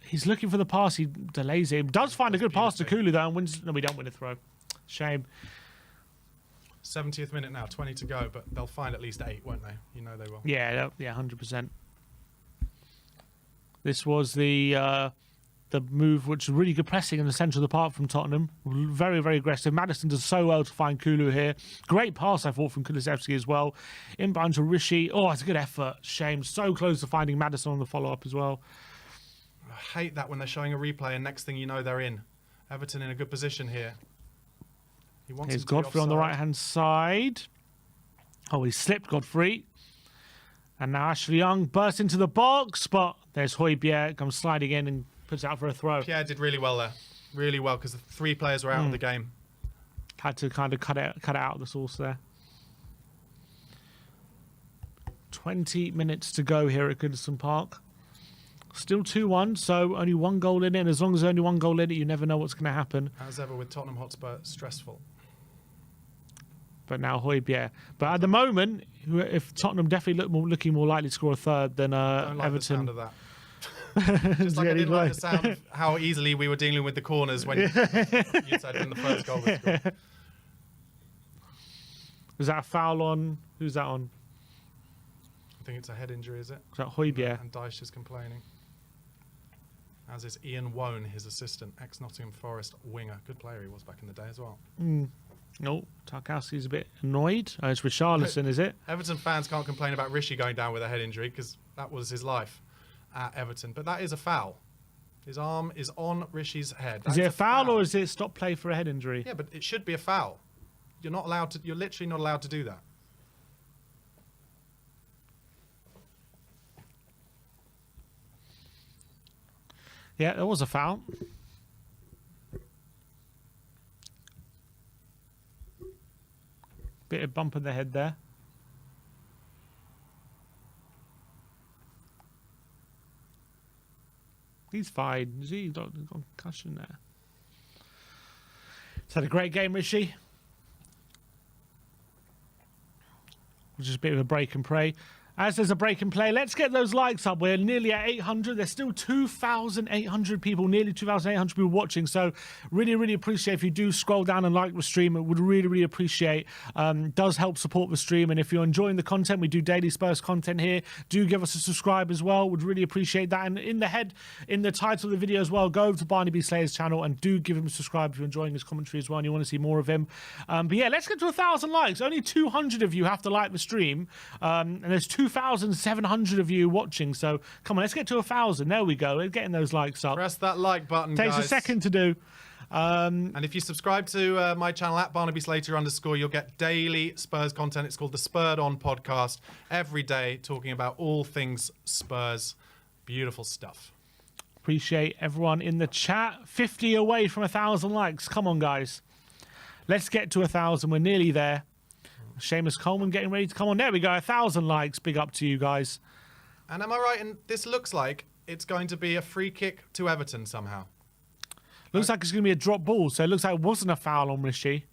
he's looking for the pass. He delays it. Does find a good pass to Kulu, though, and wins. No, we don't win a throw. Shame. 70th minute now, 20 to go, but they'll find at least 8, won't they? You know they will. Yeah, 100%. This was the move, which was really good pressing in the centre of the park from Tottenham. Very, very aggressive. Maddison does so well to find Kulu here. Great pass, I thought, from Kulusevski as well. Inbound to Rishi. Oh, it's a good effort. Shame. So close to finding Maddison on the follow-up as well. I hate that when they're showing a replay and next thing you know they're in. Everton in a good position here. He wants Here's him to be Godfrey on the offside. right-hand side. Oh, he slipped, Godfrey. And now Ashley Young bursts into the box, but there's Højbjerg, comes sliding in and puts it out for a throw. Pierre did really well there. Really well, because the 3 players were out of the game. Had to kind of cut it out of the sauce there. 20 minutes to go here at Goodison Park. Still 2-1, so only 1 goal in it. And as long as there's only 1 goal in it, you never know what's going to happen. As ever with Tottenham Hotspur, stressful. But now Højbjerg. But at the moment, if Tottenham definitely looking more likely to score a third than Don't like the Everton. sound of that. Just like I didn't like the sound of how easily we were dealing with the corners when you said when the first goal was scored. Is that a foul on? Who's that on? I think it's a head injury, is it? Is that Højbjerg? And Dyche is complaining. As is Ian Wone, his assistant, ex-Nottingham Forest winger. Good player he was back in the day as well. No, Tarkowski's a bit annoyed. Oh, it's Richarlison, is it? Everton fans can't complain about Rishi going down with a head injury because that was his life at Everton. But that is a foul. His arm is on Rishi's head. Is it a foul or is it stop play for a head injury? Yeah, but it should be a foul. You're not allowed to. You're literally not allowed to do that. Yeah, there was a foul. Bit of bump in the head there. He's fine. He's got concussion there. He's had a great game, Rishi. Just a bit of a break and pray. As there's a break and play, let's get those likes up. We're nearly at 800. There's still 2,800 people, nearly 2,800 people watching. So really, really appreciate if you do scroll down and like the stream. It would really, really appreciate. Does help support the stream. And if you're enjoying the content, we do daily Spurs content here. Do give us a subscribe as well. Would really appreciate that. And in the title of the video as well, go over to Barnaby Slayer's channel and do give him a subscribe if you're enjoying his commentary as well and you want to see more of him. But yeah, let's get to 1,000 likes. Only 200 of you have to like the stream. And there's 2,700 of you watching, so come on, let's get to 1,000. There we go. We're getting those likes up. Press that like button, Takes guys. a second to do. And if you subscribe to my channel at @BarnabySlater_, you'll get daily Spurs content. It's called the Spurred On podcast. Every day, talking about all things Spurs. Beautiful stuff. Appreciate everyone in the chat. 50 away from 1,000 likes. Come on, guys. Let's get to 1,000. We're nearly there. Seamus Coleman getting ready to come on. There we go. 1,000 likes. Big up to you guys. And am I right? And this looks like it's going to be a free kick to Everton somehow. Looks like it's going to be a drop ball. So it looks like it wasn't a foul on Rishi.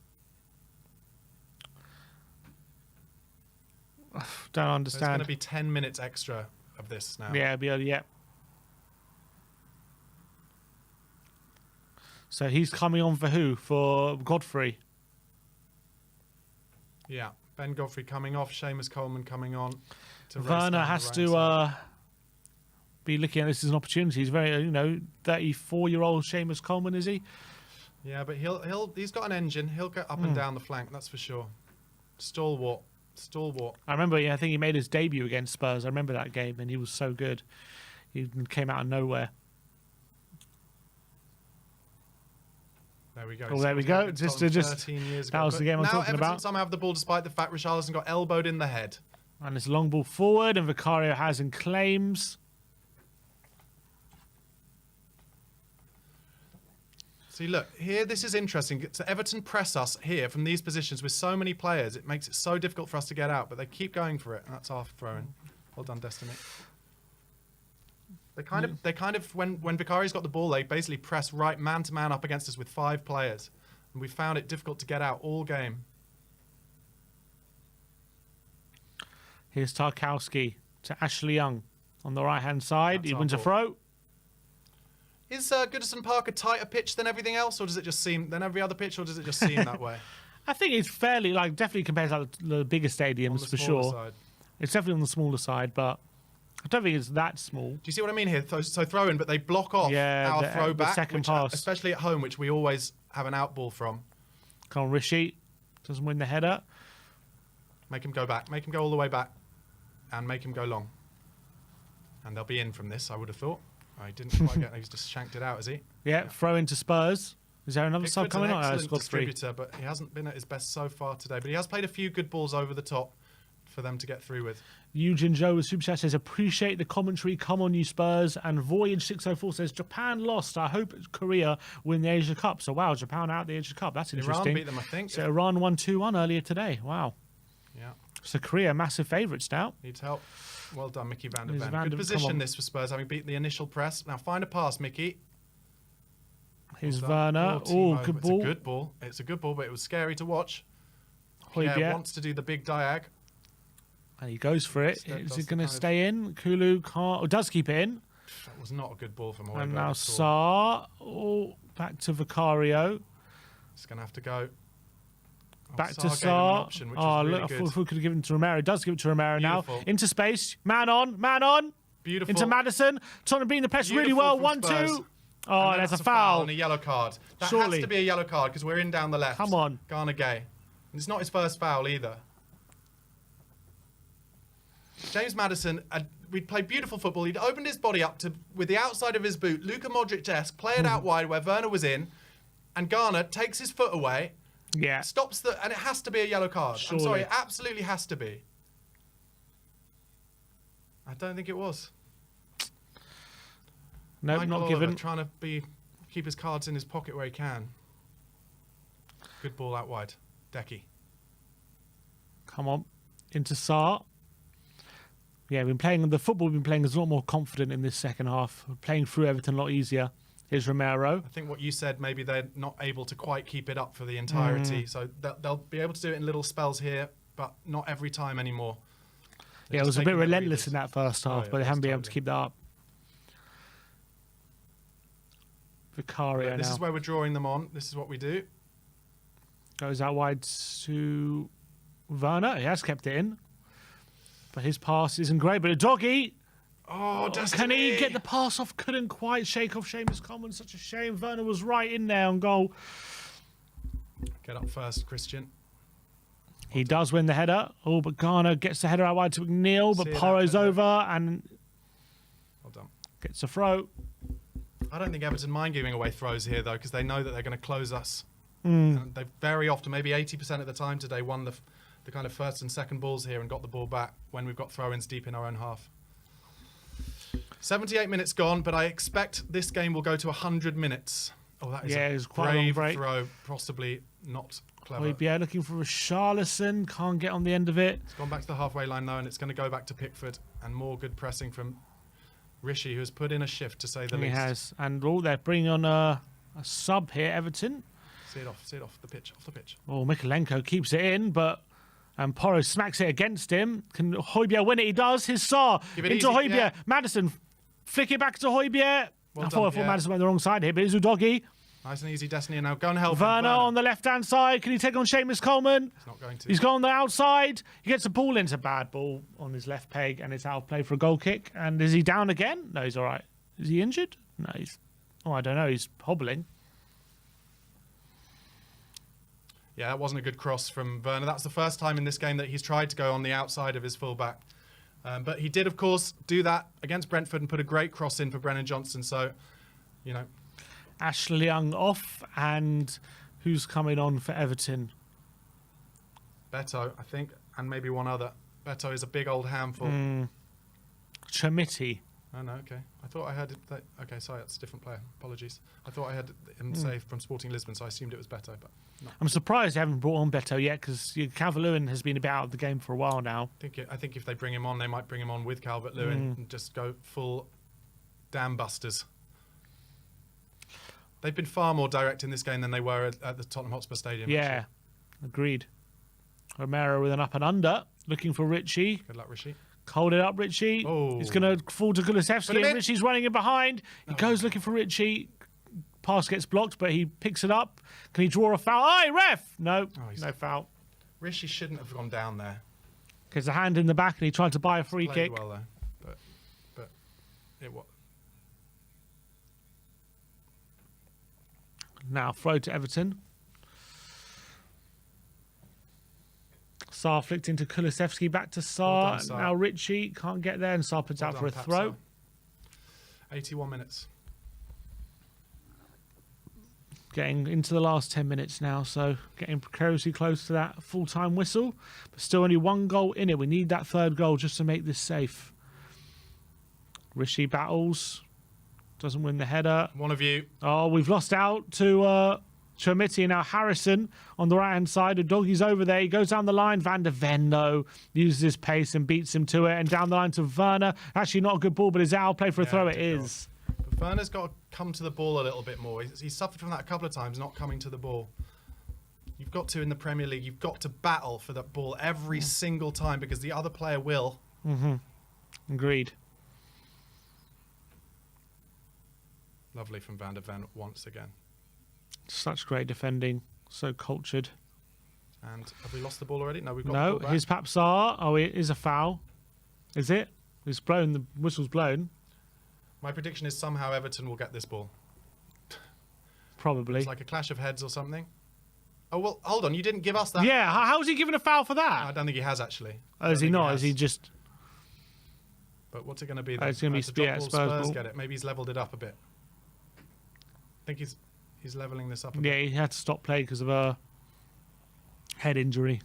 Don't understand. There's going to be 10 minutes extra of this now. Yeah. So he's coming on for who? For Godfrey. Yeah, Ben Godfrey coming off, Seamus Coleman coming on. Werner has to be looking at this as an opportunity. He's very, 34-year-old Seamus Coleman, is he? Yeah, but he's got an engine. He'll get up and down the flank, that's for sure. Stalwart. I remember, I think he made his debut against Spurs. I remember that game, and he was so good. He came out of nowhere. There we go. Oh, there we go. Just 13 years ago. That was the game I'm talking Everton about. somehow have the ball despite the fact Richarlison got elbowed in the head. And it's a long ball forward, and Vicario has and claims. See, look, here, this is interesting. So Everton press us here from these positions with so many players. It makes it so difficult for us to get out, but they keep going for it. And that's our throw-in. Well done, Destiny. They kind of when Vicario's got the ball, they basically press right man to man up against us with 5 players, and we found it difficult to get out all game. Here's Tarkowski to Ashley Young on the right hand side. That's He our wins a ball. throw. Is Goodison Park a tighter pitch than everything else, or does it just seem than every other pitch, or does it just seem that way? I think it's fairly definitely compared to the bigger stadiums for sure. Side. It's definitely on the smaller side, but I don't think it's that small. Do you see what I mean here? So throw in, but they block off our throw back, the second pass, especially at home, which we always have an out ball from. Come on, Rishi doesn't win the header. Make him go back. Make him go all the way back, and make him go long. And they'll be in from this, I would have thought. I didn't quite get. He's just shanked it out, is he? Yeah, throw into Spurs. Is there another sub coming on? Excellent distributor, but he hasn't been at his best so far today. But he has played a few good balls over the top for them to get through with. Eugene Joe with Super Chat says, appreciate the commentary. Come on, you Spurs. And Voyage604 says, Japan lost. I hope Korea win the Asia Cup. So, wow, Japan out the Asia Cup. That's interesting. Iran beat them, I think. So, Iran won 2-1 earlier today. Wow. Yeah. So, Korea, massive favourites now. Needs help. Well done, Mickey van der Ven. Good position this for Spurs, having beaten the initial press. Now, find a pass, Mickey. Here's Werner. Oh, good ball. It's a good ball. It's a good ball, but it was scary to watch. Højbjerg wants to do the big diag. And he goes for it. Is it going to stay in? Kulu can't. Or does keep it in. That was not a good ball from Højbjerg. And now at all. Sarr. Back to Vicario. It's going to have to go. Back to Sarr gave him an Sarr. option, which was really look, I good. thought if we could have given it to Romero. Does give it to Romero Beautiful. now. Into space. Man on. Man on. Beautiful. Into Madison. Tottenham beating the press really Beautiful well. from 1-2. Spurs. Oh, And that's then a foul. and a yellow card. That Surely. has to be a yellow card because we're in down the left. Come on. Garner Gay. And it's not his first foul either. James Maddison, we'd played beautiful football. He'd opened his body up to with the outside of his boot, Luka Modric-esque, play it out wide where Werner was in, and Garner takes his foot away, Yeah. stops and it has to be a yellow card. Surely. I'm sorry, it absolutely has to be. I don't think it was. No, Michael not Oliver given. trying to keep his cards in his pocket where he can. Good ball out wide. Decky. Come on. Into Sarr. Yeah, we've been playing the football we've been playing is a lot more confident in this second half. We're playing through Everton a lot easier. Here's Romero. I think what you said, maybe they're not able to quite keep it up for the entirety. So they'll be able to do it in little spells here, but not every time anymore. Yeah, it was a bit relentless in that first half, yeah, but they it haven't was been able to totally. keep that up. Vicario This now is where we're drawing them on. This is what we do. goes out wide to Werner. He has kept it in, but his pass isn't great. But a doggy. Oh, Can he get the pass off? Couldn't quite shake off Seamus Coleman. Such a shame. Werner was right in there on goal. Get up first, Christian. He does win the header. Oh, but Garner gets the header out wide to McNeil, but See that Porro's header. over and Well done. gets a throw. I don't think Everton mind giving away throws here, though, because they know that they're going to close us. And they've very often, maybe 80% of the time today, won the kind of first and second balls here and got the ball back when we've got throw-ins deep in our own half. 78 minutes gone, but I expect this game will go to 100 minutes. Oh, that is Yeah, it a was quite a long brave break. throw, possibly not clever. Højbjerg looking for Richarlison. Can't get on the end of it. It's gone back to the halfway line, though, and it's going to go back to Pickford, and more good pressing from Rishi, who has put in a shift, to say the He least. has. And they're bringing on a sub here, Everton. See it off the pitch, off the pitch. Oh, Mikalenko keeps it in, but Porro smacks it against him. Can Højbjerg win it? He does. His Sarr Give it into easy, Højbjerg. yeah. Madison, flick it back to Højbjerg. Well I done, thought yeah. Madison went the wrong side here, but it's Udogi. Nice and easy, Destiny, and now go and help him. Werner on the left-hand side. Can he take on Seamus Coleman? He's not going to. He's gone on the outside. He gets a ball into bad ball on his left peg, and it's out of play for a goal kick. And is he down again? No, he's all right. Is he injured? No, he's... Oh, I don't know. He's hobbling. Yeah, that wasn't a good cross from Werner. That's the first time in this game that he's tried to go on the outside of his fullback. But he did, of course, do that against Brentford and put a great cross in for Brennan Johnson. So, you know, Ashley Young off, and who's coming on for Everton? Beto, I think, and maybe one other. Beto is a big old handful. Chamiti. Oh, no, okay. I thought I had it. Okay, sorry, that's a different player. Apologies. I thought I had him saved from Sporting Lisbon, so I assumed it was Beto, but no. I'm surprised they haven't brought on Beto yet, because Calvert-Lewin has been a bit out of the game for a while now. I think if they bring him on, they might bring him on with Calvert-Lewin and just go full dam busters. They've been far more direct in this game than they were at the Tottenham Hotspur Stadium. Yeah, actually. agreed. Romero with an up and under, looking for Richie. Good luck, Rishi. Hold it up, Richie. Oh. He's going to fall to Put him Kulusevski, and in. Richie's running in behind. He goes looking for Richie. Pass gets blocked, but he picks it up. Can he draw a foul? Aye, ref! No, he's- no foul. Rishi shouldn't have gone down there. Because the hand in the back, and he tried to buy a free Played kick. well though, but it was. Now throw to Everton. Sarr flicked into Kulusevski, back to Sarr. Well done, Sarr. Now Richie can't get there, and Sarr puts out for a Pap throw. Sarr. 81 minutes. Getting into the last 10 minutes now, so getting precariously close to that full-time whistle. But still only one goal in it. We need that third goal just to make this safe. Rishi battles. Doesn't win the header. One of you. Oh, we've lost out to Chamiti, and now Harrison on the right-hand side. The doggy's over there. He goes down the line. Van de Ven, though, uses his pace and beats him to it. And down the line to Werner. Actually, not a good ball, but is out. Play for a Yeah, throw. It good is. But Werner's got to come to the ball a little bit more. He's suffered from that a couple of times, not coming to the ball. You've got to, in the Premier League, you've got to battle for that ball every single time because the other player will. Agreed. Lovely from Van de Ven once again. Such great defending. So cultured. And have we lost the ball already? No, we've got the No, ball back. his paps are. Oh, it is a foul. Is it? It's blown. The whistle's blown. My prediction is somehow Everton will get this ball. Probably. It's like a clash of heads or something. Oh, well, hold on. You didn't give us that. Yeah, how's he given a foul for I that? don't think he has, actually. Oh, is he not? Is he just... But what's it going to be? Oh, it's going to be Spurs Spurs ball. get it. Maybe he's leveled it up a bit. I think he's leveling this up a bit. Yeah, he had to stop play because of a head injury.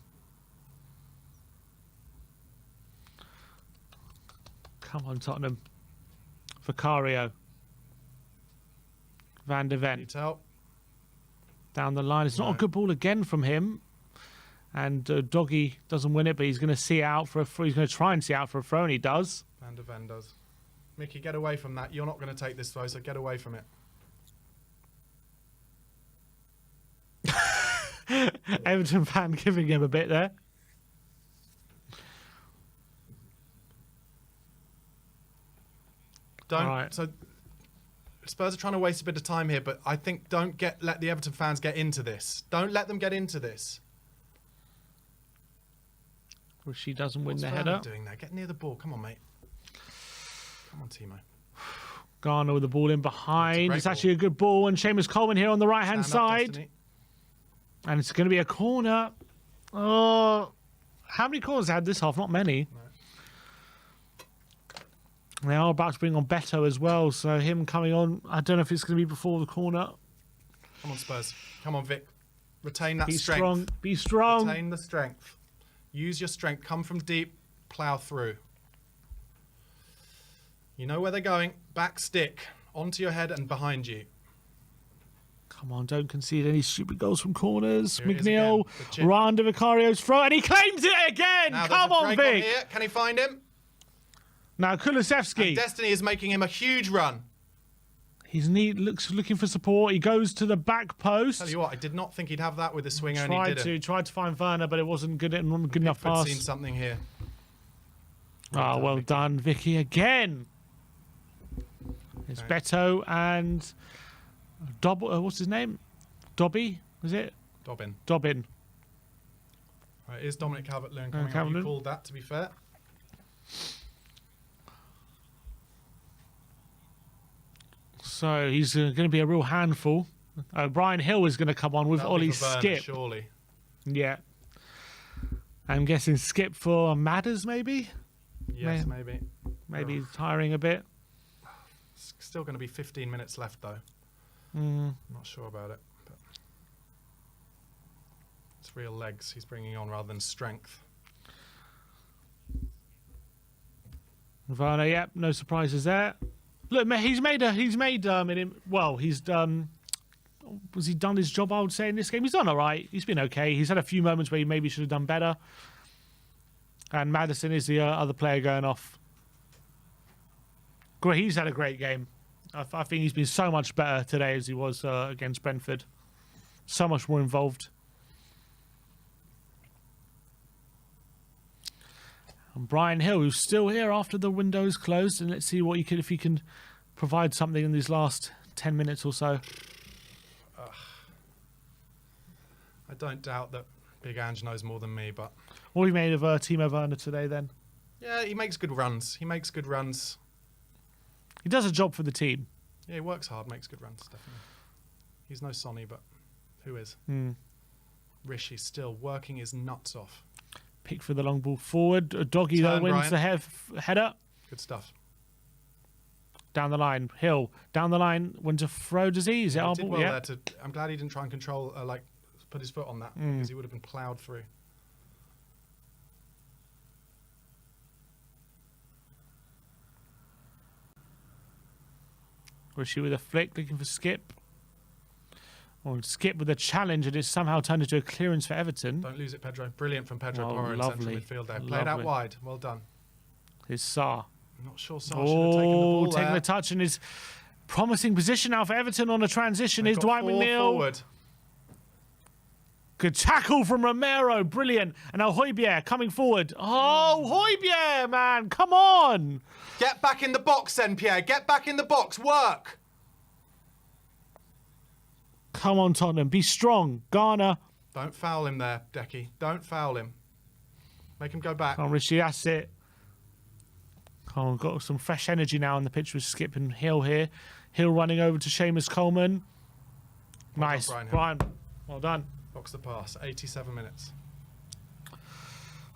Come on, Tottenham. Vicario. Van de Can you Ven. tell? Down the line. It's not a No. good ball again from him. And Doggy doesn't win it, but he's going to see it out for a throw. He's going to try and see it out for a throw, and he does. Van de Ven does. Mickey, get away from that. You're not going to take this throw, so get away from it. Everton fan giving him a bit there. Don't. Right. So Spurs are trying to waste a bit of time here, but I think let the Everton fans get into this. Don't let them get into this. Well, she doesn't win What's the Werner header. doing there? Get near the ball. Come on, mate. Come on, Timo. Garner with the ball in behind. great It's actually a good ball. And Seamus Coleman here on the right-hand Stand up, side. Destiny. And it's going to be a corner. Oh, how many corners had this half? Not many. No. They are about to bring on Beto as well. So him coming on, I don't know if it's going to be before the corner. Come on, Spurs. Come on, Vic. Retain that Be strength. strong. Be strong. Retain the strength. Use your strength. Come from deep. Plough through. You know where they're going. Back stick. Onto your head and behind you. Come on, don't concede any stupid goals from corners. Here it is McNeil, again. The chip. Randa Vicario's throw, and he claims it again. Now, Come there's a on, break Vic. here. Can he find him? Now, And Kulusevski. Destiny is making him a huge run. His knee looking for support. He goes to the back post. Tell you what, I did not think he'd have that with the swinger, and he didn't. Tried to find Werner, but it wasn't good enough I've pass. seen something here. Ah, well Vicky. done, Vicky, again. It's Okay. Beto and what's his name? Dobby, is it? Dobbin. Dobbin. Right, is Dominic Calvert-Lewin coming on? You Calvert-Lewin. called that, to be fair. So he's going to be a real handful. Brian Hill is going to come on with That'll be Ollie for Werner, Skip. surely. Yeah. I'm guessing Skip for Madders, maybe? Yes, maybe. Maybe he's tiring a bit. It's still going to be 15 minutes left, though. Mm. Not sure about it. But it's real legs he's bringing on rather than strength. Werner, yep, no surprises there. Look, he's was he done his job, I would say, in this game? He's done all right. He's been okay. He's had a few moments where he maybe should have done better. And Maddison is the other player going off. He's had a great game. I think he's been so much better today as he was against Brentford. So much more involved. And Brian Hill, who's still here after the window's closed, and let's see what if he can provide something in these last 10 minutes or so. I don't doubt that Big Ange knows more than me, but What have we made of Timo Werner today then? yeah, he makes good runs. He He does a job for the team. Yeah, he works hard, makes good runs, definitely. He's no Sonny, but who is? Mm. Rishi's still working his nuts off. Pick for the long ball forward. Doggy, though, Turn, wins Brian. the header. Good stuff. Down the line. Hill. Down the line. Wins a throw, does he? Is it He our did ball? well Yeah. there I'm glad he didn't try and control, put his foot on that, because he would have been ploughed through. Rishi with a flick, looking for Skip. Or Skip with a challenge, and it's somehow turned into a clearance for Everton. Don't lose it, Pedro. Brilliant from Pedro Oh, Porro in central lovely. midfield there. Played out Lovely. wide. Well done. Here's Sarr. I'm not sure Sarr should have taken the ball Taking there. the touch, and his promising position now for Everton on a transition They've is got Dwight four McNeil. forward. Good tackle from Romero. Brilliant. And now Højbjerg coming forward. Oh, Højbjerg, man. Come on. Get back in the box then, Pierre. Get back in the box. Work. Come on, Tottenham. Be strong. Garner. Don't foul him there, Decky. Don't foul him. Make him go back. Come on, Rishi. That's it. Come on, got some fresh energy now on the pitch with Skip and Hill here. Hill running over to Seamus Coleman. Nice. Well done, Brian. Well done. Box the pass. 87 minutes.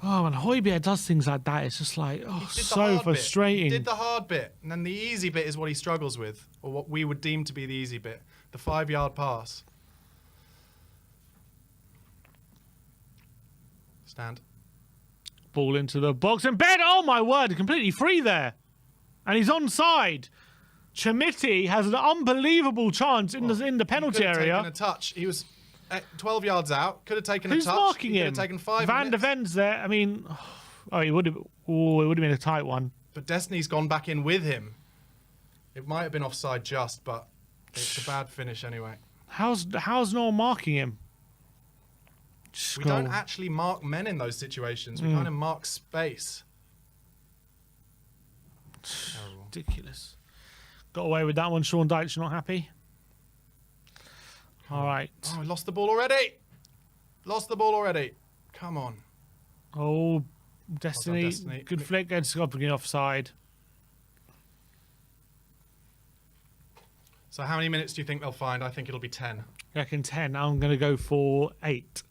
Oh, when Højbjerg does things like that, it's just like, oh, so frustrating. He did the hard bit, and then the easy bit is what he struggles with, or what we would deem to be the easy bit. The 5-yard pass. Stand. Ball into the box and Ben, oh my word, completely free there. And he's onside. Chamiti has an unbelievable chance in the penalty He could have area. taken a touch. He was 12 yards out. Could have taken Who's a touch. marking He him? could have taken 5 Van der minutes. Ven's there. I mean, oh, it would have been a tight one. But Destiny's gone back in with him. It might have been offside just, but it's a bad finish anyway. How's no one marking him? Just We go. don't actually mark men in those situations. We kind of mark space. Terrible. Ridiculous. Got away with that one. Sean Dyche not happy. All right. Oh, I lost the ball already. Lost the ball already. Come on. Oh, Destiny. Destiny. Good flick. Ed's got to get offside. So how many minutes do you think they'll find? I think it'll be 10. I reckon 10. I'm going to go for 8.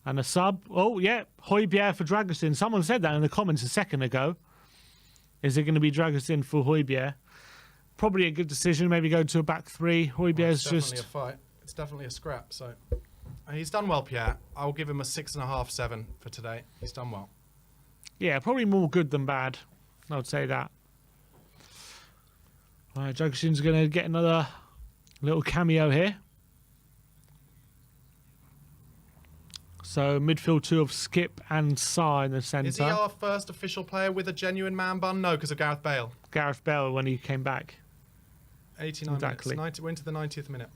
And a sub. Oh, yeah. Højbjerg for Dragusin. Someone said that in the comments a second ago. Is it going to be Dragusin for Højbjerg? Probably a good decision. Maybe go to a back 3. Højbjerg's It's definitely just... a fight. It's definitely a scrap. So he's done well, Pierre. I'll give him a 6.5, 7 for today. He's done well. Yeah, probably more good than bad. I would say that. All right, Dragusin's going to get another little cameo here. So midfield 2 of Skip and Sa in the centre. Is he our first official player with a genuine man bun? No, because of Gareth Bale. Gareth Bale when he came back. 89 Exactly. minutes. We're into the 90th minute.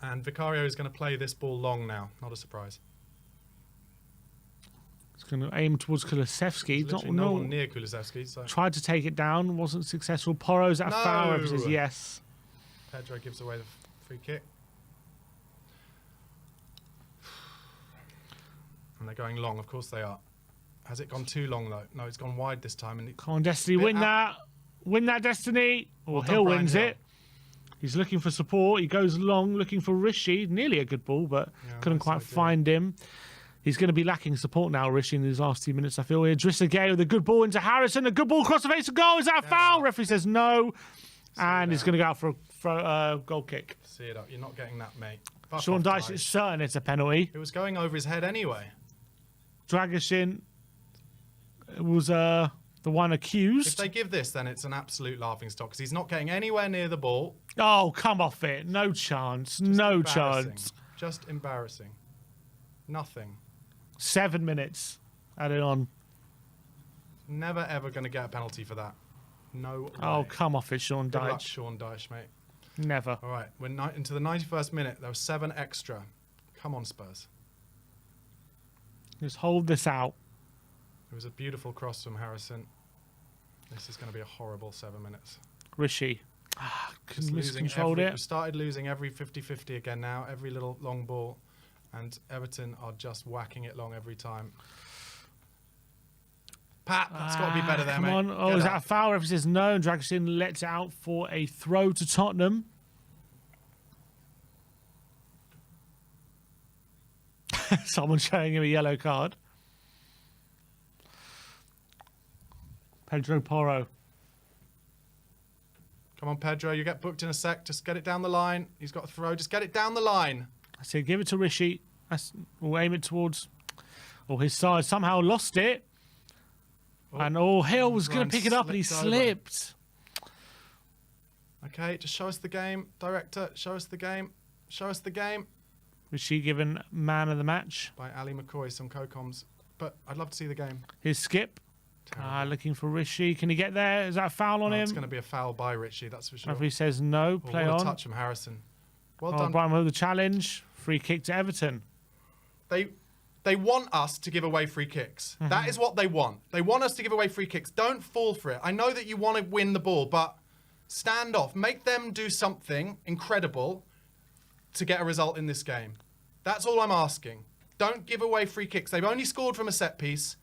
And Vicario is going to play this ball long now. Not a surprise. He's going to aim towards Kulusevski. There's literally no one near Kulusevski. So Tried to take it down, wasn't successful. Porro's at a foul. No. Referee says yes. Pedro gives away the free kick. And they're going long. Of course they are. Has it gone too long, though? No, it's gone wide this time. And Come on, Destiny, win that. Win that, Destiny. Or Well done, Hill Brian wins Hill. it. He's looking for support. He goes long, looking for Rishi. Nearly a good ball, but couldn't nice quite idea. find him. He's going to be lacking support now, Rishi, in these last 2 minutes, I feel. Here, Drissa Gay with a good ball into Harrison. A good ball across the face of goal. Is that a foul? Referee says no. And he's going to go out for a goal kick. see it up. You're not getting that, mate. Fuck Sean off, Dyche Dyche. is certain it's a penalty. It was going over his head anyway. Dragusin was the one If accused. they give this, then it's an absolute laughingstock because he's not getting anywhere near the ball. Oh, come off it. No chance. No Embarrassing. chance. Just embarrassing. Nothing. 7 minutes. Add it on. Never ever going to get a penalty for that. No way. Oh, come off it, Sean Good luck, Dyche. Sean Dyche, mate. Never. All right, we're into the 91st minute. There was 7 extra. Come on, Spurs. Just hold this out. It was a beautiful cross from Harrison. This is going to be a horrible 7 minutes. Rishi. Just Miscontrolled We it. started losing every 50-50 again now. Every little long ball. And Everton are just whacking it long every time. Pat, that's got to be better there, Come mate. on. Oh, Get is that up. a foul? Referee says no. And Dragusin lets it out for a throw to Tottenham. Someone showing him a yellow card. Pedro Porro. Come on, Pedro. You get booked in a sec. Just get it down the line. He's got a throw. Just get it down the line. I said give it to Rishi. We'll aim it towards... Oh, his side somehow lost it. And Hill was going Ryan to pick it up and he slipped over. slipped. Okay, just show us the game. Director, show us the game. Show us the game. Rishi given man of the match. By Ali McCoy, some co-coms. But I'd love to see the game. Here's Skip. Looking for Rishi. Can he get there? Is that a foul on him? It's going to be a foul by Richie, that's for sure. Referee says no. Play what a on. touch from Harrison. Well Oh, done. Brian with the challenge. Free kick to Everton. They want us to give away free kicks. Mm-hmm. That is what they want. They want us to give away free kicks. Don't fall for it. I know that you want to win the ball, but Stand off. Make them do something incredible to get a result in this game. That's all I'm asking. Don't give away free kicks. They've only scored from a set piece.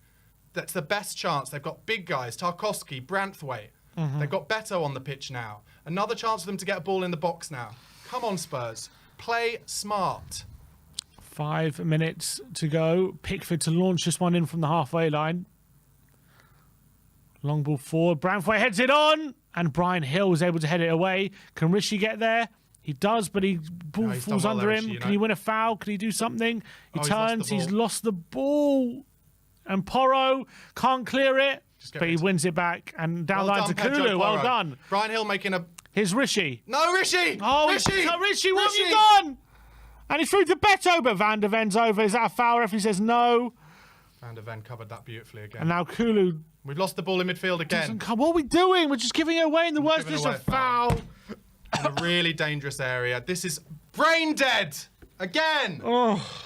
That's the best chance. They've got big guys, Tarkowski, Branthwaite. They've got Beto on the pitch now. Another chance for them to get a ball in the box now. Come on, Spurs. Play smart. 5 minutes to go. Pickford to launch this one in from the halfway line. Long ball forward. Branthwaite heads it on. And Brian Hill was able to head it away. Can Rishi get there? He does, but ball falls under well him. there, Rishi, Can he win a foul? Can he do something? He turns. He's lost the ball. And Porro can't clear it. But he wins it back. And down line to Kulu. Well done. Brian Hill making a... Here's Rishi. No, Rishi! Oh, Rishi, what have you done? And he's through to Beto, but Van der Ven's over. Is that a foul? Referee says no. Van der Ven covered that beautifully again. And now Kulu. We've lost the ball in midfield again. What are we doing? We're just giving it away in the worst place. A foul. In a really dangerous area. This is brain dead. Again. Oh.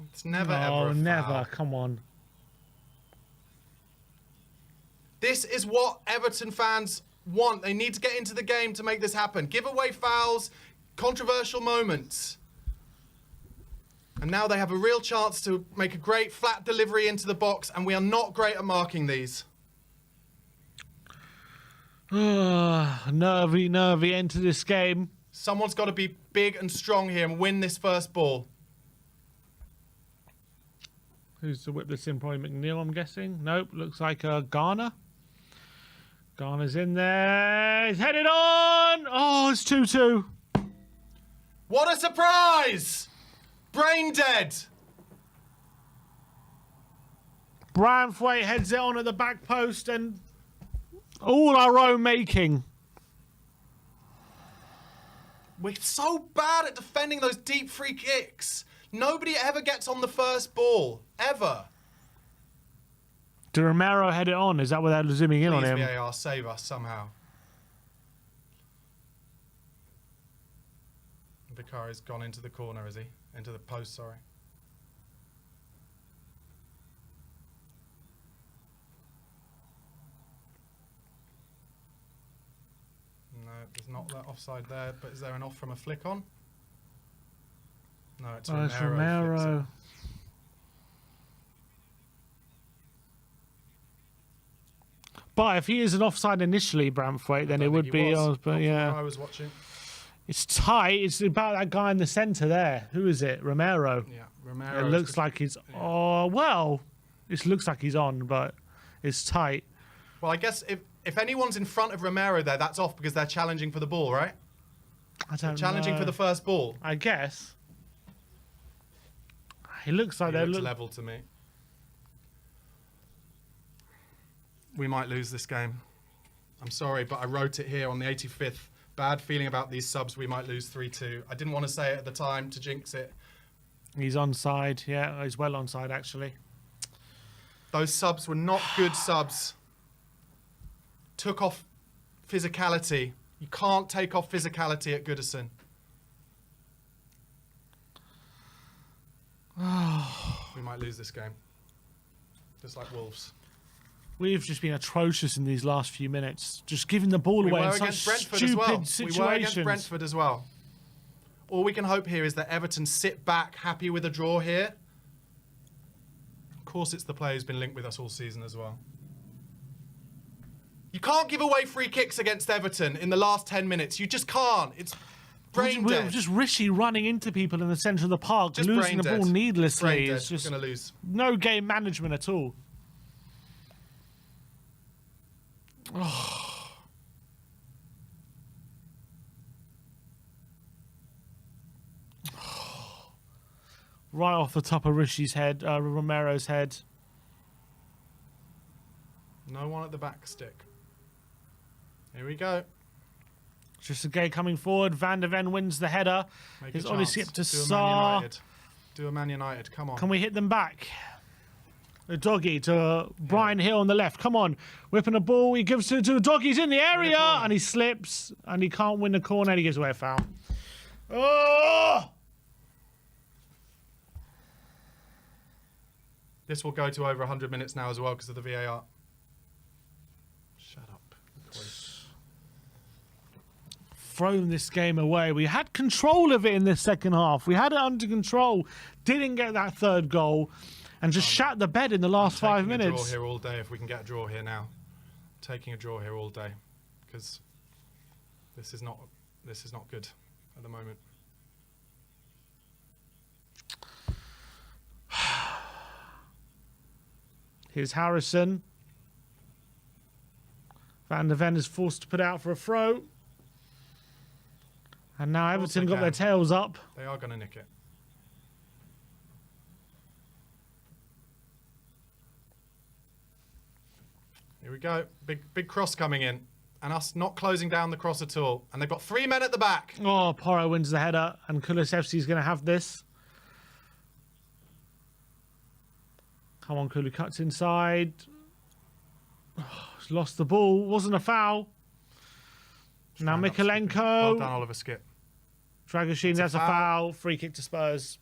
It's never ever a never. foul. Come on. This is what Everton fans want. They need to get into the game to make this happen. Give away fouls, controversial moments. And now they have a real chance to make a great flat delivery into the box, and we are not great at marking these. Nervy end to this game. Someone's got to be big and strong here and win this first ball. Who's to whip this in? Probably McNeil, I'm guessing. Nope, looks like Garner. Garner's in there. He's headed on. Oh, it's 2-2. What a surprise! Brain dead. Branthwaite heads it on at the back post, and all our own making. We're so bad at defending those deep free kicks. Nobody ever gets on the first ball. Ever. Did Romero head it on? Is that without zooming in on him? VAR, save us somehow. Vicari's gone into the corner, is he? Into the post, sorry. No, there's not that offside there, but is there an off from a flick on? No, it's Romero. But if he is an offside initially, Branthwaite, then it would be. But yeah, I was watching. It's tight. It's about that guy in the centre there. Who is it? Romero. Yeah, Romero. It looks like he's. Yeah. Oh well, it looks like he's on, but it's tight. Well, I guess if anyone's in front of Romero there, that's off because they're challenging for the ball, right? Challenging for the first ball. I guess. He looks like they're level to me. We might lose this game. I'm sorry, but I wrote it here on the 85th. Bad feeling about these subs. We might lose 3-2. I didn't want to say it at the time to jinx it. He's onside. Yeah, he's well onside, actually. Those subs were not good subs. Took off physicality. You can't take off physicality at Goodison. We might lose this game. Just like Wolves. We've just been atrocious in these last few minutes. Just giving the ball away in such stupid situations. We were against Brentford as well. All we can hope here is that Everton sit back, happy with a draw here. Of course, it's the player who's been linked with us all season as well. You can't give away free kicks against Everton in the last 10 minutes. You just can't. It's brain dead. Just Rishi running into people in the centre of the park, just losing the ball needlessly. It's just going to lose. No game management at all. Oh. Right off the top of Rishi's head, Romero's head. No one at the back stick. Here we go. Just a gay coming forward. Van der Ven wins the header. He's obviously up to Sarr. Do a Man United. Come on. Can we hit them back? The doggy to Brian Hill on the left. Come on. Whipping a ball. He gives it to the doggy. He's in the area. And he slips. And he can't win the corner. And he gives away a foul. Oh! This will go to over 100 minutes now as well because of the VAR. Shut up. Thrown this game away. We had control of it in this second half. We had it under control. Didn't get that third goal, and just shat the bed in the last 5 minutes. Taking a draw here all day. If we can get a draw here now, taking a draw here all day, because this is not good at the moment. Here's Harrison. Van der Ven is forced to put out for a throw. And now Everton got their tails up. They are going to nick it. Here we go. Big cross coming in. And us not closing down the cross at all. And they've got 3 men at the back. Oh, Porro wins the header. And Kulusevski's going to have this. Come on, Kulu cuts inside. Oh, he's lost the ball. Wasn't a foul. Now Mikolenko. Well done, Oliver Skip. Dragoshin, that's a foul. Free kick to Spurs.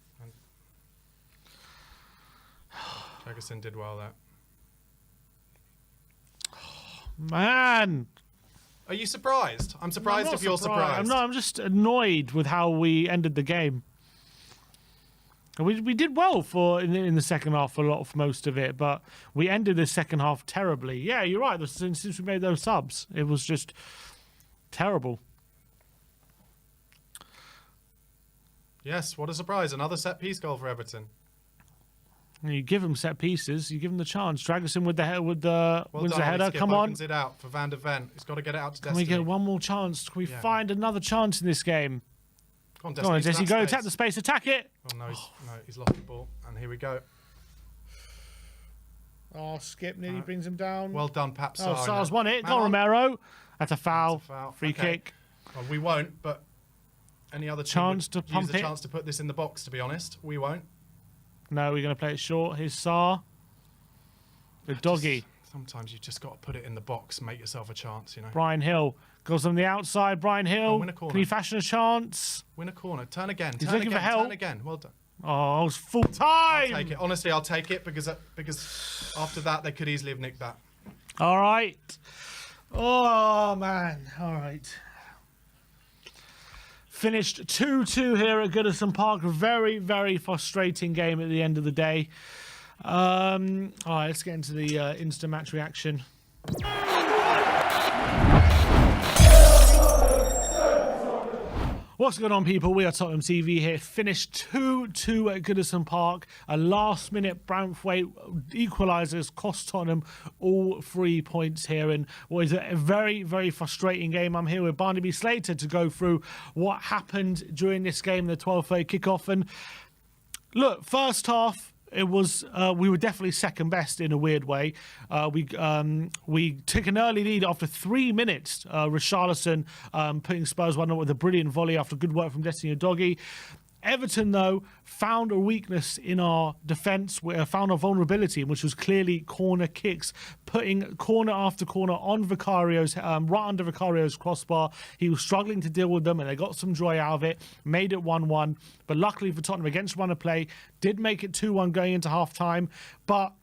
Ferguson did well there. Man. Are you surprised? I'm surprised if you're surprised. I'm just annoyed with how we ended the game. We did well in the second half for most of it, but we ended the second half terribly. Yeah, you're right. Since we made those subs, it was just terrible. Yes, what a surprise. Another set-piece goal for Everton. You give them set pieces, you give them the chance. Dragusin with the wins the header. Skip Come on. Opens it out for Van der Ven. He's got to get it out to Can Destiny. we get one more chance? Can we find another chance in this game? Come on, Come on, Desi, go attack the space, attack it. Oh, no, he's lost the ball. And here we go. Oh, Skip nearly brings him down. Well done, Pap Sarr. Oh, Sarr's won it. Go Romero. That's a foul. Free kick. Well, we won't, but any other chance to pump use the chance to put this in the box, to be honest. We won't. No, we're going to play it short. Here's Sarr. The doggy. Sometimes you've just got to put it in the box, make yourself a chance, you know. Brian Hill goes on the outside. Brian Hill. Win a corner. Can he fashion a chance? Win a corner. Turn again. He's looking for help. Turn again. Well done. Oh, it was full time. I'll take it. Honestly, I'll take it because after that, they could easily have nicked that. All right. Oh, man. All right. Finished 2-2 here at Goodison Park. Very, very frustrating game at the end of the day. All right, let's get into the instant match reaction. What's going on, people? We are Tottenham TV here. Finished 2-2 at Goodison Park. A last-minute Branthwaite equalisers cost Tottenham all 3 points here in what is a very, very frustrating game. I'm here with Barnaby Slater to go through what happened during this game, the 12:30 kickoff. And look, first half, it was we were definitely second best in a weird way. We took an early lead after 3 minutes. Richarlison putting Spurs 1-0 with a brilliant volley after good work from Destiny Udogie. Everton, though, found a weakness in our defence, found a vulnerability, which was clearly corner kicks, putting corner after corner on Vicario's, right under Vicario's crossbar. He was struggling to deal with them, and they got some joy out of it, made it 1-1. But luckily for Tottenham, against run of play, did make it 2-1 going into half-time. But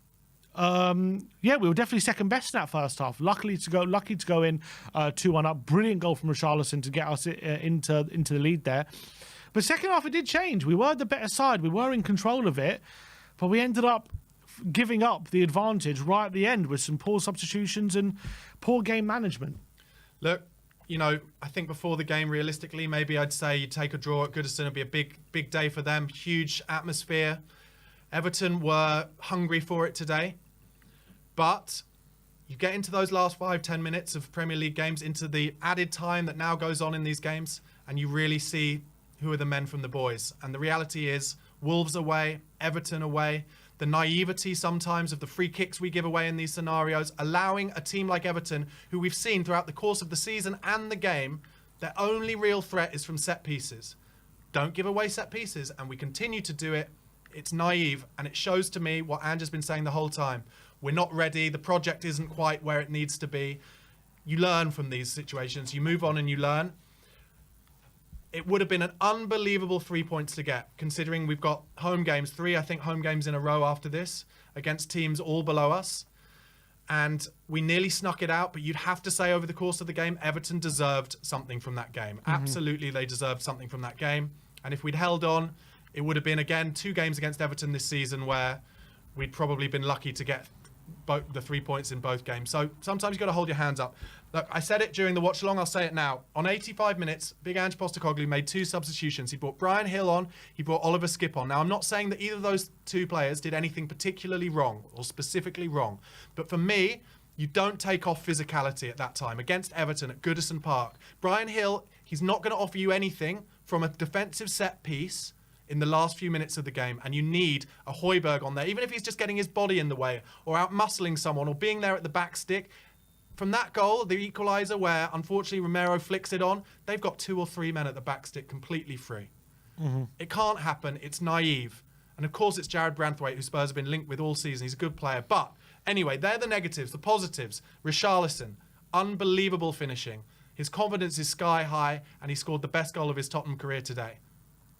we were definitely second best in that first half. Lucky to go in 2-1 up. Brilliant goal from Richarlison to get us into the lead there. But second half, it did change. We were the better side. We were in control of it. But we ended up giving up the advantage right at the end with some poor substitutions and poor game management. Look, I think before the game, realistically, maybe I'd say you take a draw at Goodison. It'd be a big day for them. Huge atmosphere. Everton were hungry for it today. But you get into those last 5-10 minutes of Premier League games, into the added time that now goes on in these games, and you really see who are the men from the boys. And the reality is, Wolves away, Everton away, the naivety sometimes of the free kicks we give away in these scenarios, allowing a team like Everton, who we've seen throughout the course of the season and the game, their only real threat is from set pieces. Don't give away set pieces, and we continue to do it. It's naive, and it shows to me what Ange's been saying the whole time. We're not ready. The project isn't quite where it needs to be. You learn from these situations. You move on and you learn. it would have been an unbelievable 3 points to get, considering we've got home games, 3, I think, home games in a row after this, against teams all below us. And we nearly snuck it out, but you'd have to say over the course of the game, Everton deserved something from that game. Absolutely, they deserved something from that game. And if we'd held on, it would have been, again, 2 games against Everton this season where we'd probably been lucky to get both the 3 points in both games. So sometimes you've got to hold your hands up. Look, I said it during the watch along, I'll say it now. On 85 minutes, Big Ange Postecoglou made 2 substitutions. He brought Brian Hill on, he brought Oliver Skipp on. Now, I'm not saying that either of those 2 players did anything particularly wrong or specifically wrong. But for me, you don't take off physicality at that time against Everton at Goodison Park. Brian Hill, he's not going to offer you anything from a defensive set piece in the last few minutes of the game, and you need a Højbjerg on there, even if he's just getting his body in the way or out-muscling someone or being there at the back stick. From that goal, the equaliser, where unfortunately Romero flicks it on, they've got 2 or 3 men at the back stick completely free. It can't happen. It's naive. And of course, it's Jared Branthwaite, who Spurs have been linked with all season. He's a good player. But anyway, they're the negatives. The positives, Richarlison, unbelievable finishing. His confidence is sky high, and he scored the best goal of his Tottenham career today.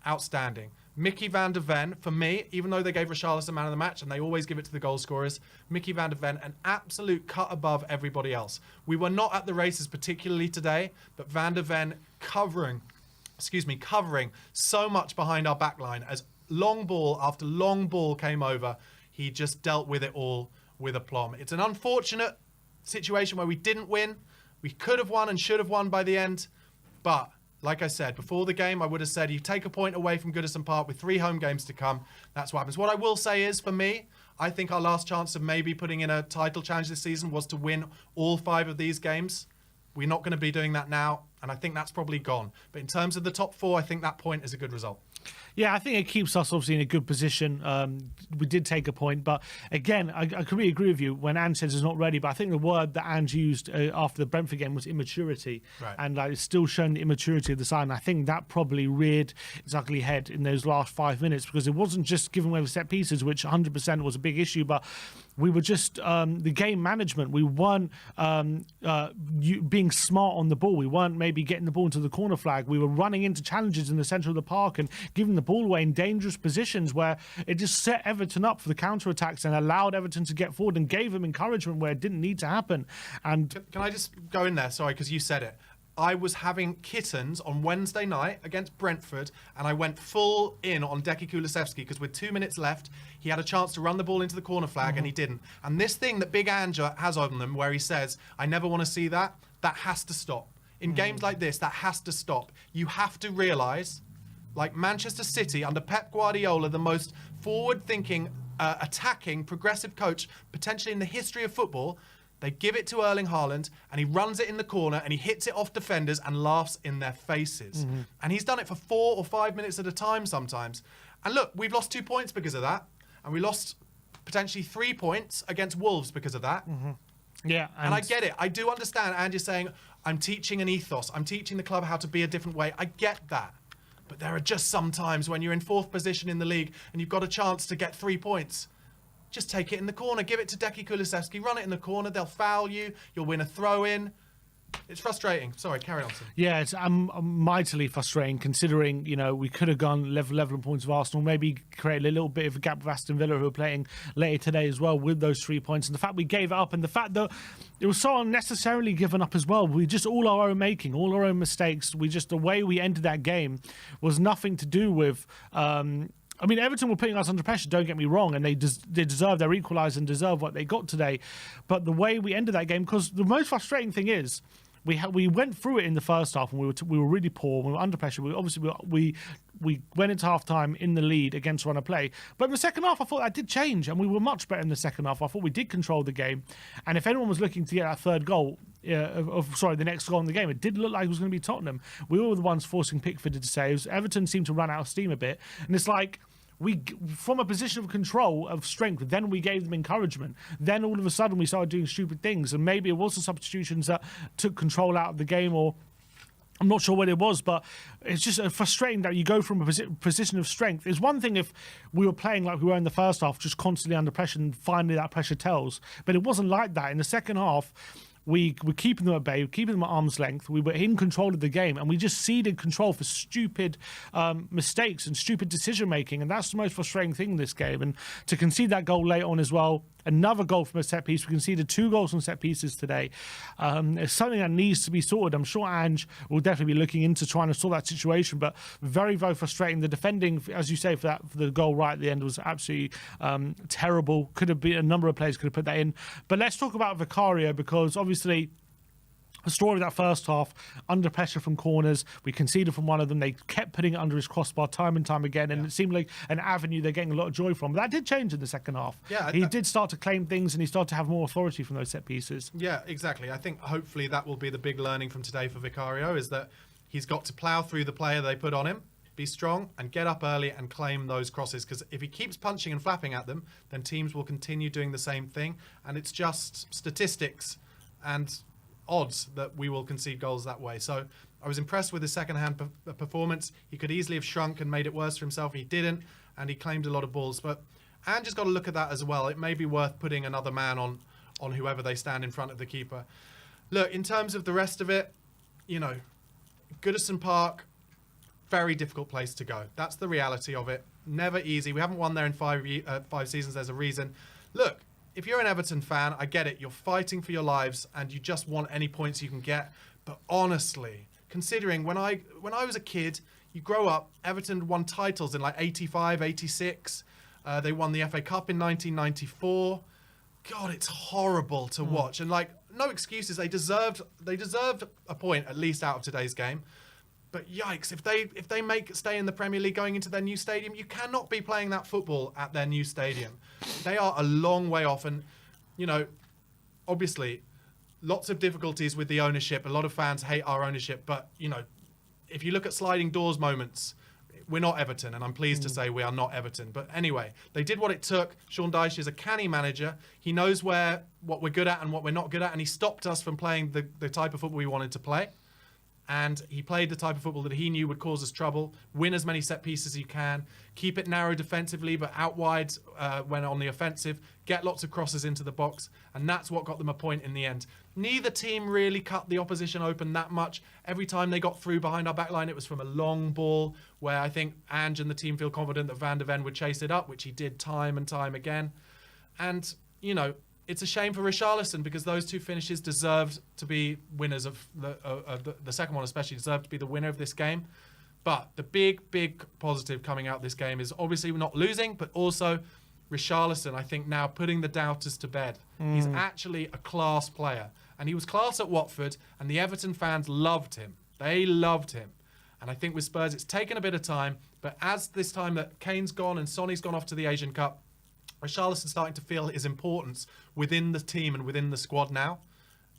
Outstanding. Mickey van der Ven, for me, even though they gave Richarlison man of the match, and they always give it to the goal scorers, Mickey van der Ven, an absolute cut above everybody else. We were not at the races particularly today, but van der Ven covering so much behind our back line as long ball after long ball came over. He just dealt with it all with aplomb. It's an unfortunate situation where we didn't win. We could have won and should have won by the end, but like I said, before the game, I would have said you take a point away from Goodison Park with 3 home games to come. That's what happens. What I will say is, for me, I think our last chance of maybe putting in a title challenge this season was to win all 5 of these games. We're not going to be doing that now, and I think that's probably gone. But in terms of the top 4, I think that point is a good result. Yeah, I think it keeps us obviously in a good position. We did take a point, but again, I completely agree with you when Ange says it's not ready. But I think the word that Ange used after the Brentford game was immaturity, right. And it's still showing the immaturity of the side. And I think that probably reared its ugly head in those last 5 minutes, because it wasn't just giving away the set pieces, which 100% was a big issue, but we were just the game management. We weren't being smart on the ball. We weren't maybe getting the ball into the corner flag. We were running into challenges in the centre of the park and giving the ball away in dangerous positions where it just set Everton up for the counter-attacks and allowed Everton to get forward and gave them encouragement where it didn't need to happen. And can I just go in there? Sorry, because you said it. I was having kittens on Wednesday night against Brentford, and I went full in on Decky Kulusevski because with 2 minutes left, he had a chance to run the ball into the corner flag, and he didn't. And this thing that Big Ange has on them where he says, I never want to see that, that has to stop. In games like this, that has to stop. You have to realise, like Manchester City under Pep Guardiola, the most forward-thinking, attacking, progressive coach potentially in the history of football, they give it to Erling Haaland and he runs it in the corner and he hits it off defenders and laughs in their faces. And he's done it for 4 or 5 minutes at a time sometimes. And look, we've lost 2 points because of that. And we lost potentially 3 points against Wolves because of that. yeah, And I get it. I do understand Andy saying, I'm teaching an ethos. I'm teaching the club how to be a different way. I get that. But there are just some times when you're in 4th position in the league and you've got a chance to get 3 points. Just take it in the corner. Give it to Decky Kulusevski. Run it in the corner. They'll foul you. You'll win a throw-in. It's frustrating. Sorry, carry on, Tim. Yeah, it's mightily frustrating considering, you know, we could have gone level points of Arsenal, maybe create a little bit of a gap with Aston Villa, who are playing later today as well, with those 3 points. And the fact we gave it up, and the fact that it was so unnecessarily given up as well. We just all our own making, all our own mistakes. The way we ended that game was nothing to do with... I mean, Everton were putting us under pressure, don't get me wrong, and they deserve their equaliser and deserve what they got today. But the way we ended that game, because the most frustrating thing is, we went through it in the first half and we were really poor. We were under pressure. We went into half time in the lead against run of play. But in the second half, I thought that did change, and we were much better in the second half. I thought we did control the game. And if anyone was looking to get that third goal, the next goal in the game, it did look like it was going to be Tottenham. We were the ones forcing Pickford to saves. Everton seemed to run out of steam a bit, and it's like, from a position of control, of strength, then we gave them encouragement. Then all of a sudden we started doing stupid things, and maybe it was the substitutions that took control out of the game, or I'm not sure what it was, but it's just frustrating that you go from a position of strength. It's one thing if we were playing like we were in the first half, just constantly under pressure, and finally that pressure tells. But it wasn't like that. In the second half, we were keeping them at bay, we were keeping them at arm's length. We were in control of the game, and we just ceded control for stupid mistakes and stupid decision making. And that's the most frustrating thing in this game. And to concede that goal late on as well, another goal from a set piece. We conceded 2 goals from set pieces today. It's something that needs to be sorted. I'm sure Ange will definitely be looking into trying to sort that situation, but very, very frustrating. The defending, as you say, for the goal right at the end was absolutely terrible. Could have been a number of players could have put that in. But let's talk about Vicario, because obviously the story of that first half, under pressure from corners, we conceded from one of them. They kept putting it under his crossbar time and time again, and it seemed like an avenue they're getting a lot of joy from. But that did change in the second half. Yeah, he did start to claim things, and he started to have more authority from those set pieces. Yeah, exactly. I think hopefully that will be the big learning from today for Vicario, is that he's got to plough through the player they put on him, be strong, and get up early and claim those crosses. Because if he keeps punching and flapping at them, then teams will continue doing the same thing. And it's just statistics and odds that we will concede goals that way. So I was impressed with his second-hand performance. He could easily have shrunk and made it worse for himself. He didn't, and he claimed a lot of balls. But Ange has got to look at that as well. It may be worth putting another man on whoever they stand in front of the keeper. Look, in terms of the rest of it, you know, Goodison Park, very difficult place to go. That's the reality of it. Never easy. We haven't won there in 5 seasons. There's a reason. Look, if you're an Everton fan, I get it. You're fighting for your lives and you just want any points you can get. But honestly, considering when I was a kid, you grow up, Everton won titles in like 85, 86. They won the FA Cup in 1994. God, it's horrible to watch. And like, no excuses. They deserved a point at least out of today's game. But yikes, if they stay in the Premier League going into their new stadium, you cannot be playing that football at their new stadium. They are a long way off. And, you know, obviously, lots of difficulties with the ownership. A lot of fans hate our ownership. But, you know, if you look at sliding doors moments, we're not Everton. And I'm pleased to say we are not Everton. But anyway, they did what it took. Sean Dyche is a canny manager. He knows what we're good at and what we're not good at. And he stopped us from playing the type of football we wanted to play. And he played the type of football that he knew would cause us trouble. Win as many set pieces as you can. Keep it narrow defensively, but out wide when on the offensive. Get lots of crosses into the box. And that's what got them a point in the end. Neither team really cut the opposition open that much. Every time they got through behind our backline, it was from a long ball where I think Ange and the team feel confident that Van de Ven would chase it up, which he did time and time again. And, you know, it's a shame for Richarlison because those two finishes deserved to be winners of the second one, especially deserved to be the winner of this game. But the big positive coming out this game is obviously we're not losing, but also Richarlison, I think, now putting the doubters to bed. He's actually a class player. And he was class at Watford, and the Everton fans loved him. They loved him. And I think with Spurs, it's taken a bit of time. But as this time that Kane's gone and Sonny's gone off to the Asian Cup, Richarlison's starting to feel his importance within the team and within the squad now.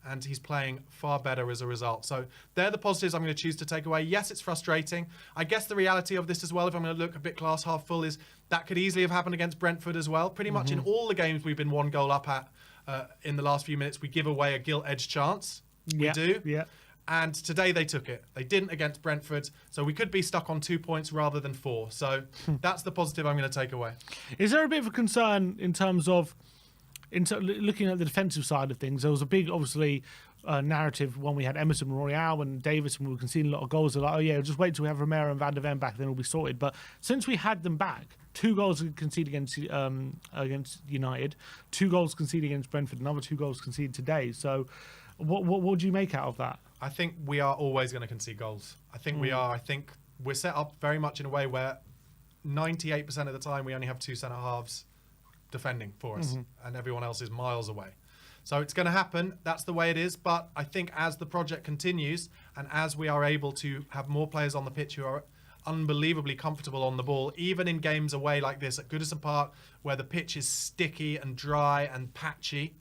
And he's playing far better as a result. So they're the positives I'm going to choose to take away. Yes, it's frustrating. I guess the reality of this as well, if I'm going to look a bit glass half full, is that could easily have happened against Brentford as well. Pretty much in all the games we've been 1 goal up at in the last few minutes, we give away a gilt-edged chance. We do. Yeah. And today they took it. They didn't against Brentford. So we could be stuck on 2 points rather than 4. So that's the positive I'm going to take away. Is there a bit of a concern in terms of looking at the defensive side of things? There was a big, obviously, narrative when we had Emerson Royale and Davis and we were conceding a lot of goals. They're like, oh yeah, just wait till we have Romero and Van de Ven back, then we'll be sorted. But since we had them back, 2 goals conceded against United, 2 goals conceded against Brentford, another 2 goals conceded today. So what do you make out of that? I think we are always going to concede goals. I think we are. I think we're set up very much in a way where 98% of the time we only have 2 centre-halves defending for us and everyone else is miles away. So it's going to happen. That's the way it is. But I think as the project continues and as we are able to have more players on the pitch who are unbelievably comfortable on the ball, even in games away like this at Goodison Park where the pitch is sticky and dry and patchy,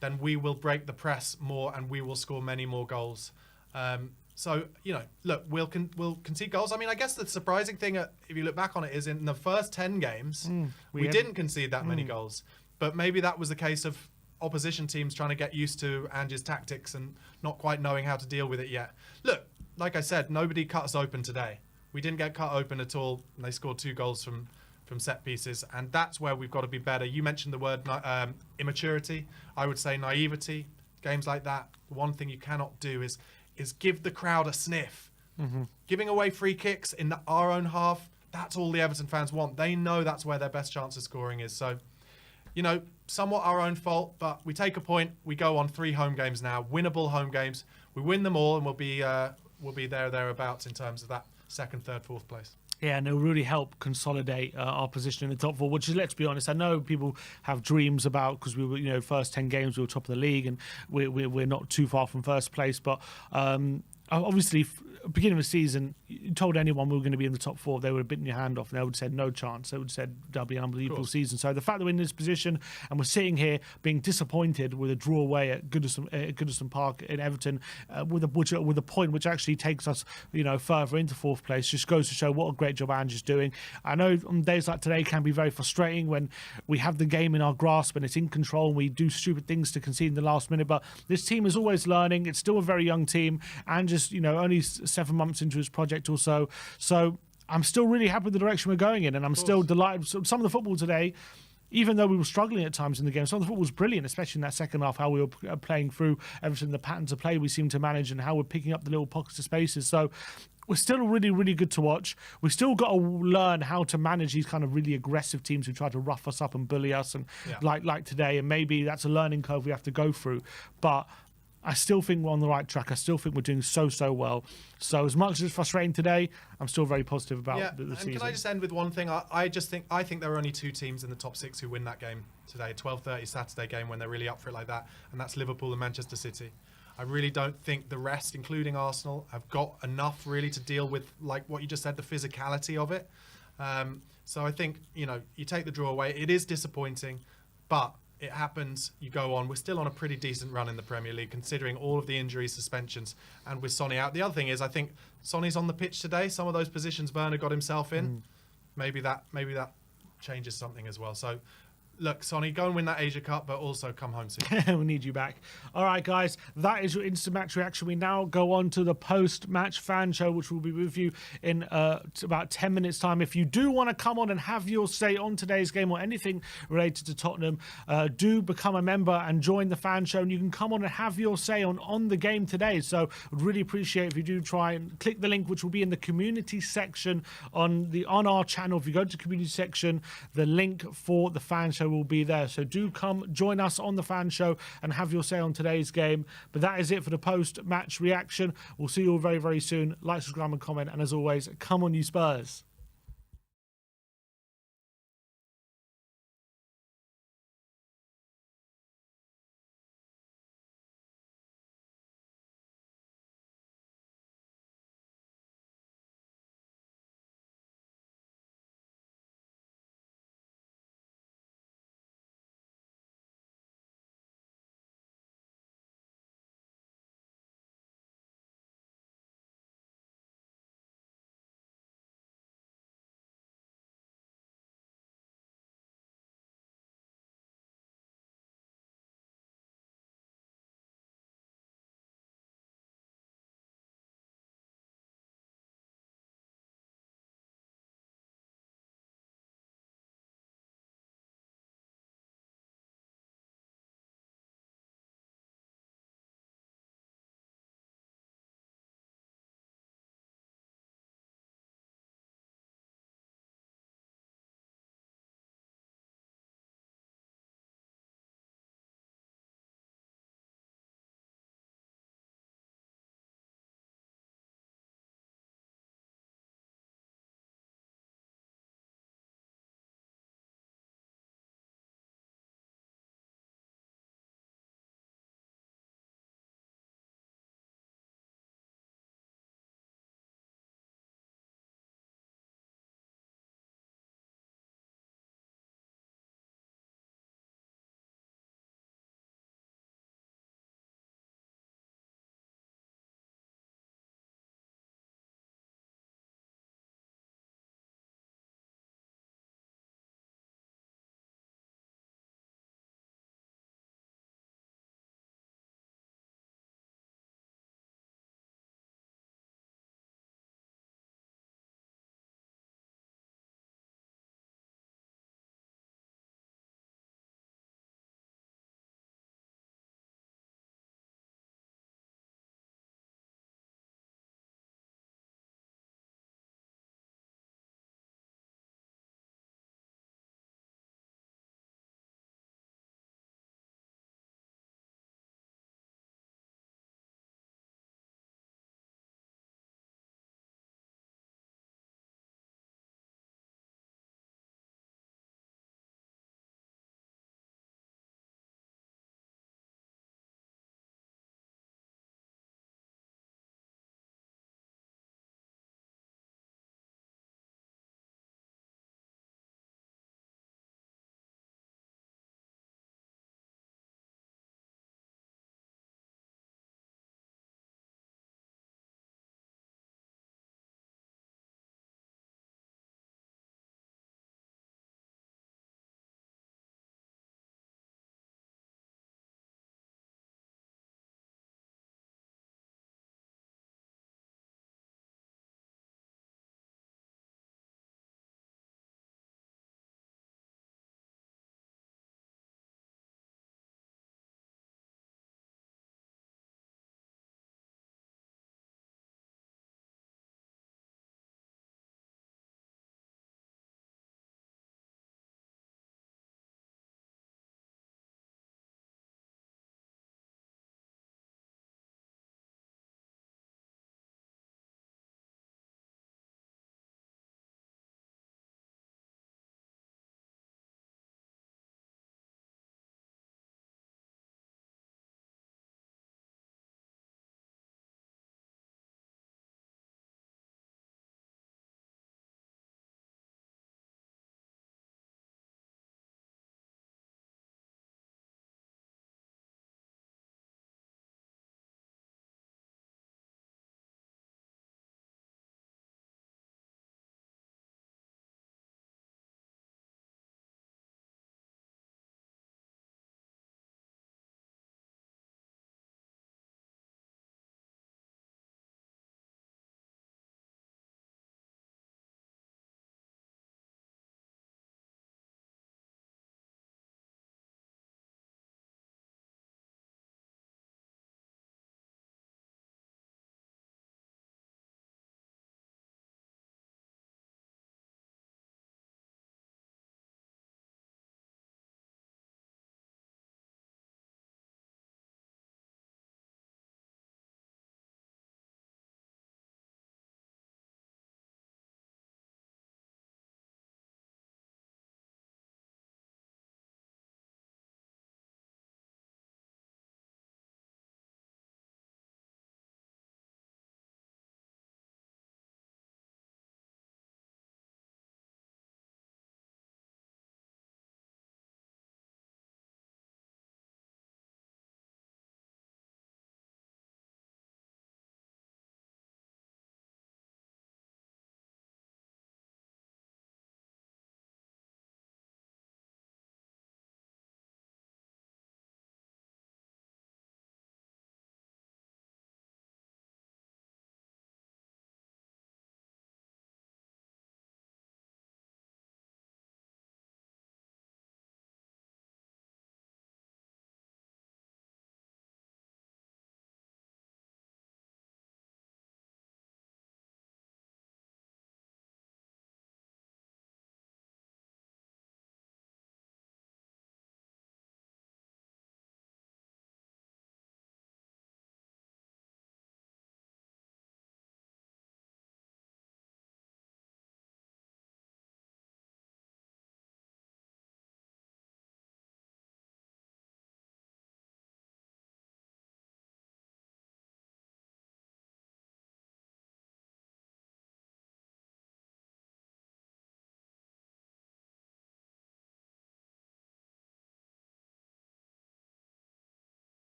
then we will break the press more and we will score many more goals. So, you know, look, we'll concede goals. I mean, I guess the surprising thing, if you look back on it, is in the first 10 games, we didn't concede that many goals. But maybe that was the case of opposition teams trying to get used to Ange's tactics and not quite knowing how to deal with it yet. Look, like I said, nobody cut us open today. We didn't get cut open at all. And they scored 2 goals from set pieces. And that's where we've got to be better. You mentioned the word immaturity. I would say naivety. games like that, one thing you cannot do is give the crowd a sniff. Giving away free kicks in our own half, that's all the Everton fans want. They know that's where their best chance of scoring is. So, somewhat our own fault, but we take a point. We go on 3 home games now, winnable home games. We win them all, and we'll be thereabouts in terms of that second, third, fourth place. Yeah, and it'll really help consolidate our position in the top 4, which is, let's be honest, I know people have dreams about, because we were, first 10 games, we were top of the league, and we're not too far from first place, but obviously, beginning of the season, you told anyone we were going to be in the top 4, they would have bitten your hand off, and they would have said no chance. They would have said that'll be an unbelievable season. So the fact that we're in this position and we're sitting here being disappointed with a draw away at Goodison Park in Everton, with a point which actually takes us, further into 4th place, just goes to show what a great job Ange's doing. I know on days like today can be very frustrating when we have the game in our grasp and it's in control and we do stupid things to concede in the last minute, but this team is always learning. It's still a very young team, and just only 7 months into his project or so. So I'm still really happy with the direction we're going in, and I'm still delighted. Some of the football today, even though we were struggling at times in the game, some of the football was brilliant, especially in that second half, how we were playing through everything, the patterns of play we seem to manage, and how we're picking up the little pockets of spaces. So we're still really, really good to watch. We've still got to learn how to manage these kind of really aggressive teams who try to rough us up and bully us, and like today. And maybe that's a learning curve we have to go through. But I still think we're on the right track. I still think we're doing so well. So as much as it's frustrating today, I'm still very positive about the season. Can I just end with one thing? I think there are only 2 teams in the top 6 who win that game today, 12:30 Saturday game, when they're really up for it like that, and that's Liverpool and Manchester City. I really don't think the rest, including Arsenal, have got enough really to deal with, like what you just said, the physicality of it. So I think, you take the draw away. It is disappointing, but it happens, you go on. We're still on a pretty decent run in the Premier League, considering all of the injuries, suspensions, and with Sonny out. The other thing is, I think Sonny's on the pitch today. Some of those positions Werner got himself in. Maybe that changes something as well. So, look, Sonny, go and win that Asia Cup, but also come home soon. We need you back. All right, guys, that is your instant match reaction. We now go on to the post-match fan show, which will be with you in about 10 minutes' time. If you do want to come on and have your say on today's game or anything related to Tottenham, do become a member and join the fan show, and you can come on and have your say on the game today. So I'd really appreciate if you do try and click the link, which will be in the community section on our channel. If you go to the community section, the link for the fan show will be there. So do come join us on the fan show and have your say on today's game. But that is it for the post-match reaction. We'll see you all very, very soon. Like, subscribe and comment. And as always, come on you Spurs.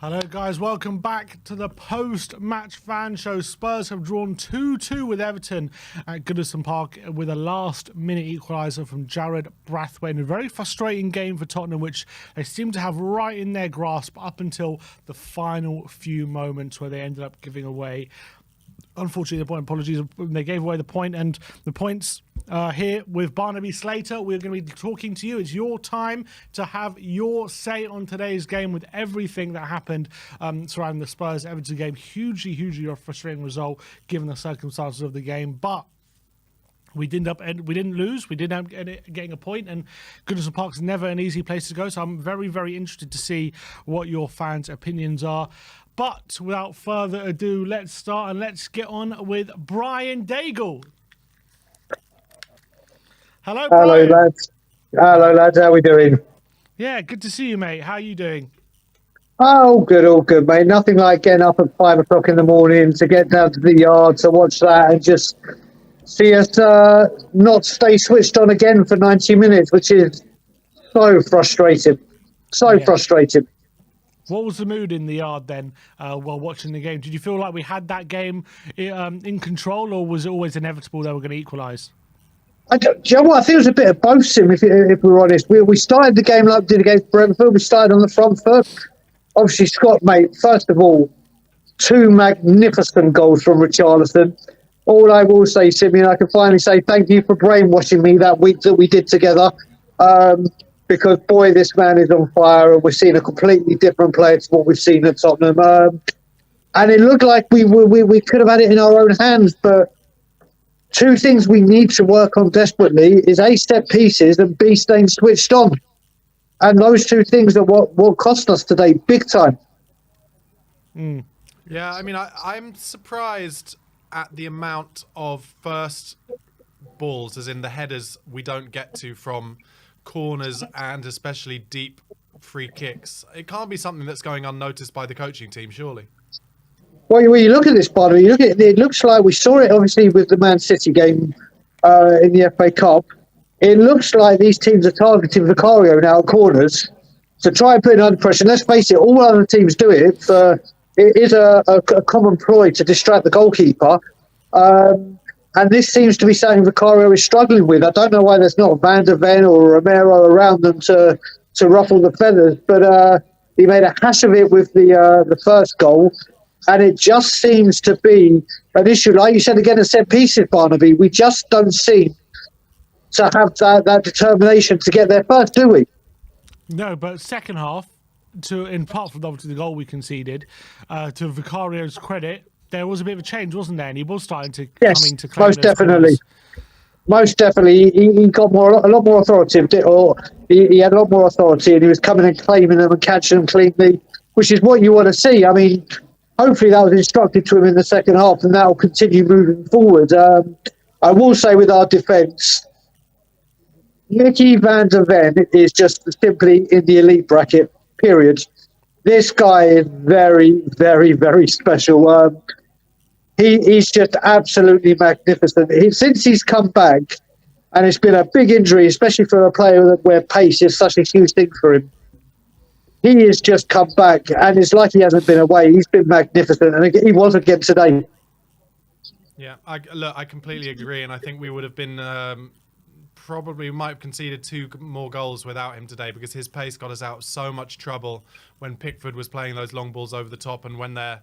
Hello guys, welcome back to the post-match fan show. Spurs have drawn 2-2 with Everton at Goodison Park with a last-minute equaliser from Jared Brathwaite. A very frustrating game for Tottenham, which they seem to have right in their grasp up until the final few moments where they ended up giving away. Unfortunately, the point, apologies, they gave away the point, and the points here with Barnaby Slater. We're going to be talking to you. It's your time to have your say on today's game with everything that happened surrounding the Spurs-Everton game. Hugely frustrating result given the circumstances of the game, but we didn't lose. We did end up getting a point, and Goodison Park's never an easy place to go. So I'm very interested to see what your fans' opinions are. But without further ado, let's start and let's get on with Brian Daigle. Hello, Brian. Hello, lads. Hello, lads. How we doing? Yeah, good to see you, mate. How are you doing? Oh, all good, mate. Nothing like getting up at 5 o'clock in the morning to get down to the yard to watch that and just see us not stay switched on again for 90 minutes, which is so frustrating. Frustrating. What was the mood in the yard then while watching the game? Did you feel like we had that game in control, or was it always inevitable they were going to equalise? Do you know what? I think it was a bit of both, Sim, if we're honest. We started the game like we did against Brentford. We started on the front foot. Obviously, Scott, mate, first of all, 2 magnificent goals from Richarlison. All I will say, Simeon, I can finally say thank you for brainwashing me that week that we did together. Because, boy, this man is on fire, and we're seeing a completely different player to what we've seen at Tottenham. And it looked like we could have had it in our own hands, but 2 things we need to work on desperately is A, set pieces, and B, staying switched on. And those 2 things are what cost us today, big time. Yeah, I mean, I'm surprised at the amount of first balls, as in the headers, we don't get to from corners and especially deep free kicks. It can't be something that's going unnoticed by the coaching team, surely. Well, when you look at this, Barnaby, it looks like we saw it obviously with the Man City game in the FA Cup. It looks like these teams are targeting Vicario now at corners to try and put him under pressure. And let's face it, all other teams do it. It is a common ploy to distract the goalkeeper. And this seems to be something Vicario is struggling with. I don't know why there's not Van de Ven or Romero around them to ruffle the feathers, but he made a hash of it with the first goal. And it just seems to be an issue. Like you said again, at set pieces, Barnaby, we just don't seem to have that determination to get there first, do we? No, but second half, in part from obviously the goal we conceded, to Vicario's credit, there was a bit of a change, wasn't there? And he was starting to come into claim. Most definitely. Most definitely. He got a lot more authoritative, or he had a lot more authority, and he was coming and claiming them and catching them cleanly, which is what you want to see. I mean, hopefully that was instructed to him in the second half, and that will continue moving forward. I will say with our defence, Mickey Van der Ven is just simply in the elite bracket, period. This guy is very special. He's just absolutely magnificent. Since he's come back, and it's been a big injury, especially for a player where pace is such a huge thing for him, he has just come back, and it's like he hasn't been away. He's been magnificent, and he was again today. Yeah, I completely agree, and I think we would have been probably might have conceded 2 more goals without him today, because his pace got us out of so much trouble when Pickford was playing those long balls over the top, and when their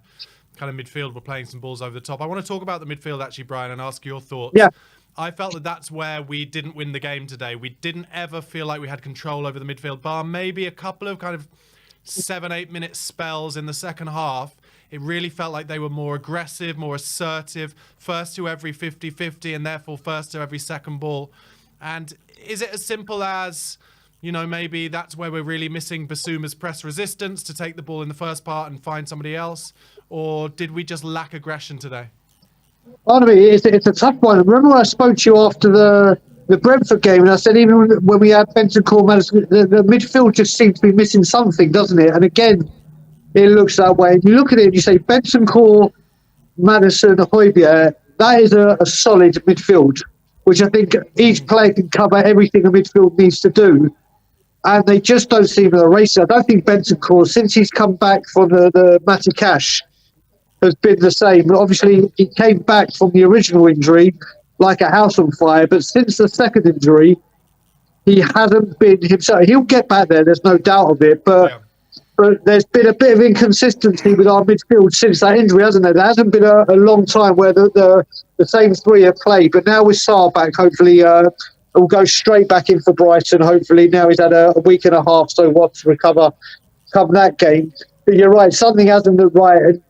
kind of midfield were playing some balls over the top. I want to talk about the midfield actually, Brian, and ask your thoughts. Yeah. I felt that that's where we didn't win the game today. We didn't ever feel like we had control over the midfield, bar maybe a couple of kind of 7-8 minute spells in the second half. It really felt like they were more aggressive, more assertive, first to every 50-50, and therefore first to every second ball. And is it as simple as, you know, maybe that's where we're really missing Basuma's press resistance to take the ball in the first part and find somebody else? Or did we just lack aggression today? Barnaby, it's a tough one. Remember when I spoke to you after the Brentford game, and I said even when we had Benton Core, the midfield just seems to be missing something, doesn't it? And again, it looks that way. And you look at it and you say Benton Core, Maddison, Højbjerg, that is a solid midfield, which I think each player can cover everything a midfield needs to do. and they just don't seem in the race. I don't think Bentancur, since he's come back from the Matty Cash, has been the same. Obviously, he came back from the original injury like a house on fire, but since the second injury, he hasn't been himself. He'll get back there, there's no doubt of it, but there's been a bit of inconsistency with our midfield since that injury, hasn't there? There hasn't been a long time where the same three have played, but now with Sarr back, hopefully he'll go straight back in for Brighton. Hopefully now he's had a week and a half, so what to recover come that game. But you're right, something hasn't looked right. And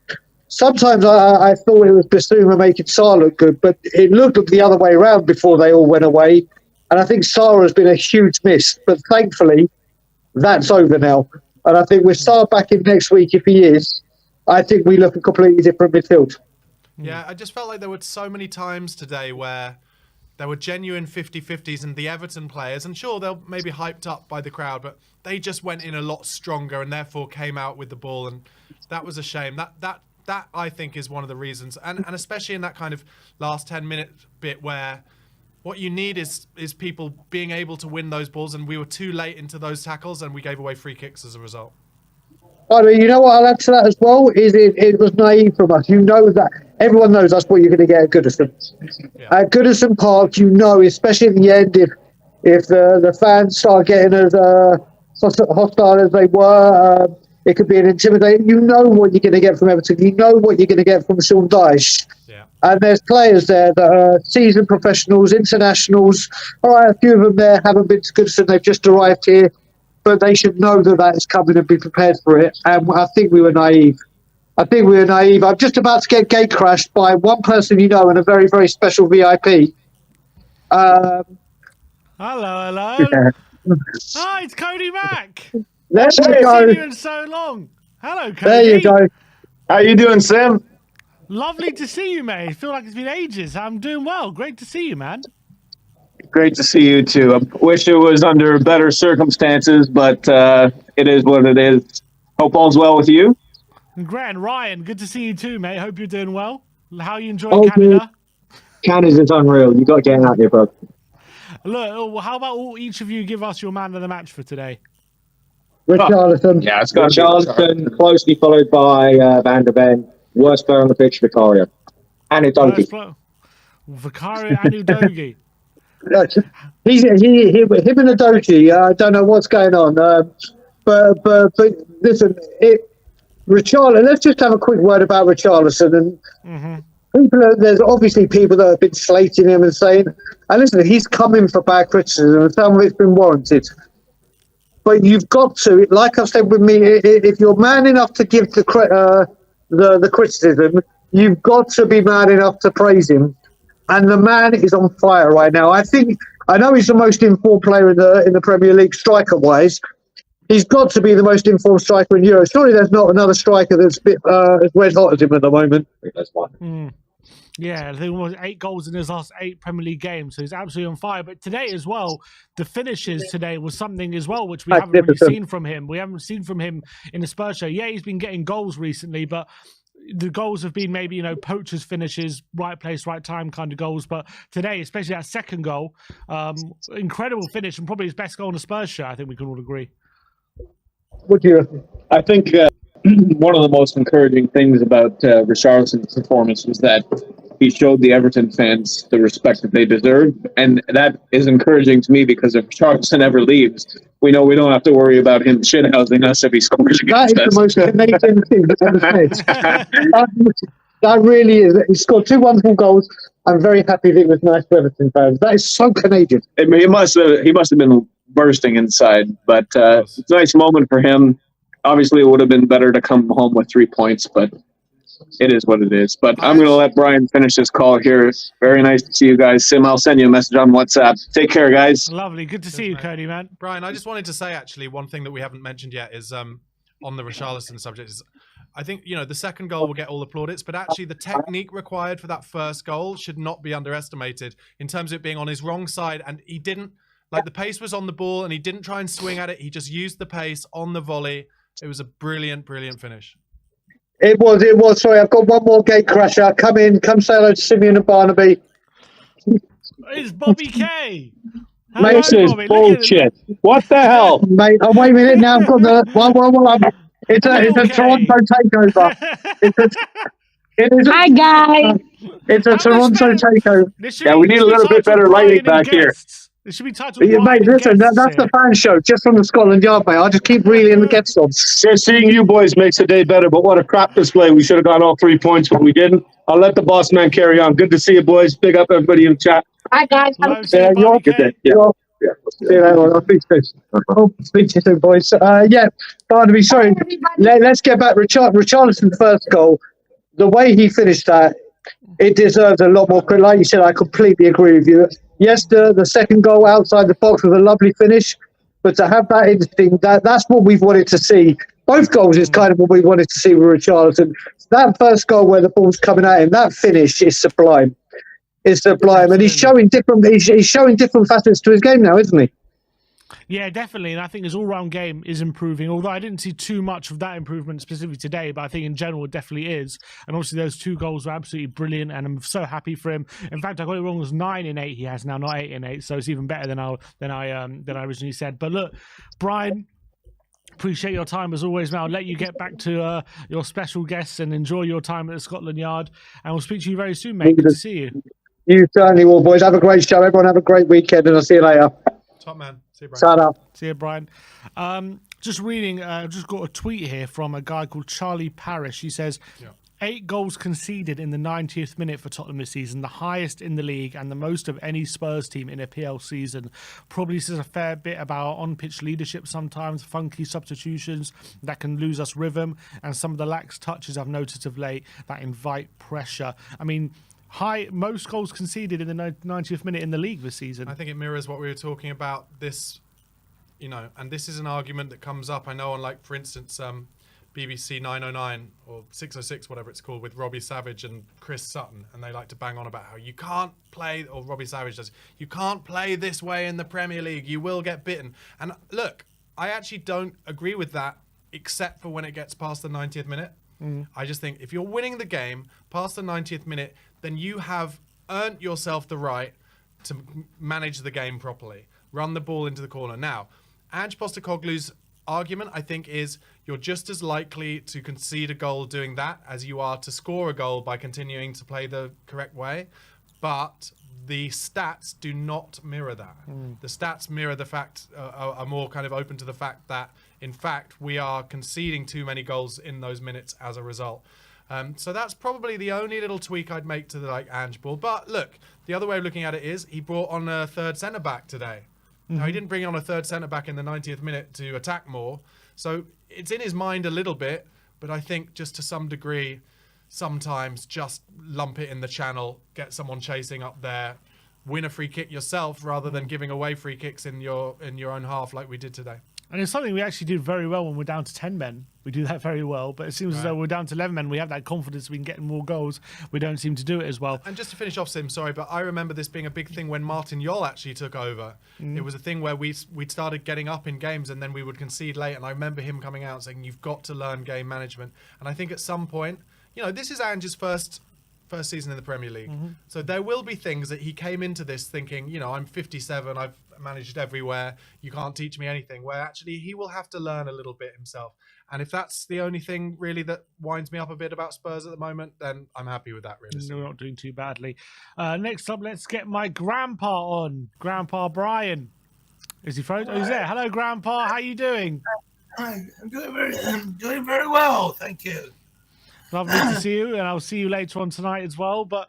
sometimes I thought it was Basuma making Sarr look good, but it looked the other way around before they all went away. And I think Sarr has been a huge miss, but thankfully that's over now. And I think with Sarr back in next week, if he is, I think we look a completely different midfield. Yeah, I just felt like there were so many times today where there were genuine 50-50s, and the Everton players, and sure, they're maybe hyped up by the crowd, but they just went in a lot stronger and therefore came out with the ball, and that was a shame. That I think is one of the reasons, and especially in that kind of last 10-minute bit where what you need is people being able to win those balls, and we were too late into those tackles, and we gave away free kicks as a result. I mean, you know what I'll add to that as well is it was naive from us. You know that everyone knows that's what you're going to get at Goodison. Yeah. At Goodison Park, you know, especially in the end, if the fans start getting as hostile as they were, it could be an intimidating. You know what you're going to get from Everton. You know what you're going to get from Sean Dyche. Yeah. And there's players there that are seasoned professionals, internationals. All right, a few of them there haven't been to Goodison. They've just arrived here. But they should know that is coming and be prepared for it. And I think we were naive. I'm just about to get gate crashed by one person you know and a very, very special VIP. Hello. Yeah. Hi, it's Cody Mack. There you go. I haven't seen you in so long. Hello, Cody. There you go. How you doing, Sam? Lovely to see you, mate. I feel like it's been ages. I'm doing well. Great to see you, man. Great to see you too. I wish it was under better circumstances, but it is what it is. Hope all's well with you. Grant, Ryan, good to see you too, mate. Hope you're doing well. How are you enjoying Canada? Canada's unreal. You got to get out there, bro. Look, how about each of you give us your man of the match for today? Richarlison. Yeah, it's got Richarlison, closely followed by Van der Ven. Worst player on the pitch, Vicario. And Udogie. Vicario and Udogie. Him and Udogie. I don't know what's going on. But listen, Richarlison. Let's just have a quick word about Richarlison. And there's obviously people that have been slating him and saying, and listen, he's coming for bad criticism, and some of it's been warranted. But you've got to, like I've said with me, if you're man enough to give the criticism, you've got to be man enough to praise him. And the man is on fire right now. I know he's the most informed player in the Premier League striker-wise. He's got to be the most informed striker in Europe. Surely there's not another striker that's a bit as red hot as him at the moment. That's one. Yeah, I think it was 8 goals in his last 8 Premier League games, so he's absolutely on fire. But today as well, the finishes today was something as well, which we haven't really seen from him. We haven't seen from him in the Spurs show. Yeah, he's been getting goals recently, but the goals have been maybe, poachers' finishes, right place, right time kind of goals. But today, especially that second goal, incredible finish and probably his best goal in the Spurs show, I think we can all agree. What do you reckon? I think one of the most encouraging things about Richarlison's performance was that he showed the Everton fans the respect that they deserve, and that is encouraging to me because if Richarlison ever leaves, we know we don't have to worry about him shithousing us if he scores against us. That is the most Canadian thing I've ever said. That really is. He scored 2 wonderful goals. I'm very happy that it was nice for Everton fans. That is so Canadian. I mean, he must have been bursting inside, but it's a nice moment for him. Obviously, it would have been better to come home with 3 points, but it is what it is. But I'm going to let Brian finish this call here. Very nice to see you guys. Sim, I'll send you a message on WhatsApp. Take care, guys. Lovely. Good to see you, Cody, man. Brian, I just wanted to say, actually, one thing that we haven't mentioned yet is on the Richarlison subject is I think, the second goal will get all the plaudits, but actually the technique required for that first goal should not be underestimated in terms of it being on his wrong side. And he didn't, the pace was on the ball and he didn't try and swing at it. He just used the pace on the volley. It was a brilliant, brilliant finish. It was. Sorry, I've got one more gate crasher. Come say hello to Simeon and Barnaby. It's Bobby K. Hello, This is Bobby. Look at bullshit. What the hell? Mate, oh, wait a minute now. I've got the it's Little a Toronto K. takeover. It's a it is. Hi guys. It's a How much Toronto better? takeover. Yeah, we need a little bit better lighting Brian and back here. guests. It should be titled Yeah, Brian mate, and listen, guests. that's the here. fan show, just from the Scotland Yard, mate. I'll just keep reeling the guests on. Just seeing you boys makes the day better, but what a crap display. We should have got all 3 points, but we didn't. I'll let the boss man carry on. Good to see you, boys. Big up everybody in the chat. Hi guys. Love seeing you're Bobby good K. Yeah. Yeah. See you later. I'll speak to you soon. I'll speak to you soon, boys. Yeah, Barnaby, sorry. Let's get back. Richarlison's first goal, the way he finished that, it deserves a lot more credit. Like you said, I completely agree with you. Yes, the second goal outside the box was a lovely finish, but to have that instinct, that's what we've wanted to see. Both goals is kind of what we wanted to see with Richarlison. That first goal where the ball's coming at him, that finish is sublime. It's sublime, and he's showing different. He's showing different facets to his game now, isn't he? Yeah, definitely. And I think his all-round game is improving, although I didn't see too much of that improvement specifically today, but I think in general it definitely is. And obviously those 2 goals were absolutely brilliant, and I'm so happy for him. In fact, I got it wrong. It was 9 in 8 he has now, not 8 in 8, so it's even better than I originally said. But look, Brian, appreciate your time as always, man. I'll let you get back to your special guests and enjoy your time at the Scotland Yard, and we'll speak to you very soon, mate. Good to see you. You certainly will, boys. Have a great show. Everyone have a great weekend, and I'll see you later. Top man. See you, Brian. Ta-da. See you, Brian. Just reading, just got a tweet here from a guy called Charlie Parrish. He says, 8 goals conceded in the 90th minute for Tottenham this season, the highest in the league and the most of any Spurs team in a PL season. Probably says a fair bit about on-pitch leadership sometimes, funky substitutions that can lose us rhythm, and some of the lax touches I've noticed of late that invite pressure. I mean, most goals conceded in the 90th minute in the league this season. I think it mirrors what we were talking about this, and this is an argument that comes up, I know, on, like, for instance, BBC 909 or 606, whatever it's called, with Robbie Savage and Chris Sutton, and they like to bang on about how you can't play, or Robbie Savage does, you can't play this way in the Premier League, you will get bitten. And look, I actually don't agree with that, except for when it gets past the 90th minute. I just think if you're winning the game past the 90th minute, then you have earned yourself the right to manage the game properly. Run the ball into the corner. Now, Ange Postecoglou's argument, I think, is you're just as likely to concede a goal doing that as you are to score a goal by continuing to play the correct way. But the stats do not mirror that. The stats mirror the fact, are more kind of open to the fact that, in fact, we are conceding too many goals in those minutes as a result. So that's probably the only little tweak I'd make to the Ange ball. But look, the other way of looking at it is he brought on a third centre-back today. Now, he didn't bring on a third centre-back in the 90th minute to attack more. So it's in his mind a little bit, but I think just to some degree, sometimes just lump it in the channel, get someone chasing up there, win a free kick yourself rather than giving away free kicks in your own half like we did today. And it's something we actually do very well when we're down to 10 men. We do that very well. But it seems as though we're down to 11 men. We have that confidence we can get more goals. We don't seem to do it as well. And just to finish off, Sim, sorry, but I remember this being a big thing when Martin Jol actually took over. It was a thing where we'd started getting up in games and then we would concede late. And I remember him coming out saying, you've got to learn game management. And I think at some point, this is Ange's first season in the Premier League. So there will be things that he came into this thinking, I'm 57, I've managed everywhere, you can't teach me anything, where actually he will have to learn a little bit himself. And if that's the only thing really that winds me up a bit about Spurs at the moment, then I'm happy with that, really. No, we're not doing too badly. Next up, let's get my grandpa on. Grandpa Brian. Is he frozen? Oh, he's there. Hello, Grandpa. How you doing? Hi, I'm doing very well, thank you. Lovely to see you, and I'll see you later on tonight as well. But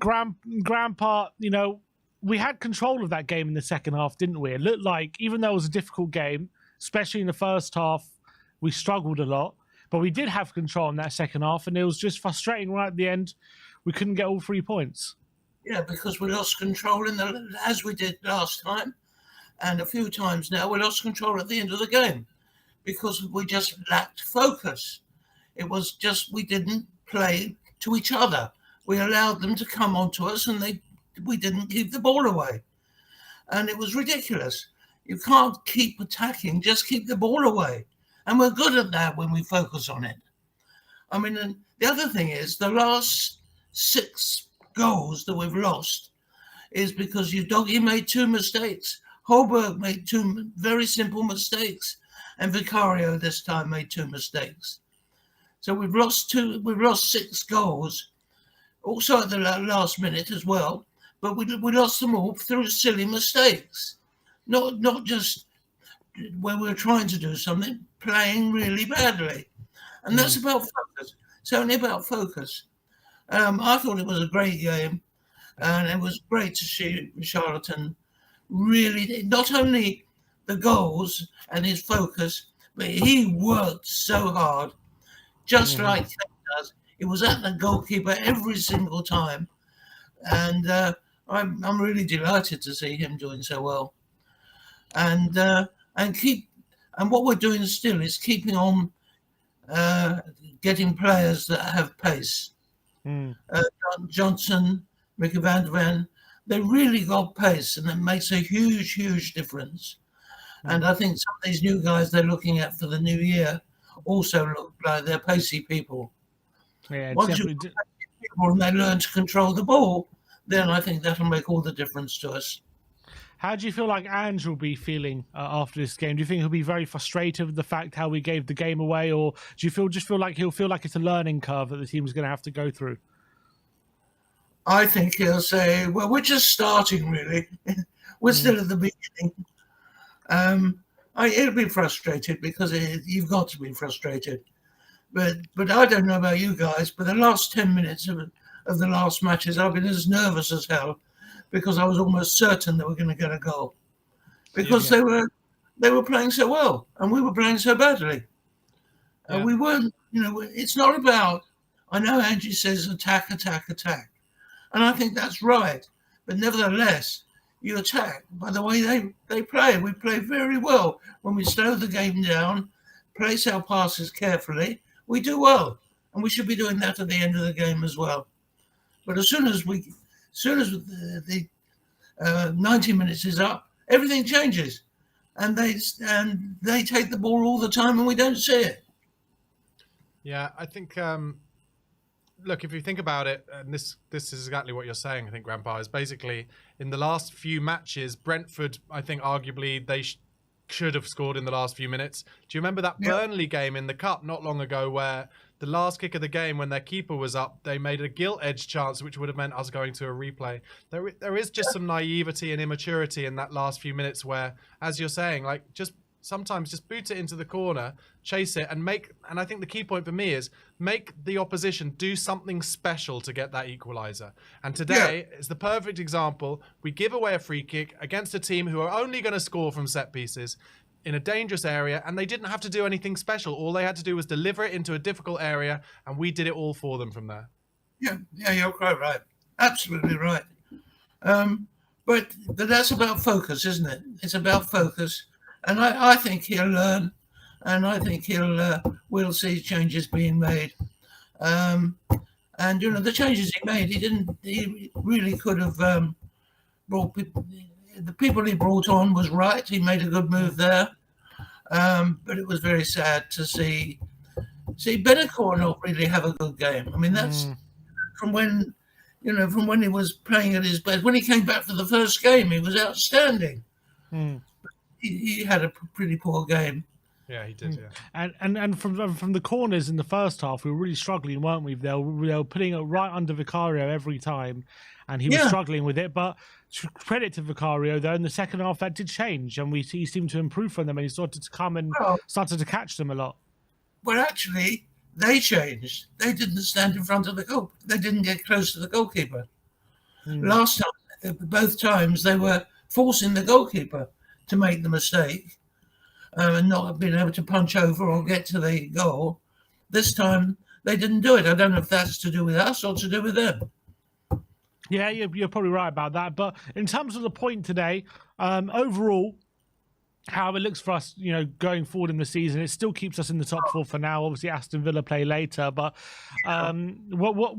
Grandpa, we had control of that game in the second half, didn't we? It looked like, even though it was a difficult game, especially in the first half, we struggled a lot. But we did have control in that second half, and it was just frustrating right at the end. We couldn't get all 3 points. Yeah, because we lost control as we did last time. And a few times now, we lost control at the end of the game because we just lacked focus. It was just we didn't play to each other. We allowed them to come onto us and we didn't keep the ball away. And it was ridiculous. You can't keep attacking, just keep the ball away. And we're good at that when we focus on it. I mean, and the other thing is the last 6 goals that we've lost, is because Udogie made 2 mistakes. Holberg made 2 very simple mistakes, and Vicario this time made 2 mistakes. So we've lost 6 goals, also at the last minute as well. But we lost them all through silly mistakes, not just when we were trying to do something, playing really badly. And that's about focus. It's only about focus. I thought it was a great game, and it was great to see Charlatan really, not only the goals and his focus, but he worked so hard, just like Kane does. He was at the goalkeeper every single time, and I'm really delighted to see him doing so well. And what we're doing still is keeping on getting players that have pace. Johnson, Ricky van der Ven, they really got pace, and it makes a huge, huge difference. And I think some of these new guys they're looking at for the new year also look like they're pacey people. Yeah, Once you people and they learn to control the ball, then I think that'll make all the difference to us. How do you feel like Ange will be feeling after this game? Do you think he'll be very frustrated with the fact how we gave the game away, or do you feel like he'll feel like it's a learning curve that the team's going to have to go through? I think he'll say, well, we're just starting, really. We're still at the beginning. He'll be frustrated because you've got to be frustrated. But I don't know about you guys, but the last 10 minutes of the last matches, I've been as nervous as hell because I was almost certain that we're going to get a goal. Because they were playing so well and we were playing so badly. And we weren't, it's not about, I know Angie says attack, attack, attack. And I think that's right. But nevertheless, you attack by the way they play. We play very well. When we slow the game down, place our passes carefully, we do well. And we should be doing that at the end of the game as well. But as soon as the 90 minutes is up, everything changes. And they take the ball all the time and we don't see it. Yeah, I think look, if you think about it, and this is exactly what you're saying, I think, Grandpa, is basically in the last few matches, Brentford, I think arguably they should have scored in the last few minutes. Do you remember that Burnley game in the Cup not long ago where the last kick of the game, when their keeper was up, they made a gilt-edged chance, which would have meant us going to a replay. There is just some naivety and immaturity in that last few minutes where, as you're saying, like sometimes just boot it into the corner, chase it, and I think the key point for me is make the opposition do something special to get that equaliser. And today is the perfect example. We give away a free kick against a team who are only going to score from set pieces in a dangerous area, and they didn't have to do anything special. All they had to do was deliver it into a difficult area, and we did it all for them from there. Yeah, you're quite right. Absolutely right. But that's about focus, isn't it? It's about focus. And I think he'll learn, and I think we'll see changes being made. And the changes he made, he really could have brought the people he brought on was right. He made a good move there, but it was very sad to see Benacore not really have a good game. I mean, that's from when he was playing at his best. When he came back for the first game, he was outstanding. He had a pretty poor game. Yeah, he did. Yeah, and from the corners in the first half, we were really struggling, weren't we? They were putting it right under Vicario every time, and he was struggling with it. But credit to Vicario, though, in the second half that did change, and he seemed to improve from them, and he started to come and started to catch them a lot. Well, actually, they changed. They didn't stand in front of the goal. They didn't get close to the goalkeeper. Last time, both times, they were forcing the goalkeeper to make the mistake and not being able to punch over or get to the goal. This time, they didn't do it. I don't know if that's to do with us or to do with them. Yeah, you're probably right about that. But in terms of the point today, overall, how it looks for us, going forward in the season, it still keeps us in the top 4 for now. Obviously, Aston Villa play later, but what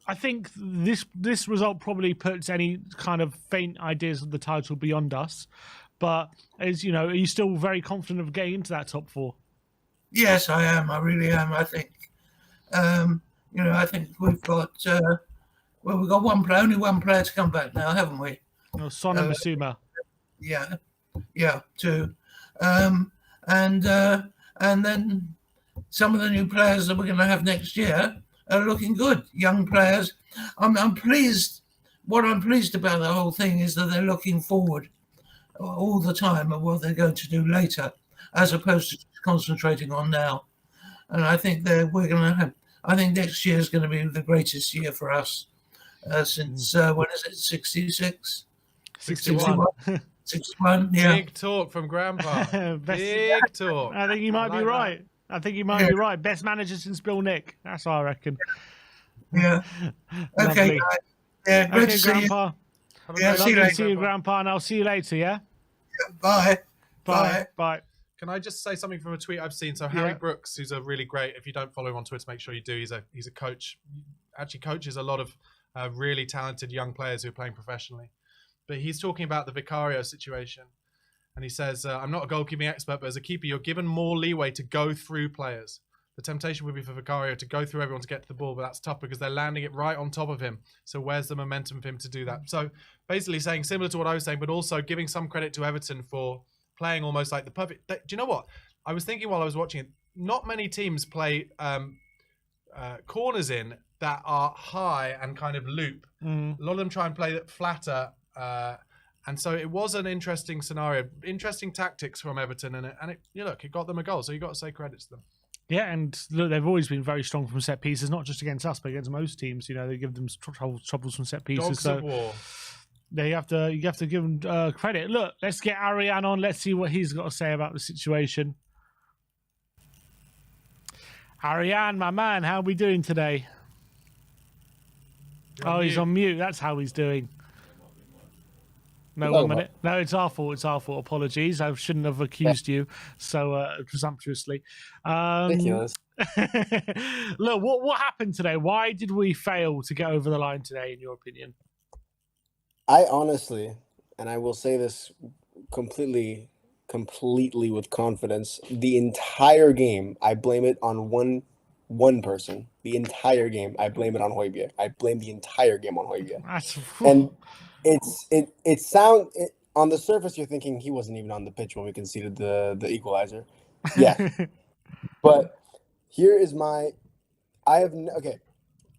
I think this result probably puts any kind of faint ideas of the title beyond us. But are you still very confident of getting into that top 4? Yes, I am. I really am. I think, I think we've got Well, we've got only one player to come back now, haven't we? No, Son and Basuma. Yeah, two. And then some of the new players that we're going to have next year are looking good. Young players. I'm pleased. What I'm pleased about the whole thing is that they're looking forward all the time at what they're going to do later, as opposed to concentrating on now. And I think I think next year is going to be the greatest year for us since when is it? 66, 61. 61. Yeah. Big talk from Grandpa. Big talk. I think you might be right. I think you might be right. Best manager since Bill Nick. That's what I reckon. Yeah. Okay, Lovely. guys. Yeah, great Okay, to see you. Grandpa. Yeah, see Lovely you to later. see you, Grandpa, and I'll see you later, yeah? Bye. Bye. Bye. Can I just say something from a tweet I've seen? So Harry Brooks, who's a really great, if you don't follow him on Twitter, make sure you do. He's a coach. Actually coaches a lot of really talented young players who are playing professionally. But he's talking about the Vicario situation. And he says, I'm not a goalkeeping expert, but as a keeper, you're given more leeway to go through players. The temptation would be for Vicario to go through everyone to get to the ball, but that's tough because they're landing it right on top of him. So where's the momentum for him to do that? So basically saying similar to what I was saying, but also giving some credit to Everton for playing almost like the perfect... Do you know what? I was thinking while I was watching it, not many teams play corners in that are high and kind of loop. A lot of them try and play it flatter. And so it was an interesting scenario, interesting tactics from Everton, and it got them a goal. So you got to say credit to them. Yeah, and look, they've always been very strong from set pieces, not just against us, but against most teams. You know, they give them troubles from set pieces. Dogs of war. You have to give them credit. Look, let's get Ariane on. Let's see what he's got to say about the situation. Ariane, my man, how are we doing today? He's on mute. That's how he's doing. No, 1 minute. No, it's our fault. It's our fault. Apologies. I shouldn't have accused you so presumptuously. Ridiculous. Look, what happened today? Why did we fail to get over the line today, in your opinion? I honestly, and I will say this completely with confidence, the entire game, I blame it on one person. The entire game, I blame it on Højbjerg. I blame the entire game on Højbjerg. And it sounds on the surface you're thinking he wasn't even on the pitch when we conceded the equalizer. Yeah. But here is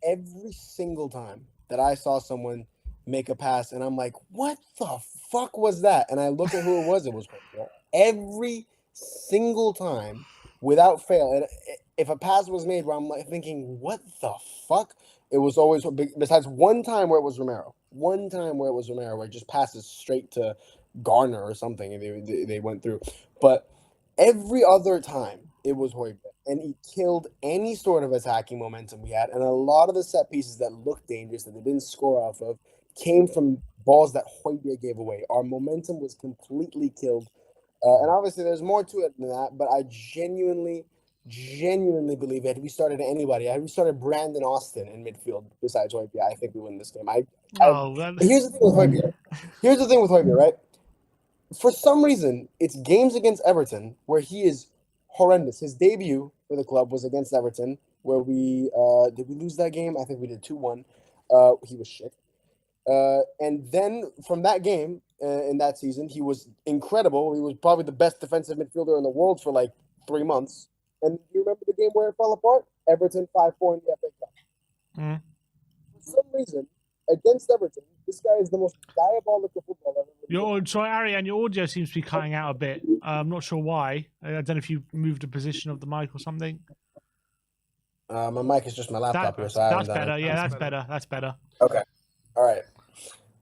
every single time that I saw someone make a pass and I'm like, what the fuck was that? And I look at who it was Højbjerg. Every single time without fail. And if a pass was made where I'm like thinking, what the fuck? It was always, besides one time where it was Romero. One time where it was Romero, where it just passes straight to Garner or something, and they went through. But every other time, it was Højbjerg. And he killed any sort of attacking momentum we had. And a lot of the set pieces that looked dangerous, that they didn't score off of, came from balls that Højbjerg gave away. Our momentum was completely killed. And obviously, there's more to it than that. But I genuinely believe had we started anybody, had we started Brandon Austin in midfield besides Højbjerg, I think we win this game. Here's the thing with Højbjerg, right? For some reason, it's games against Everton where he is horrendous. His debut for the club was against Everton, where we did we lose that game? I think we did 2-1. He was shit. And then from that game in that season, he was incredible. He was probably the best defensive midfielder in the world for like 3 months. And you remember the game where it fell apart? Everton 5-4 in the FA Cup. For some reason, against Everton, this guy is the most diabolical footballer ever. Sorry, Ariane, your audio seems to be cutting out a bit. I'm not sure why. I don't know if you moved the position of the mic or something. My mic is just my laptop here, so I that's better. Yeah, that's better. That's better. Okay. All right.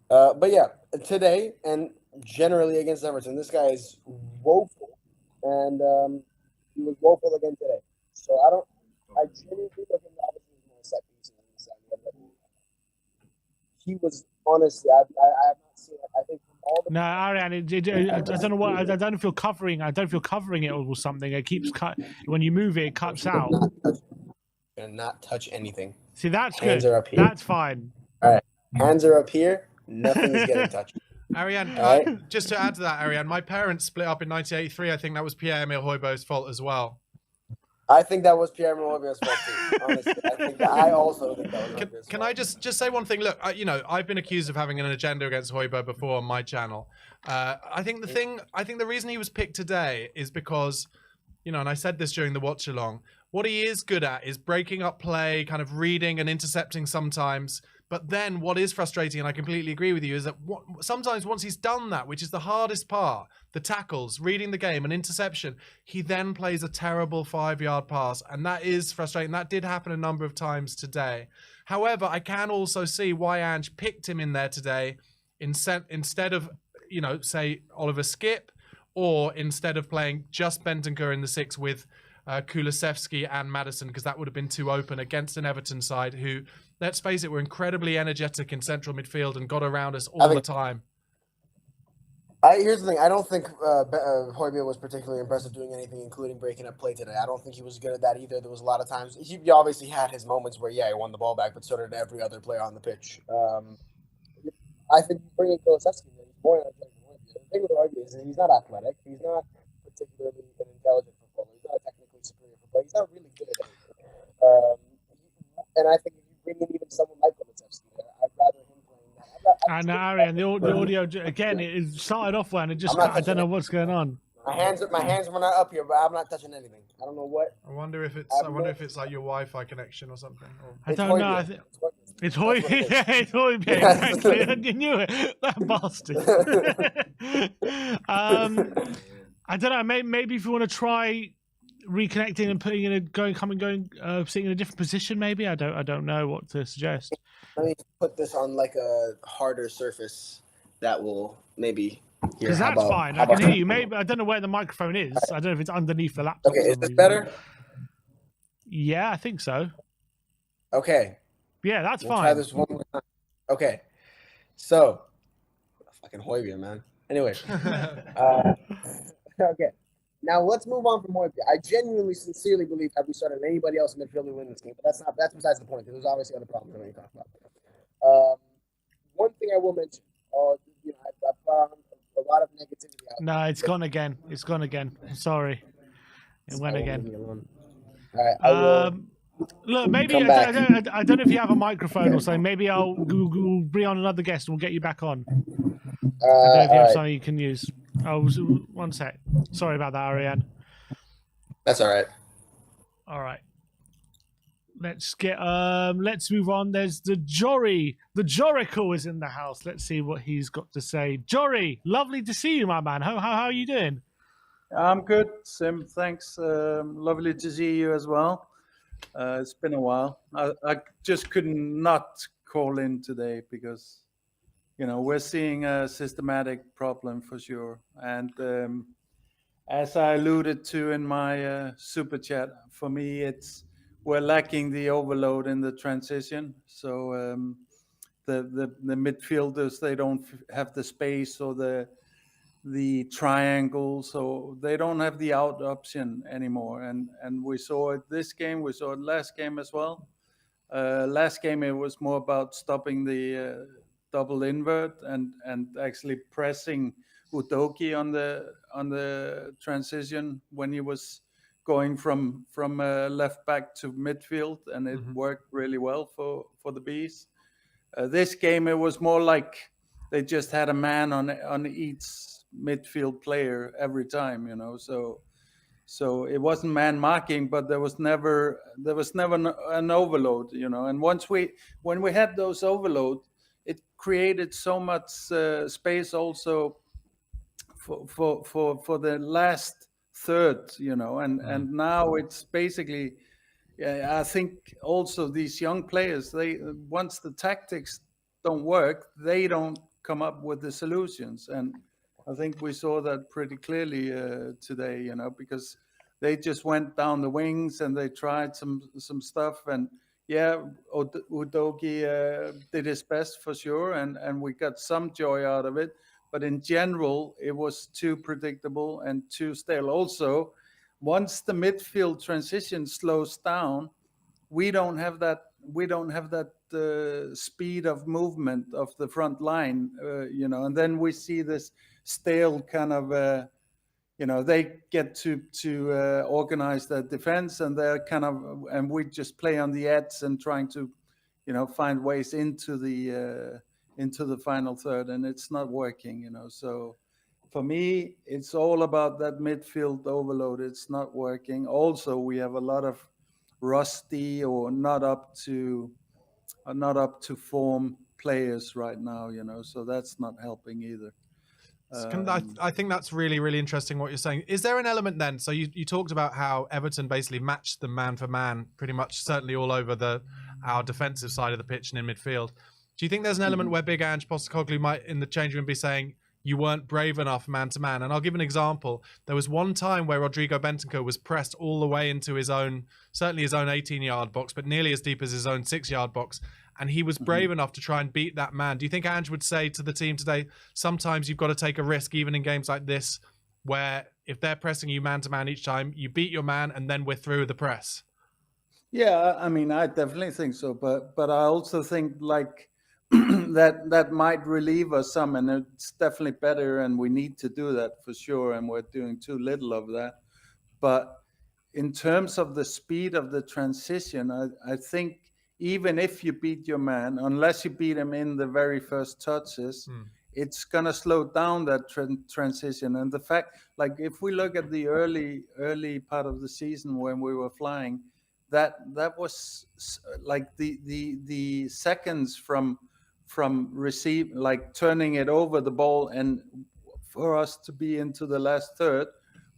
But yeah, today and generally against Everton, this guy is woeful. And he was woeful again today. So I genuinely look at him, obviously more set pieces inside. He was honestly, I have not seen it. I think from all the Ariane, I don't know what. I don't know if you're covering. I don't know if you're covering it or something. It keeps cut when you move it. It cuts out. Gonna not touch anything. See, that's Hands good. Are up here. That's fine. All right, hands are up here. Nothing is getting touched. Ariane, just to add to that, Ariane, my parents split up in 1983. I think that was Pierre-Emile Højbjerg's fault as well. I think that was Pierre Moibia's fault too. Honestly, I also think that was Moibia's Can fault. I just say one thing? Look, I've been accused of having an agenda against Højbjerg before on my channel. I think the reason he was picked today is because, and I said this during the watch along, what he is good at is breaking up play, kind of reading and intercepting sometimes. But then what is frustrating, and I completely agree with you, is that sometimes once he's done that, which is the hardest part, the tackles, reading the game and interception, he then plays a terrible 5-yard pass. And that is frustrating. That did happen a number of times today. However, I can also see why Ange picked him in there today instead of, say, Oliver Skip, or instead of playing just Bentancur in the 6 with Kulusevski and Maddison, because that would have been too open against an Everton side who, let's face it, were incredibly energetic in central midfield and got around us all the time. Here's the thing. I don't think Højbjerg was particularly impressive doing anything, including breaking up play today. I don't think he was good at that either. There was a lot of times. He obviously had his moments where, he won the ball back, but so did every other player on the pitch. I think bringing Kulusevski in, he's more energetic than Højbjerg. The thing with Højbjerg is he's not athletic. He's not particularly an intelligent footballer. He's not a technically superior footballer. He's not really good at anything. And I think if you bring in even someone like Kulusevski there, I'd rather him playing that. And Arian, the audio again, it started off when I don't know what's going on. My hands were not up here, but I'm not touching anything. I don't know what. I wonder if it's like your Wi-Fi connection or something. I don't know. It's Højbjerg. Yeah, it's Højbjerg. You knew it. That bastard. I don't know. Maybe if you want to try reconnecting and putting in sitting in a different position, maybe. I don't know what to suggest. Let me put this on like a harder surface that will maybe. Because that's fine. I can hear you. Maybe I don't know where the microphone is. I don't know if it's underneath the laptop. Okay, is this better? Yeah, I think so. Okay. Yeah, that's We'll fine. try this one more time. Okay. So, fucking Højbjerg, man. Anyway. Okay. Now let's move on from Højbjerg. I genuinely, sincerely believe had we started anybody else in midfield, we win this game. But that's besides the point. There's obviously other problems that we talk about. One thing I will mention, I've found a lot of negativity out there. No, it's gone again. It's gone again. Sorry. It went again. All right. I will Look, maybe come I back. don't know if you have a microphone or something. Maybe I'll bring on another guest and we'll get you back on. I don't know if you have something you can use. Oh, one sec. Sorry about that, Ariane. That's all right. All right. Let's move on. There's the Jory. The Jorical is in the house. Let's see what he's got to say. Jory, lovely to see you, my man. How are you doing? I'm good, Sim. Thanks. Lovely to see you as well. It's been a while. I just could not call in today because, we're seeing a systematic problem for sure. And as I alluded to in my super chat, for me, we're lacking the overload in the transition. So the midfielders, they don't have the space or the triangle, so they don't have the out option anymore. And we saw it this game, we saw it last game as well. Last game it was more about stopping the double invert and actually pressing Udogie on the transition when he was going from left back to midfield, and it worked really well for the Bees. This game it was more like they just had a man on each midfield player every time, so it wasn't man marking, but there was never an overload, and when we had those overload, it created so much space also for the last third, and now it's basically, I think also these young players, they once the tactics don't work, they don't come up with the solutions. And I think we saw that pretty clearly today, because they just went down the wings and they tried some stuff. And Udogie did his best for sure, and we got some joy out of it. But in general, it was too predictable and too stale. Also, once the midfield transition slows down, we don't have that speed of movement of the front line, and then we see this stale kind of they get to organize their defense, and they're and we just play on the edge and trying to, find ways into the final third, and it's not working. So for me, it's all about that midfield overload. It's not working. Also, we have a lot of rusty or not up to form players right now. So that's not helping either. I think that's really, really interesting what you're saying. Is there an element then? So you talked about how Everton basically matched them man for man, pretty much, certainly all over our defensive side of the pitch and in midfield. Do you think there's an element where Big Ange Postecoglou might, in the change room, be saying you weren't brave enough man to man? And I'll give an example. There was one time where Rodrigo Bentancur was pressed all the way into certainly his own 18-yard box, but nearly as deep as his own 6-yard box. And he was brave enough to try and beat that man. Do you think Ange would say to the team today, sometimes you've got to take a risk, even in games like this, where if they're pressing you man to man each time, you beat your man and then we're through the press? Yeah, I mean, I definitely think so. But I also think like that might relieve us some, and it's definitely better, and we need to do that for sure. And we're doing too little of that. But in terms of the speed of the transition, I think even if you beat your man, unless you beat him in the very first touches, it's going to slow down that transition. And the fact, like if we look at the early part of the season when we were flying, that was like the seconds from receive, like turning it over the ball, and for us to be into the last third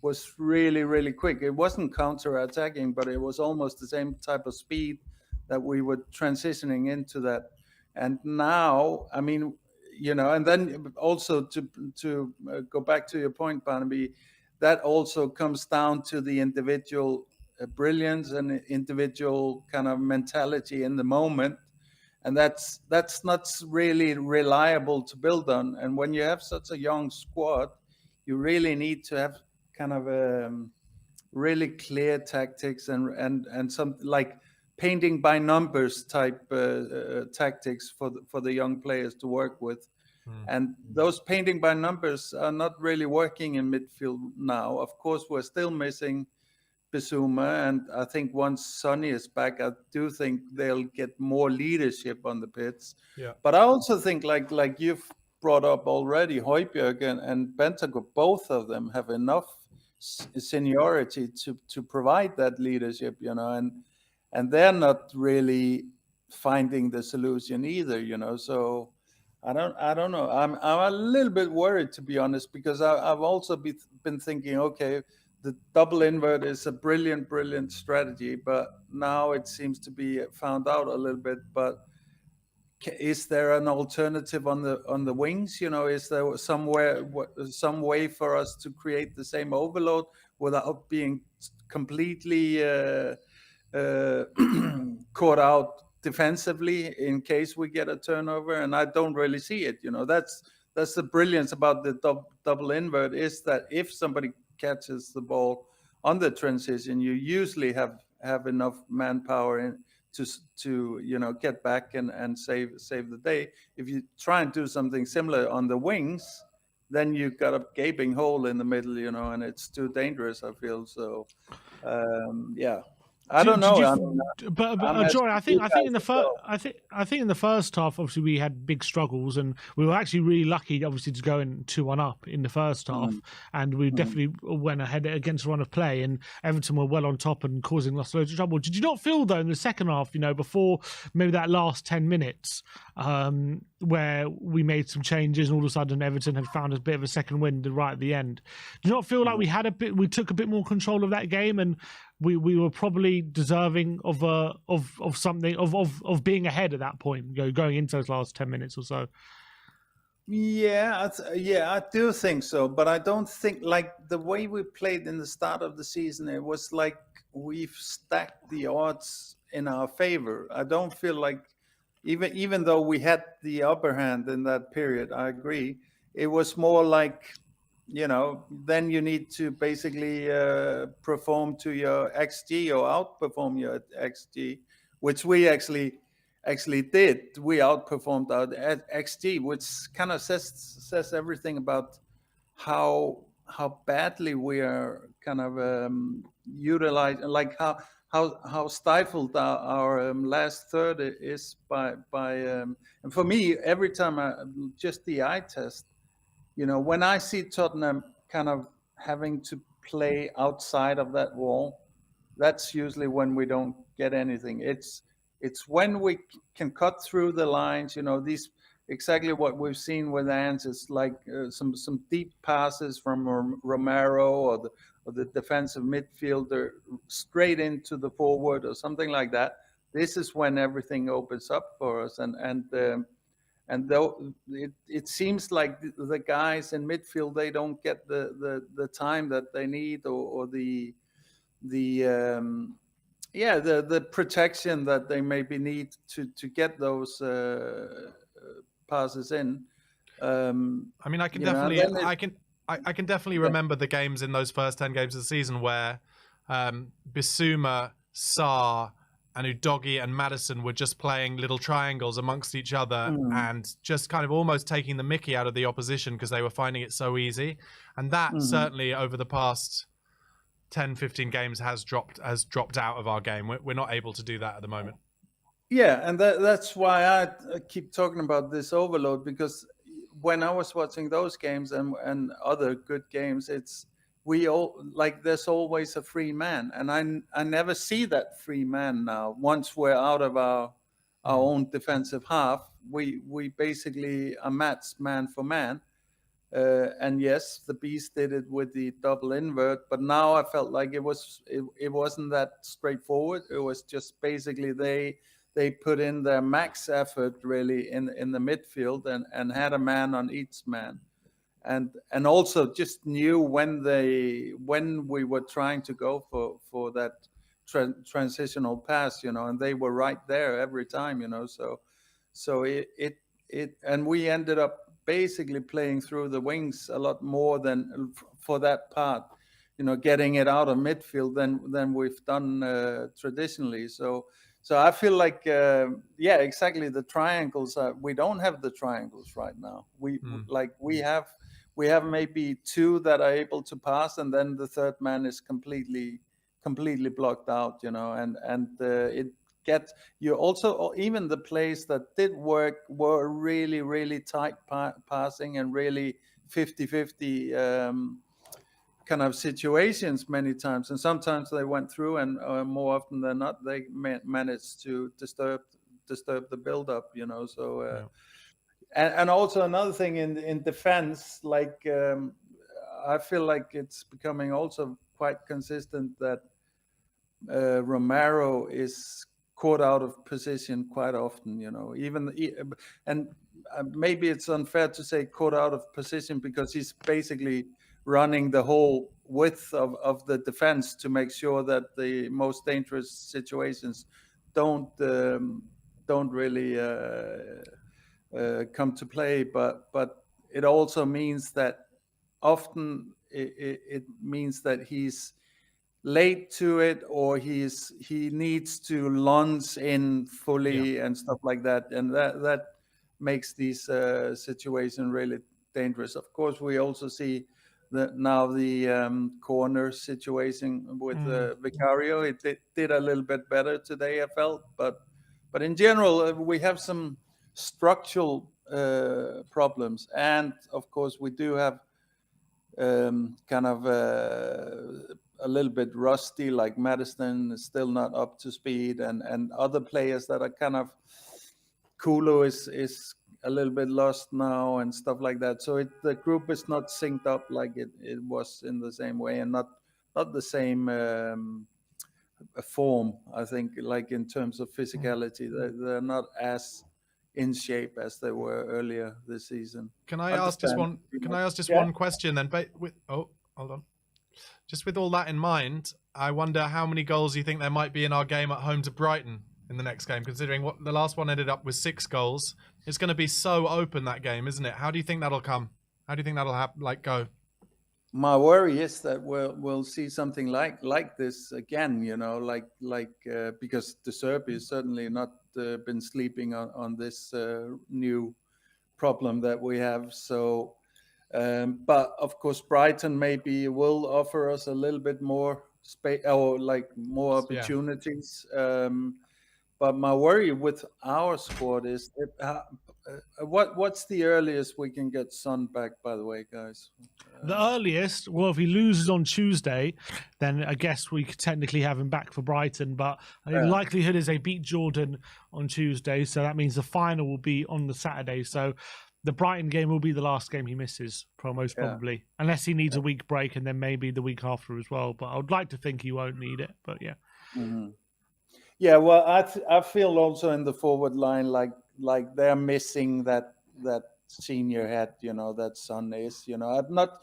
was really, really quick. It wasn't counter-attacking, but it was almost the same type of speed that we were transitioning into that. And now, I mean, and then also to go back to your point, Barnaby, that also comes down to the individual brilliance and individual kind of mentality in the moment. And that's not really reliable to build on. And when you have such a young squad, you really need to have kind of really clear tactics and some like painting by numbers type tactics for the young players to work with. And those painting by numbers are not really working in midfield now. Of course, we're still missing Bissouma, and I think once Sonny is back, I do think they'll get more leadership on the pitch. Yeah. But I also think, like you've brought up already, Højbjerg and Bentancur, both of them have enough seniority to provide that leadership, and they're not really finding the solution either, So I don't know. I'm a little bit worried, to be honest, because I've also been thinking, okay, the double invert is a brilliant strategy, but now it seems to be found out a little bit. But is there an alternative on the wings? Is there some way for us to create the same overload without being completely caught out defensively in case we get a turnover? And I don't really see it. That's the brilliance about the double invert, is that if somebody catches the ball on the transition, you usually have enough manpower to get back and save the day. If you try and do something similar on the wings, then you've got a gaping hole in the middle, and it's too dangerous, I feel. So yeah, I don't know. But Joy, I think in the first half, obviously we had big struggles, and we were actually really lucky, obviously, to go in 2-1 up in the first half, and we definitely went ahead against a run of play, and Everton were well on top and causing us loads of trouble. Did you not feel though in the second half, before maybe that last 10 minutes, where we made some changes and all of a sudden Everton had found a bit of a second wind right at the end? Do you not feel like we took a bit more control of that game, and we were probably deserving of something of being ahead at that point, going into those last 10 minutes or so? Yeah, I do think so, but I don't think like the way we played in the start of the season. It was like we've stacked the odds in our favor. I don't feel like even though we had the upper hand in that period, I agree. It was more like, then you need to basically perform to your XG or outperform your XG, which we actually did. We outperformed our XG, which kind of says everything about how badly we are kind of utilized, like how stifled our last third is by and for me every time just the eye test, when I see Tottenham kind of having to play outside of that wall, that's usually when we don't get anything. It's when we can cut through the lines. These exactly what we've seen with Ants is like some deep passes from Romero or the defensive midfielder straight into the forward or something like that. This is when everything opens up for us, and though it seems like the guys in midfield, they don't get the time that they need, or the the protection that they maybe need to get those passes in. I mean, I can definitely remember the games in those first 10 games of the season where Bissouma, Sarr, and Udogie and Maddison were just playing little triangles amongst each other and just kind of almost taking the mickey out of the opposition because they were finding it so easy. And that certainly over the past 10, 15 games has dropped out of our game. We're not able to do that at the moment. Yeah, and that's why I keep talking about this overload, because when I was watching those games and other good games, there's always a free man, and I never see that free man now. Once we're out of our own defensive half, we basically are matched man for man. And yes, the Beast did it with the double invert, but now I felt like it wasn't that straightforward. It was just basically they put in their max effort really in the midfield and had a man on each man. And also just knew when we were trying to go for that transitional pass, and they were right there every time, so it and we ended up basically playing through the wings a lot more than for that part, getting it out of midfield than we've done traditionally. So I feel like, exactly, the triangles. We don't have the triangles right now. We have maybe two that are able to pass, and then the third man is completely blocked out, and it gets you also, even the plays that did work were really, really tight passing and really 50-50 kind of situations many times, and sometimes they went through, and more often than not they managed to disturb the build-up, so and also another thing in defense, like I feel like it's becoming also quite consistent that Romero is caught out of position quite often, and maybe it's unfair to say caught out of position, because he's basically running the whole width of the defense to make sure that the most dangerous situations don't really come to play. But it also means that often it means that he's late to it, or he needs to lunge in fully and stuff like that, and that makes these situations really dangerous. Of course, we also see the corner situation with Vicario. It did a little bit better today, I felt, but in general we have some structural problems, and of course we do have kind of a little bit rusty, like Maddison is still not up to speed, and other players that are kind of, Kulu is a little bit lost now and stuff like that. So the group is not synced up like it was in the same way, and not the same form, I think, like in terms of physicality. They're not as in shape as they were earlier this season. Can I ask just one question then? Hold on. Just with all that in mind, I wonder how many goals you think there might be in our game at home to Brighton in the next game, considering what the last one ended up with 6 goals. It's going to be so open, that game, isn't it? How do you think that'll come? How do you think that'll go? My worry is that we'll see something like this again, because De Zerbi has certainly not been sleeping on this new problem that we have. So But of course, Brighton maybe will offer us a little bit more space or like more opportunities. But my worry with our squad is what's the earliest we can get Son back? By the way, guys. The earliest, well, if he loses on Tuesday, then I guess we could technically have him back for Brighton. But the likelihood is they beat Jordan on Tuesday, so that means the final will be on the Saturday. So the Brighton game will be the last game he misses, most probably, unless he needs a week break and then maybe the week after as well. But I would like to think he won't need it. But yeah. Mm-hmm. Yeah, well, I feel also in the forward line like they're missing that senior head, that Son is. I'm not,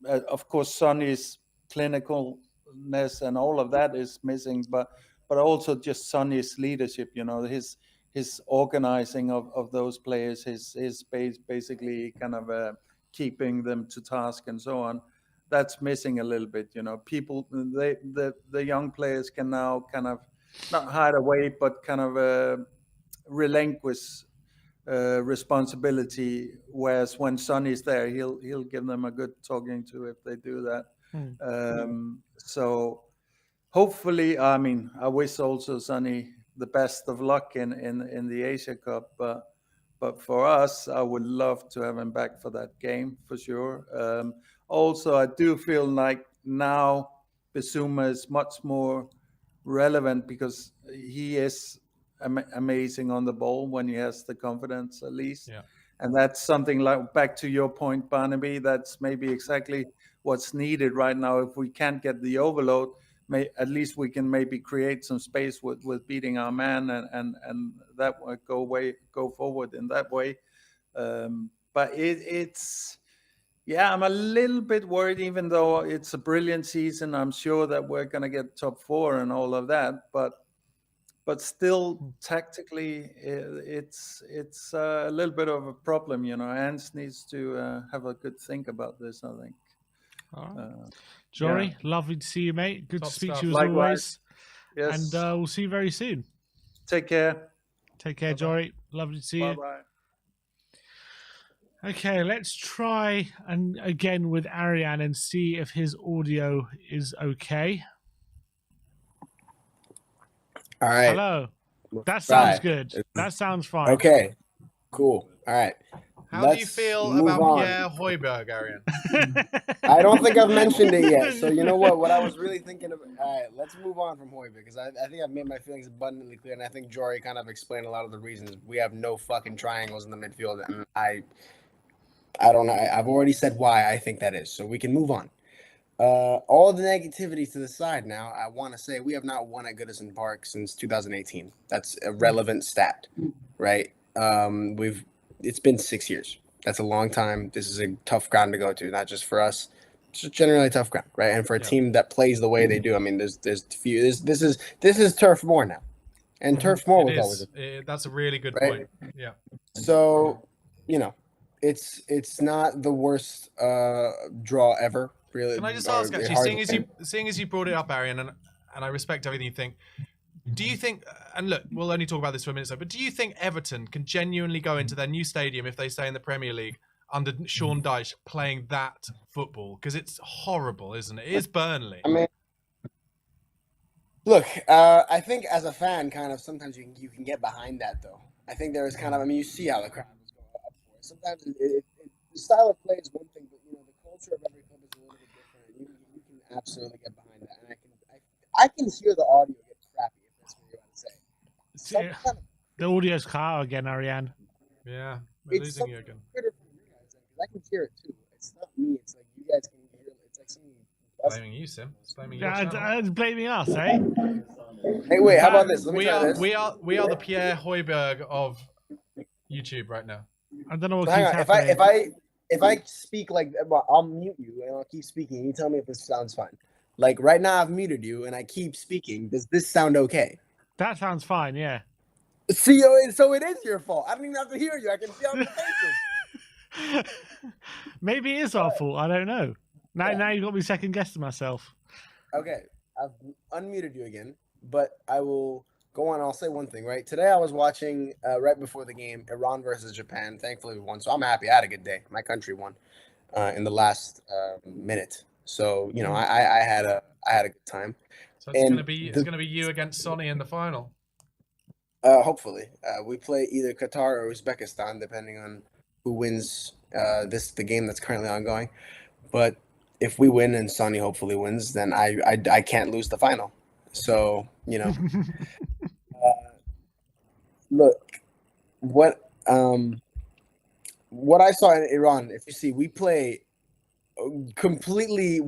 of course, Sonny's clinicalness and all of that is missing, but also just Sonny's leadership. His organizing of those players, his basically kind of keeping them to task and so on. That's missing a little bit. People, the young players can now kind of not hide away, but kind of relinquish responsibility. Whereas when Sonny's there, he'll give them a good talking to if they do that. So hopefully, I wish also Sonny the best of luck in the Asia Cup. But for us, I would love to have him back for that game for sure. Also, I do feel like now Bissouma is much more relevant because he is amazing on the ball when he has the confidence, at least. Yeah. And that's something like, back to your point, Barnaby, that's maybe exactly what's needed right now. If we can't get the overload, at least we can maybe create some space with beating our man and that would go forward in that way. But it's I'm a little bit worried, even though it's a brilliant season. I'm sure that we're going to get top 4 and all of that, but still tactically it's a little bit of a problem. Hans needs to have a good think about this, I think. All right. Jory, lovely to see you, mate. Good Top to speak stuff. to you as Likewise. always. Yes. And we'll see you very soon. Take care. Take care, Jory. Lovely to see you. Bye-bye. Okay, let's try and again with Ariane and see if his audio is okay. All right. Hello. That sounds good. That sounds fine. Okay. Cool. All right. How do you feel about Pierre Højbjerg, Arian? I don't think I've mentioned it yet. So you know what I was really thinking of. All right, let's move on from Højbjerg because I think I've made my feelings abundantly clear, and I think Jory kind of explained a lot of the reasons. We have no fucking triangles in the midfield, and I don't know. I've already said why I think that is. So we can move on. All the negativity to the side now. I want to say we have not won at Goodison Park since 2018. That's a relevant stat, right? It's been 6 years. That's a long time. This is a tough ground to go to, not just for us. It's just generally a tough ground, right? And for a team that plays the way they do, this is Turf Moor now, and Turf Moor was always that's a really good right? point. Yeah. So it's not the worst draw ever. Really. Can I just ask, actually, seeing as you brought it up, Arian, and I respect everything you think. Do you think, and look, we'll only talk about this for a minute, but do you think Everton can genuinely go into their new stadium if they stay in the Premier League under Sean Dyche playing that football? Because it's horrible, isn't it? It is Burnley. I mean, look, I think as a fan, kind of sometimes you can get behind that, though. I think there is kind of, you see how the crowd was going up for it. Sometimes the style of play is one thing, but the culture of every club is a little bit different. You can absolutely get behind that, and I can hear the audio get crappy. Yeah. The audio's cut out again, Ariane. Yeah, we're losing you again. I can hear it too. It's not me. It's like you guys can hear it. It's like something. Blaming you, Sim. It's blaming you. It's blaming us, eh? Hey, wait. How about this? Let me try this. We are the Pierre Højbjerg of YouTube right now. I don't know what Hang keeps on. happening. If I speak I'll mute you and I'll keep speaking. You tell me if this sounds fine. Like right now, I've muted you and I keep speaking. Does this sound okay? That sounds fine, yeah. See, so it is your fault. I don't even have to hear you. I can see on the faces. Maybe it is our fault. I don't know. Now you got me second guessing myself. Okay, I've unmuted you again, but I will go on. I'll say one thing, right? Today I was watching right before the game, Iran versus Japan. Thankfully we won, so I'm happy. I had a good day. My country won. in the last minute. So I had a good time. So it's And going to be you against Sonny in the final. Hopefully, we play either Qatar or Uzbekistan, depending on who wins the game that's currently ongoing. But if we win and Sonny hopefully wins, then I can't lose the final. So look, what I saw in Iran. If you see, we play completely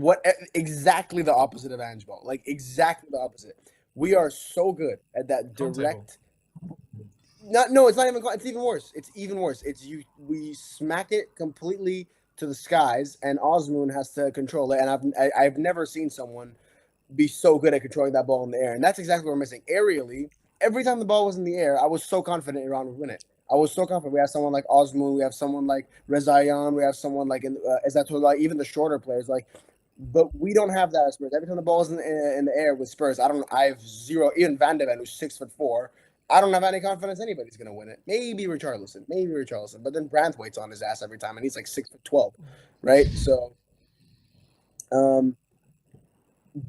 exactly the opposite of handball, like exactly the opposite. We are so good at that direct. No, it's not even. It's even worse. It's even worse. We smack it completely to the skies, and Osmoon has to control it. And I've never seen someone be so good at controlling that ball in the air, and that's exactly what we're missing. Aerially, every time the ball was in the air, I was so confident Iran would win it. I was so confident. We have someone like Osmoon, we have someone like Rezayan, we have someone like Izzatullah, even the shorter players. But we don't have that at Spurs. Every time the ball is in the air with Spurs, I have zero. Even Van de Ven, who's 6'4". I don't have any confidence anybody's going to win it. Maybe Richarlison. But then Branthwaite's on his ass every time, and he's like 6'12", right? So,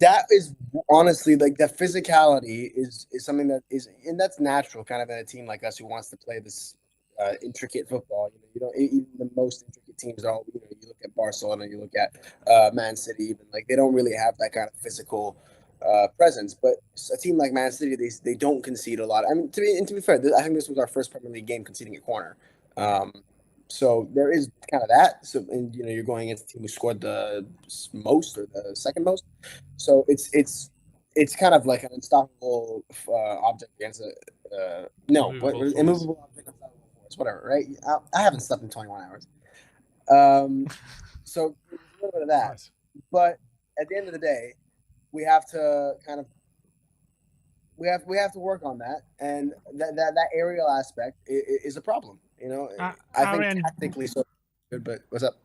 that is honestly like the physicality is something that is, and that's natural, kind of in a team like us who wants to play this intricate football. You don't even the most intricate teams are all. You look at Barcelona, you look at Man City, even like they don't really have that kind of physical presence. But a team like Man City, they don't concede a lot. I mean, to be fair, I think this was our first Premier League game conceding a corner. So there is kind of that. So, and you're going against a team who scored the most or the second most. So it's kind of like an unstoppable object against a immovable object, unstoppable force, whatever, right? I haven't slept in 21 hours. So there's a little bit of that. Nice. But at the end of the day, we have to kind of we have to work on that, and that aerial aspect is a problem. I think tactically so good, but what's up?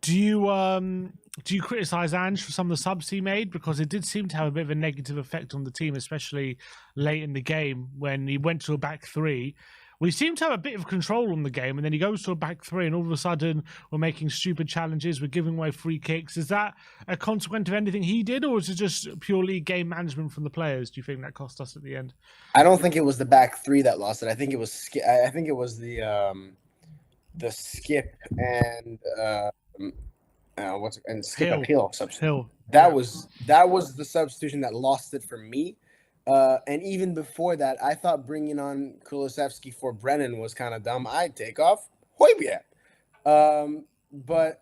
Do you criticize Ange for some of the subs he made, because it did seem to have a bit of a negative effect on the team, especially late in the game when he went to a back three? We seem to have a bit of control on the game, and then he goes to a back three, and all of a sudden we're making stupid challenges, we're giving away free kicks. Is that a consequence of anything he did, or is it just purely game management from the players? Do you think that cost us at the end? I don't think it was the back three that lost it. I think it was the skip and skip and Hill substitution. Hill. That was the substitution that lost it for me. And even before that, I thought bringing on Kulusevski for Brennan was kind of dumb. I'd take off Højbjerg. But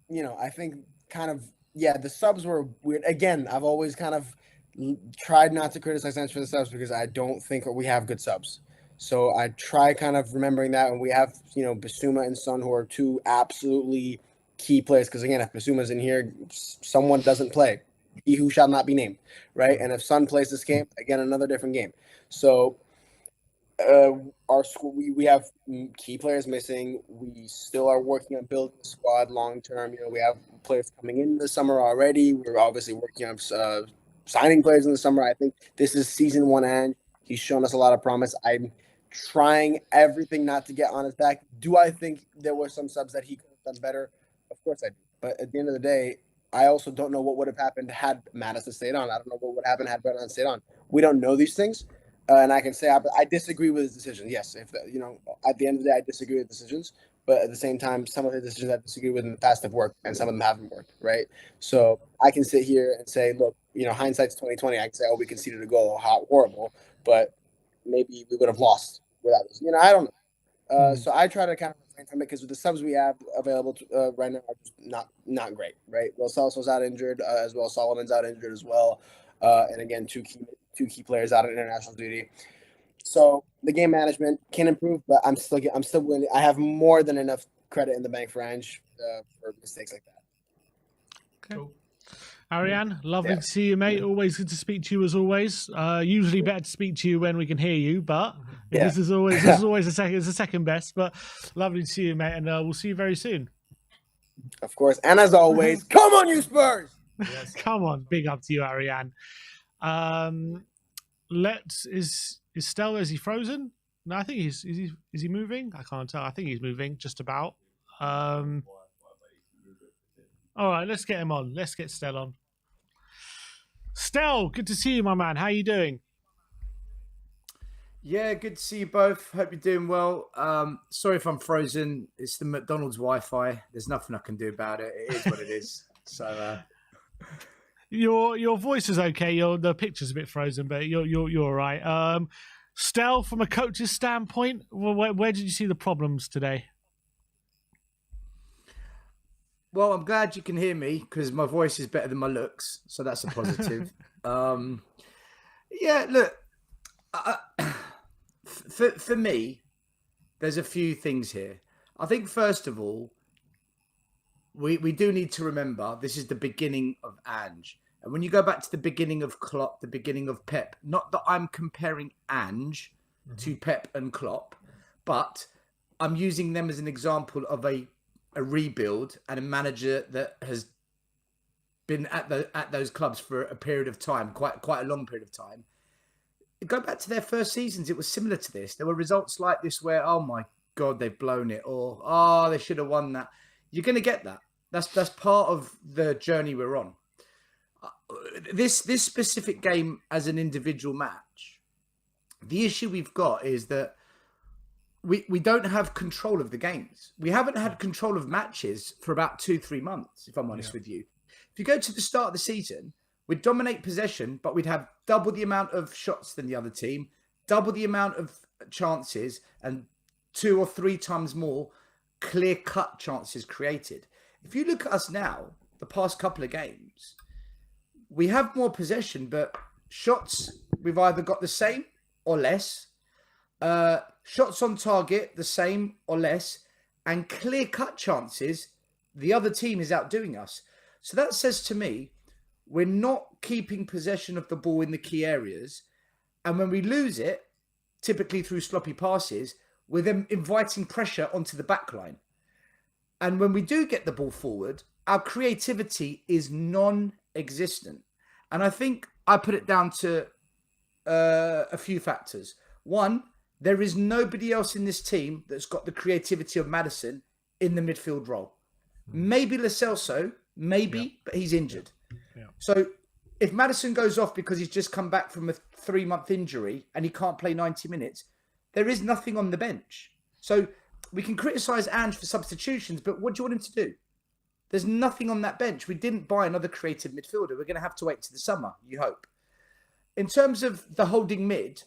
I think the subs were weird. Again, I've always kind of tried not to criticize Ange for the subs because I don't think we have good subs. So I try kind of remembering that when we have Bissouma and Son, who are two absolutely key players. Because again, if Bissouma's in here, someone doesn't play. He who shall not be named, right? And if Son plays this game, again, another different game. So our school, we have key players missing. We still are working on building the squad long term. We have players coming in the summer already. We're obviously working on signing players in the summer. I think this is season one, and he's shown us a lot of promise. I'm trying everything not to get on his back. Do I think there were some subs that he could have done better? Of course I do. But at the end of the day, I also don't know what would have happened had Madison stayed on. I don't know what would happen had Brennan stayed on. We don't know these things. And I can say I disagree with his decision. Yes, if at the end of the day, I disagree with decisions. But at the same time, some of the decisions I disagree with in the past have worked, and some of them haven't worked, right? So I can sit here and say, look, hindsight's 20/20. I can say, oh, we conceded a goal, how horrible, but maybe we would have lost without this. I don't know. So I try to kind of refrain from it because with the subs we have available right now are just not great, right? Well, Celso's out injured as well. Solomon's out injured as well, and again, two key players out on international duty. So the game management can improve, but I'm still willing. I have more than enough credit in the bank for Ange for mistakes like that. Okay. Cool. Ariane, lovely to see you, mate. Always good to speak to you as always. Usually better to speak to you when we can hear you, but this is always the second best. But lovely to see you, mate, and we'll see you very soon. Of course, and as always, come on, you Spurs! Yes. Come on, big up to you, Ariane. Is Stella, is he frozen? No, I think is he moving? I can't tell. I think he's moving just about. All right, let's get him on. Let's get Stel on. Stel, good to see you, my man. How you doing? Yeah, good to see you both. Hope you're doing well. Sorry if I'm frozen. It's the McDonald's Wi-Fi. There's nothing I can do about it. It is what it is. So your voice is okay. The picture's a bit frozen, but you're all right. Stel, from a coach's standpoint, where did you see the problems today? well, I'm glad you can hear me because my voice is better than my looks, so that's a positive. Yeah, look, for me, there's a few things here. I think first of all, we do need to remember this is the beginning of Ange. And when you go back to the beginning of Klopp, the beginning of Pep, not that I'm comparing Ange to Pep and Klopp, but I'm using them as an example of a rebuild and a manager that has been at those clubs for a period of time, quite a long period of time. Go back to their first seasons, it was similar to this. There were results like this where, oh my God, they've blown it, or oh, they should have won that. You're going to get that. That's part of the journey we're on. This specific game as an individual match, the issue we've got is that we don't have control of the games. We haven't had control of matches for about 2-3 months, if I'm honest with you. If you go to the start of the season, we'd dominate possession, but we'd have double the amount of shots than the other team, double the amount of chances, and 2 or 3 times more clear-cut chances created. If you look at us now, the past couple of games, we have more possession, but shots, we've either got the same or less. Shots on target, the same or less. And clear-cut chances, the other team is outdoing us. So that says to me, we're not keeping possession of the ball in the key areas. And when we lose it, typically through sloppy passes, we're then inviting pressure onto the back line. And when we do get the ball forward, our creativity is non-existent. And I think I put it down to a few factors. One, there is nobody else in this team that's got the creativity of Maddison in the midfield role. Maybe Lo Celso, but he's injured. Yeah. So if Maddison goes off because he's just come back from a 3-month injury and he can't play 90 minutes, there is nothing on the bench. So we can criticise Ange for substitutions, but what do you want him to do? There's nothing on that bench. We didn't buy another creative midfielder. We're going to have to wait to the summer, you hope. In terms of the holding mid,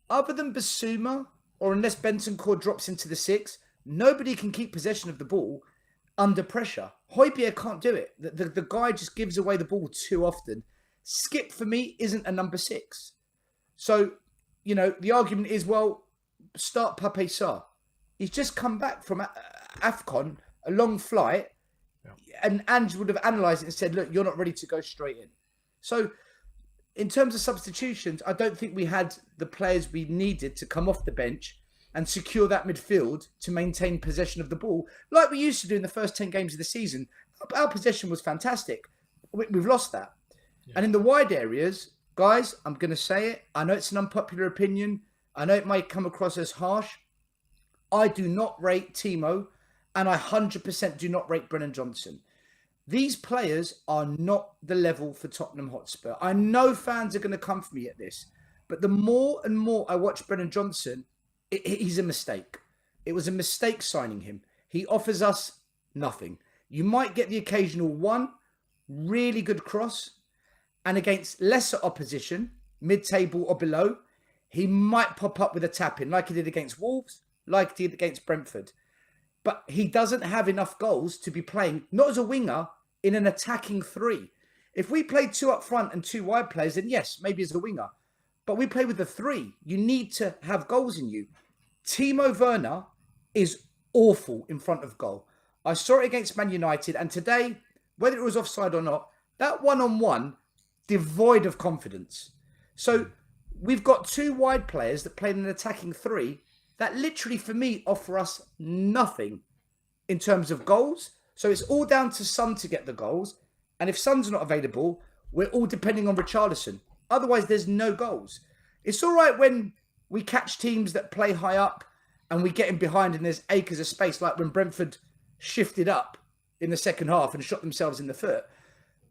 other than Basuma, or unless Bentancur drops into the 6, nobody can keep possession of the ball under pressure. Højbjerg can't do it. The guy just gives away the ball too often. Skip, for me, isn't a number 6. So, you know, the argument is, well, start Pape Sarr. He's just come back from AFCON, a long flight, and Ange would have analysed it and said, look, you're not ready to go straight in. So, in terms of substitutions, I don't think we had the players we needed to come off the bench and secure that midfield to maintain possession of the ball, like we used to do in the first 10 games of the season. Our possession was fantastic. We've lost that. Yeah. And in the wide areas, guys, I'm going to say it. I know it's an unpopular opinion. I know it might come across as harsh. I do not rate Timo, and I 100% do not rate Brennan Johnson. These players are not the level for Tottenham Hotspur. I know fans are going to come for me at this, but the more and more I watch Brennan Johnson, he's a mistake. It was a mistake signing him. He offers us nothing. You might get the occasional one really good cross, and against lesser opposition, mid-table or below, he might pop up with a tap-in like he did against Wolves, like he did against Brentford. But he doesn't have enough goals to be playing, not as a winger, in an attacking 3. If we play 2 up front and 2 wide players, then yes, maybe as a winger. But we play with the 3. You need to have goals in you. Timo Werner is awful in front of goal. I saw it against Man United, and today, whether it was offside or not, that one-on-one, devoid of confidence. So we've got 2 wide players that play in an attacking 3 that literally, for me, offer us nothing in terms of goals. So it's all down to Son to get the goals. And if Son's not available, we're all depending on Richarlison. Otherwise, there's no goals. It's all right when we catch teams that play high up and we get in behind and there's acres of space, like when Brentford shifted up in the second half and shot themselves in the foot.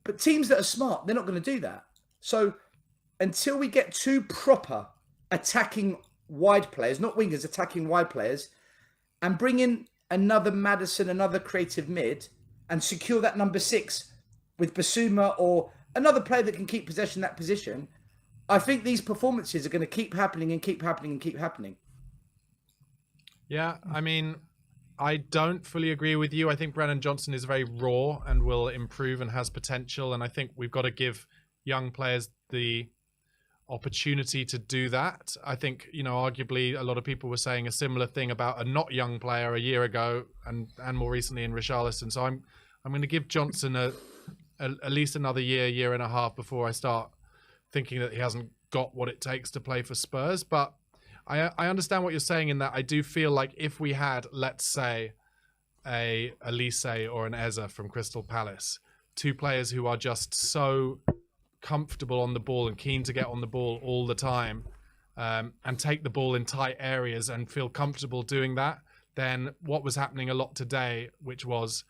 But teams that are smart, they're not going to do that. So until we get two proper attacking wide players, not wingers, attacking wide players, and bring in another Maddison, another creative mid, and secure that number 6 with Basuma or another player that can keep possession that position, I think these performances are going to keep happening and keep happening and keep happening. Yeah, I mean, I don't fully agree with you. I think Brennan Johnson is very raw and will improve and has potential. And I think we've got to give young players the opportunity to do that. I think, you know, arguably a lot of people were saying a similar thing about a not young player a year ago and more recently in Richarlison. So I'm going to give Johnson at least another year and a half before I start thinking that he hasn't got what it takes to play for Spurs. But I understand what you're saying in that I do feel like if we had, let's say, a Elise or an Eze from Crystal Palace, two players who are just so comfortable on the ball and keen to get on the ball all the time, and take the ball in tight areas and feel comfortable doing that, then what was happening a lot today, which was,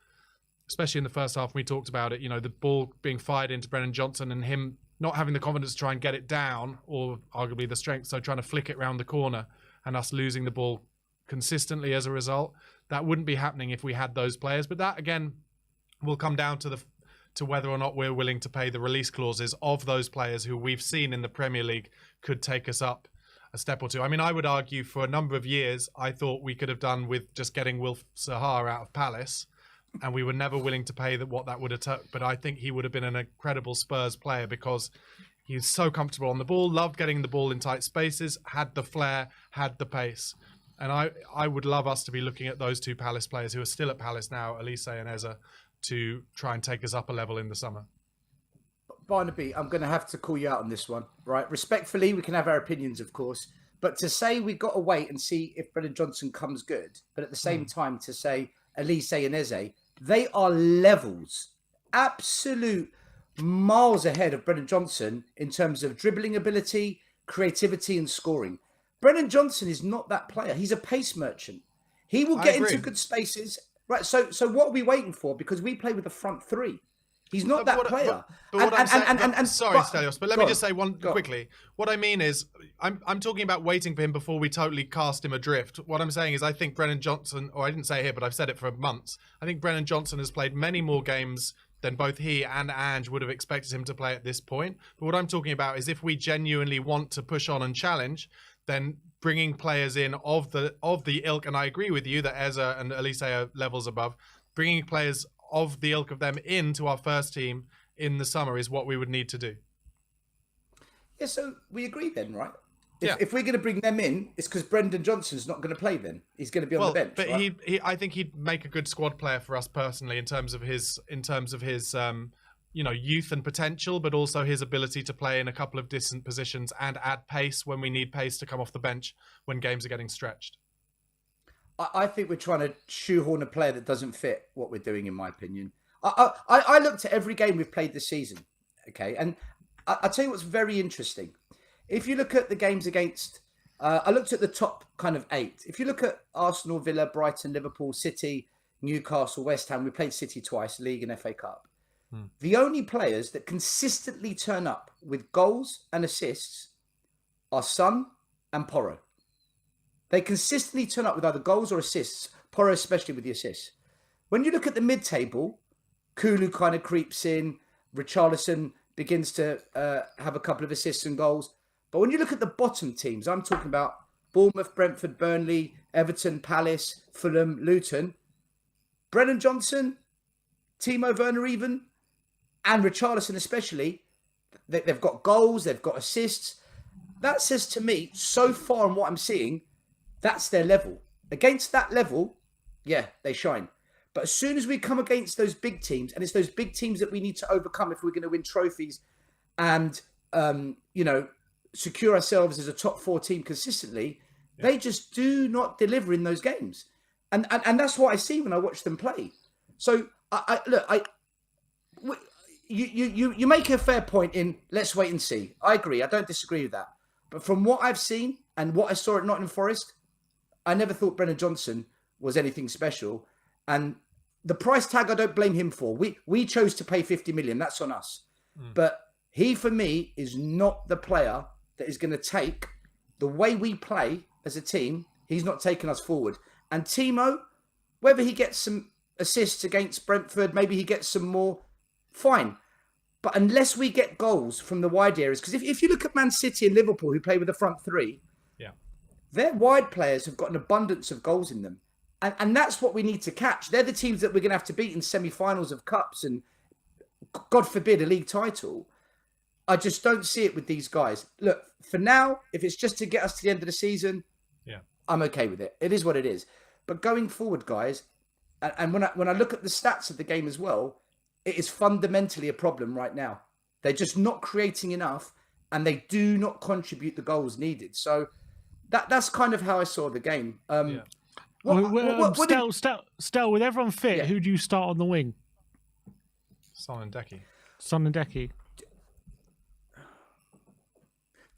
especially in the first half, we talked about it, you know, the ball being fired into Brennan Johnson and him not having the confidence to try and get it down, or arguably the strength, so trying to flick it round the corner and us losing the ball consistently as a result. That wouldn't be happening if we had those players. But that, again, will come down to whether or not we're willing to pay the release clauses of those players who we've seen in the Premier League could take us up a step or two. I mean, I would argue for a number of years, I thought we could have done with just getting Wilf Zaha out of Palace, and we were never willing to pay what that would have took. But I think he would have been an incredible Spurs player because he's so comfortable on the ball, loved getting the ball in tight spaces, had the flair, had the pace. And I would love us to be looking at those two Palace players who are still at Palace now, Elise and Eze, to try and take us up a level in the summer. Barnaby, I'm going to have to call you out on this one, right? Respectfully, we can have our opinions, of course. But to say we've got to wait and see if Brennan Johnson comes good, but at the same time to say Elise and Eze, they are levels, absolute miles ahead of Brennan Johnson in terms of dribbling ability, creativity and scoring. Brennan Johnson is not that player. He's a pace merchant. He will get into good spaces. Right, so what are we waiting for? Because we play with the front three. He's not that player. Sorry, Stelios, but let me just say one quickly. What I mean is, I'm talking about waiting for him before we totally cast him adrift. What I'm saying is, I think Brennan Johnson, or I didn't say it here, but I've said it for months. I think Brennan Johnson has played many more games than both he and Ange would have expected him to play at this point. But what I'm talking about is, if we genuinely want to push on and challenge, then bringing players in of the ilk, and I agree with you that Eze and Elise are levels above, bringing players of the ilk of them into our first team in the summer is what we would need to do. Yeah, so we agree then, right? If we're going to bring them in, it's because Brendan Johnson's not going to play then. He's going to be on the bench. But right? I think he'd make a good squad player for us personally in terms of his youth and potential, but also his ability to play in a couple of distant positions and add pace when we need pace to come off the bench when games are getting stretched. I think we're trying to shoehorn a player that doesn't fit what we're doing, in my opinion. I looked at every game we've played this season, okay? And I'll tell you what's very interesting. If you look at the games against... I looked at the top kind of 8. If you look at Arsenal, Villa, Brighton, Liverpool, City, Newcastle, West Ham, we played City twice, League and FA Cup. The only players that consistently turn up with goals and assists are Son and Porro. They consistently turn up with either goals or assists, Porro especially with the assists. When you look at the mid-table, Kulu kind of creeps in, Richarlison begins to have a couple of assists and goals. But when you look at the bottom teams, I'm talking about Bournemouth, Brentford, Burnley, Everton, Palace, Fulham, Luton, Brennan Johnson, Timo Werner even, and Richarlison especially, they've got goals, they've got assists. That says to me, so far in what I'm seeing, that's their level. Against that level, yeah, they shine. But as soon as we come against those big teams, and it's those big teams that we need to overcome if we're going to win trophies and, secure ourselves as a top 4 team consistently, they just do not deliver in those games. And that's what I see when I watch them play. So, you make a fair point in let's wait and see. I agree. I don't disagree with that. But from what I've seen and what I saw at Nottingham Forest, I never thought Brennan Johnson was anything special. And the price tag I don't blame him for. We chose to pay 50 million. That's on us. But he, for me, is not the player that is going to take the way we play as a team. He's not taking us forward. And Timo, whether he gets some assists against Brentford, maybe he gets some more, fine. But unless we get goals from the wide areas, because if you look at Man City and Liverpool, who play with the front three, their wide players have got an abundance of goals in them. And that's what we need to catch. They're the teams that we're going to have to beat in semi-finals of cups and, God forbid, a league title. I just don't see it with these guys. Look, for now, if it's just to get us to the end of the season, I'm okay with it. It is what it is. But going forward, guys, and when I look at the stats of the game as well, it is fundamentally a problem right now. They're just not creating enough, and they do not contribute the goals needed. So that's kind of how I saw the game. Stel, with everyone fit, who do you start on the wing? Son and Decky. Son and Decky.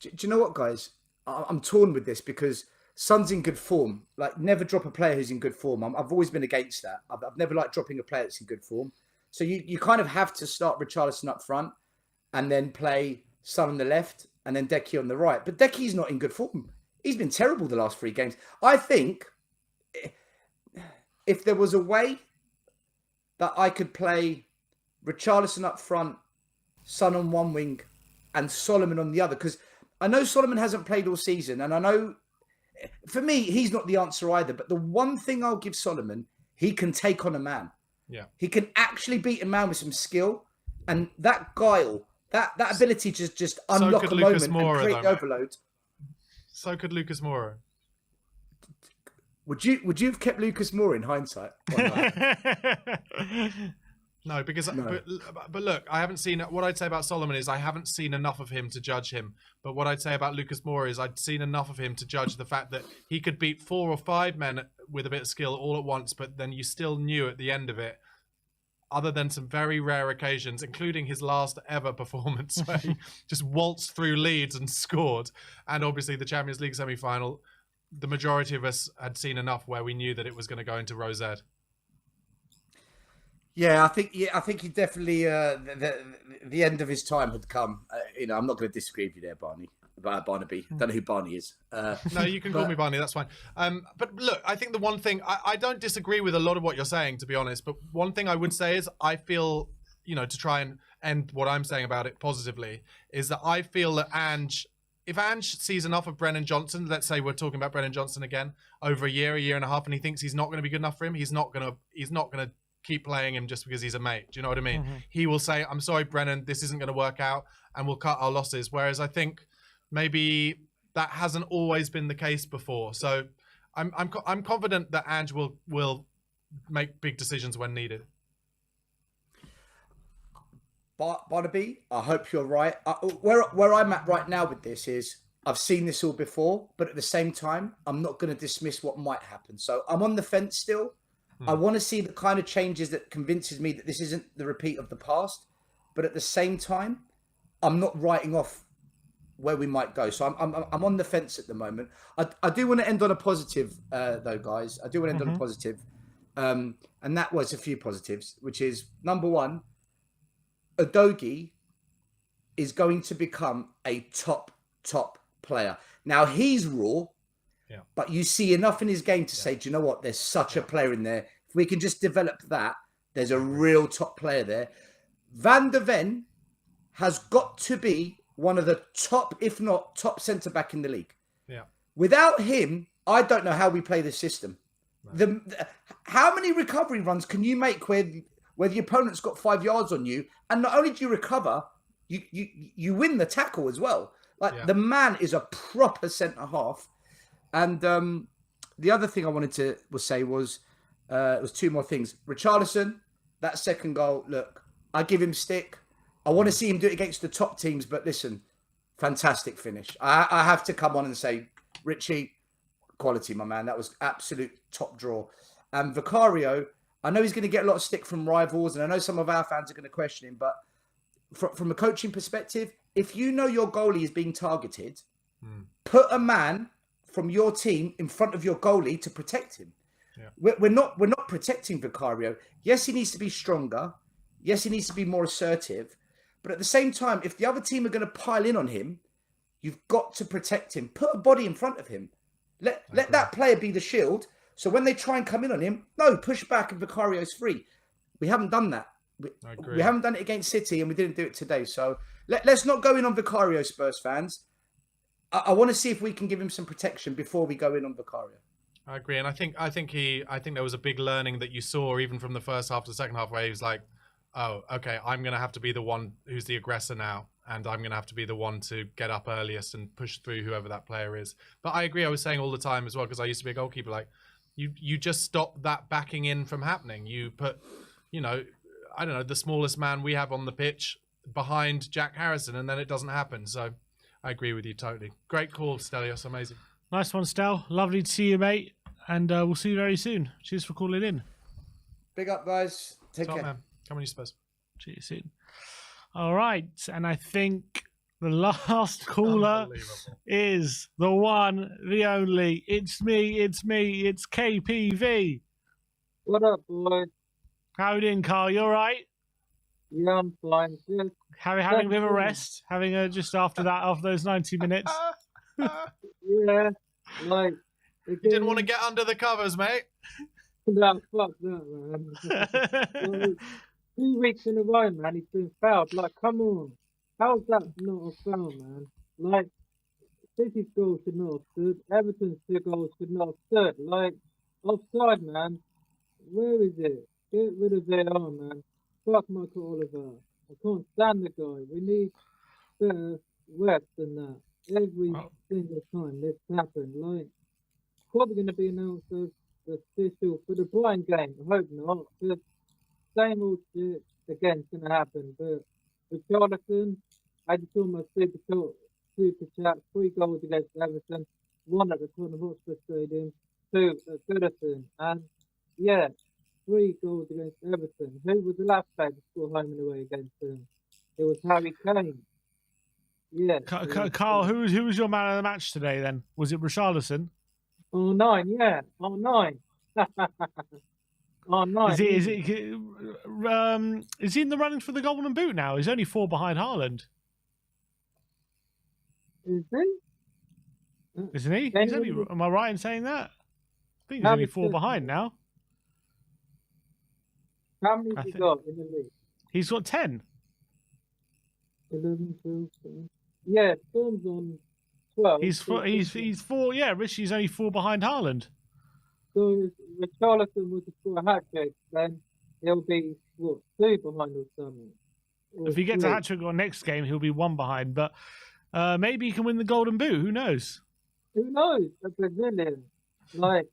Do you know what, guys? I'm torn with this because Son's in good form. Like, never drop a player who's in good form. I've always been against that. I've never liked dropping a player that's in good form. So you kind of have to start Richarlison up front and then play Son on the left and then Decky on the right. But Decky's not in good form. He's been terrible the last 3 games. I think if there was a way that I could play Richarlison up front, Son on one wing and Solomon on the other, because I know Solomon hasn't played all season, and I know, for me, he's not the answer either. But the one thing I'll give Solomon, he can take on a man. Yeah. He can actually beat a man with some skill, and that guile, that ability to just unlock a moment and create the overload. So could Lucas Moura. Would you have kept Lucas Moura in hindsight? No, because but look, I haven't seen what I'd say about Solomon is I haven't seen enough of him to judge him. But what I'd say about Lucas Moura is I'd seen enough of him to judge the fact that he could beat 4 or 5 men with a bit of skill all at once, but then you still knew at the end of it, other than some very rare occasions, including his last ever performance where he just waltzed through Leeds and scored, and obviously the Champions League semi-final, the majority of us had seen enough where we knew that it was going to go into Rosette. Yeah, I think he definitely the end of his time had come. I'm not going to disagree with you there, Barney. Barnaby. Don't know who Barney is. No, you can call me Barney. That's fine. But look, I think the one thing I don't disagree with a lot of what you're saying, to be honest. But one thing I would say is I feel, to try and end what I'm saying about it positively, is that I feel that if Ange sees enough of Brennan Johnson, let's say we're talking about Brennan Johnson again over a year and a half, and he thinks he's not going to be good enough for him, he's not going to keep playing him just because he's a mate. Do you know what I mean? Mm-hmm. He will say, "I'm sorry, Brennan, this isn't going to work out," and we'll cut our losses. Whereas I think maybe that hasn't always been the case before. So I'm confident that Ange will make big decisions when needed. Barnaby, I hope you're right. Where I'm at right now with this is I've seen this all before, but at the same time, I'm not going to dismiss what might happen. So I'm on the fence still. I want to see the kind of changes that convinces me that this isn't the repeat of the past. But at the same time, I'm not writing off where we might go. So I'm on the fence at the moment. I do want to end on a positive, though, guys. I do want to end on a positive. And that was a few positives, which is, number one, Udogie is going to become a top player. Now, he's raw. Yeah. But you see enough in his game to say, do you know what? There's such a player in there. If we can just develop that, there's a real top player there. Van de Ven has got to be one of the top, if not top centre-back in the league. Yeah. Without him, I don't know how we play the system. No. How many recovery runs can you make where the opponent's got 5 yards on you, and not only do you recover, you win the tackle as well. The man is a proper centre-half. And the other thing I wanted to say was 2 more things. Richarlison, that second goal, look, I give him stick. I want to see him do it against the top teams, but listen, fantastic finish. I have to come on and say, Richie, quality, my man. That was absolute top draw. And Vicario, I know he's going to get a lot of stick from rivals, and I know some of our fans are going to question him, but from a coaching perspective, if you know your goalie is being targeted, put a man from your team in front of your goalie to protect him. Yeah. We're not protecting Vicario. Yes, he needs to be stronger. Yes, he needs to be more assertive. But at the same time, if the other team are going to pile in on him, you've got to protect him. Put a body in front of him. Let that player be the shield. So when they try and come in on him, no, push back and Vicario's free. We haven't done that. We haven't done it against City, and we didn't do it today. So let's not go in on Vicario, Spurs fans. I want to see if we can give him some protection before we go in on Vicario. I agree, and I think there was a big learning that you saw even from the first half to the second half, where he was like, "Oh, okay, I'm going to have to be the one who's the aggressor now, and I'm going to have to be the one to get up earliest and push through whoever that player is." But I agree. I was saying all the time as well, because I used to be a goalkeeper. Like, you just stop that backing in from happening. You put, I don't know, the smallest man we have on the pitch behind Jack Harrison, and then it doesn't happen. So I agree with you totally. Great call, Stelios. Amazing. Nice one, Stel. Lovely to see you, mate. And we'll see you very soon. Cheers for calling in. Big up, guys. Take Top care. man. Come on, you Spurs. See you soon. All right. And I think the last caller is the one, the only. It's me. It's KPV. What up, boys? How you doing, Carl? You all right? Yeah, I'm fine. Good. Having a bit of a rest? Having just after those 90 minutes? Yeah, like... You didn't want to get under the covers, mate? No, fuck that, man. Like, 2 weeks in a row, man, he's been fouled. Like, come on. How's that not a foul, man? Like, City's goal should not have stood. Everton's 2 goals should not have stood. Like, offside, man. Where is it? Get rid of VAR, man. Fuck Michael Oliver. I can't stand the guy. We need better reps than that. Every single time this happened. Like, probably going to be announced as the official for the Brighton game. I hope not. Because same old shit again's going to happen. But with Jonathan, I just saw my super chat. 3 goals against Everton. 1 at the Tottenham Hotspur Stadium. 2 at Goodison. And yeah, 3 goals against Everton. Who was the last player to score home and away against them? It was Harry Kane. Yeah. Carl, who was your man of the match today then? Was it Richarlison? Oh, 9, yeah. Oh, 9. Oh, 9. Is he in the running for the Golden Boot now? He's only 4 behind Haaland. Is he? Isn't he? He's only, am I right in saying that? I think he's only 4 behind now. How many has he got in the league? He's got 10. 11, 12, 13. Yeah, Storm's on 12. He's 4. Yeah, Richie's only 4 behind Haaland. So if Richarlison was to score a hat trick, then he'll be 2 behind or something. Or if he gets 3. a hat trick on next game, he'll be 1 behind. But maybe he can win the Golden Boot. Who knows? Who knows? A Brazilian. Like,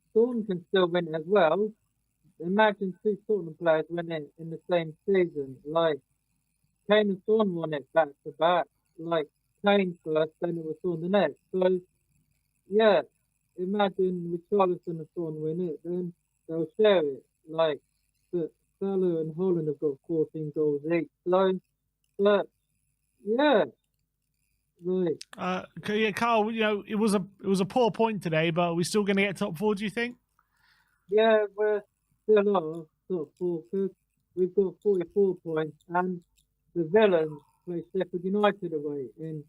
Storm can still win it as well. Imagine 2 Tottenham players win it in the same season. Like, Kane and Son won it back to back. Like, Kane first, then it was Son the next. So, yeah, imagine Richarlison and Son win it, then they'll share it. Like, but Salah and Holland have got 14 goals each. So, but, yeah. Right. Yeah, Carl, it was a poor point today, but are we still going to get top 4, do you think? Yeah, we're still on top 4 because we've got 44 points, and the Villains play Sheffield United away in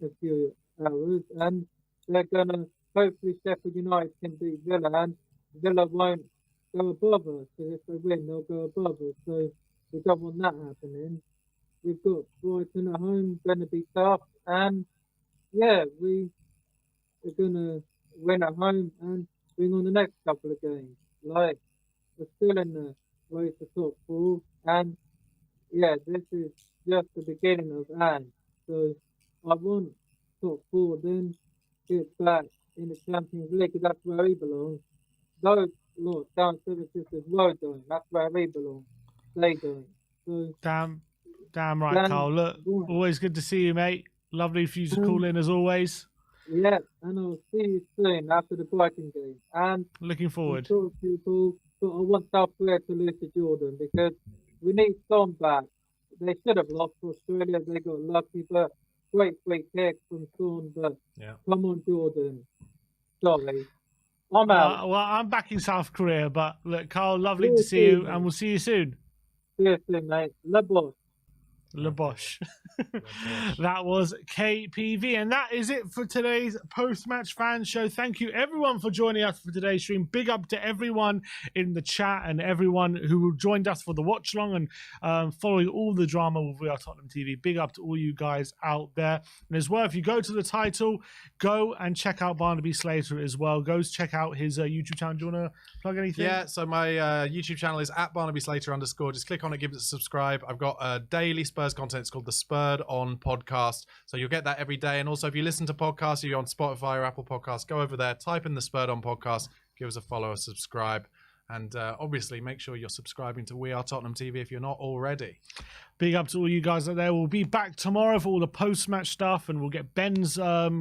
a few hours, and they're gonna hopefully Sheffield United can beat Villa, and Villa won't go above us. So if they win, they'll go above us. So we don't want that happening. We've got Brighton at home, going to be tough, and yeah, we are gonna win at home and bring on the next couple of games. Like, we're still in the race to top 4, and yeah, this is just the beginning of end. So I want top 4, then get back in the Champions League, because that's where he belongs. Those lot down 7 Sisters Road don't. That's where he belongs. They don't. So damn right, Carl. Look, always good to see you, mate. Lovely for you to call in as always. Yeah, and I'll see you soon after the Brighton game. And looking forward. People, but I want South Korea to lose to Jordan, because we need Son back. They should have lost to Australia. They got lucky, but great kick from Son. But come on, Jordan. Sorry. I'm out. Well, I'm back in South Korea, but look, Carl, lovely You to see too, you, mate. and we'll see you soon. See you soon, mate. Le boss. Le Bosch. That was KPV, and that is it for today's post-match fan show. Thank you everyone for joining us for today's stream. Big up to everyone in the chat and everyone who joined us for the watch long and following all the drama with We Are Tottenham TV. Big up to all you guys out there. And as well, if you go to the title, go and check out Barnaby Slater as well. Go check out his YouTube channel. Do you want to plug anything? Yeah, so my YouTube channel is at Barnaby Slater _. Just click on it, give it a subscribe. I've got daily Spurs content. It's called the Spurred On podcast. So you'll get that every day. And also, if you listen to podcasts, if you're on Spotify or Apple Podcasts, go over there, type in the Spurred On podcast, give us a follow, a subscribe. And obviously, make sure you're subscribing to We Are Tottenham TV if you're not already. Big up to all you guys out there. We'll be back tomorrow for all the post-match stuff, and we'll get Ben's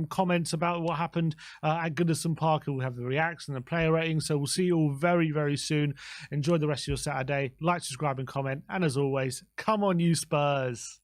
comments about what happened at Goodison Park, and we'll have the reacts and the player ratings. So we'll see you all very, very soon. Enjoy the rest of your Saturday. Like, subscribe, and comment. And as always, come on, you Spurs.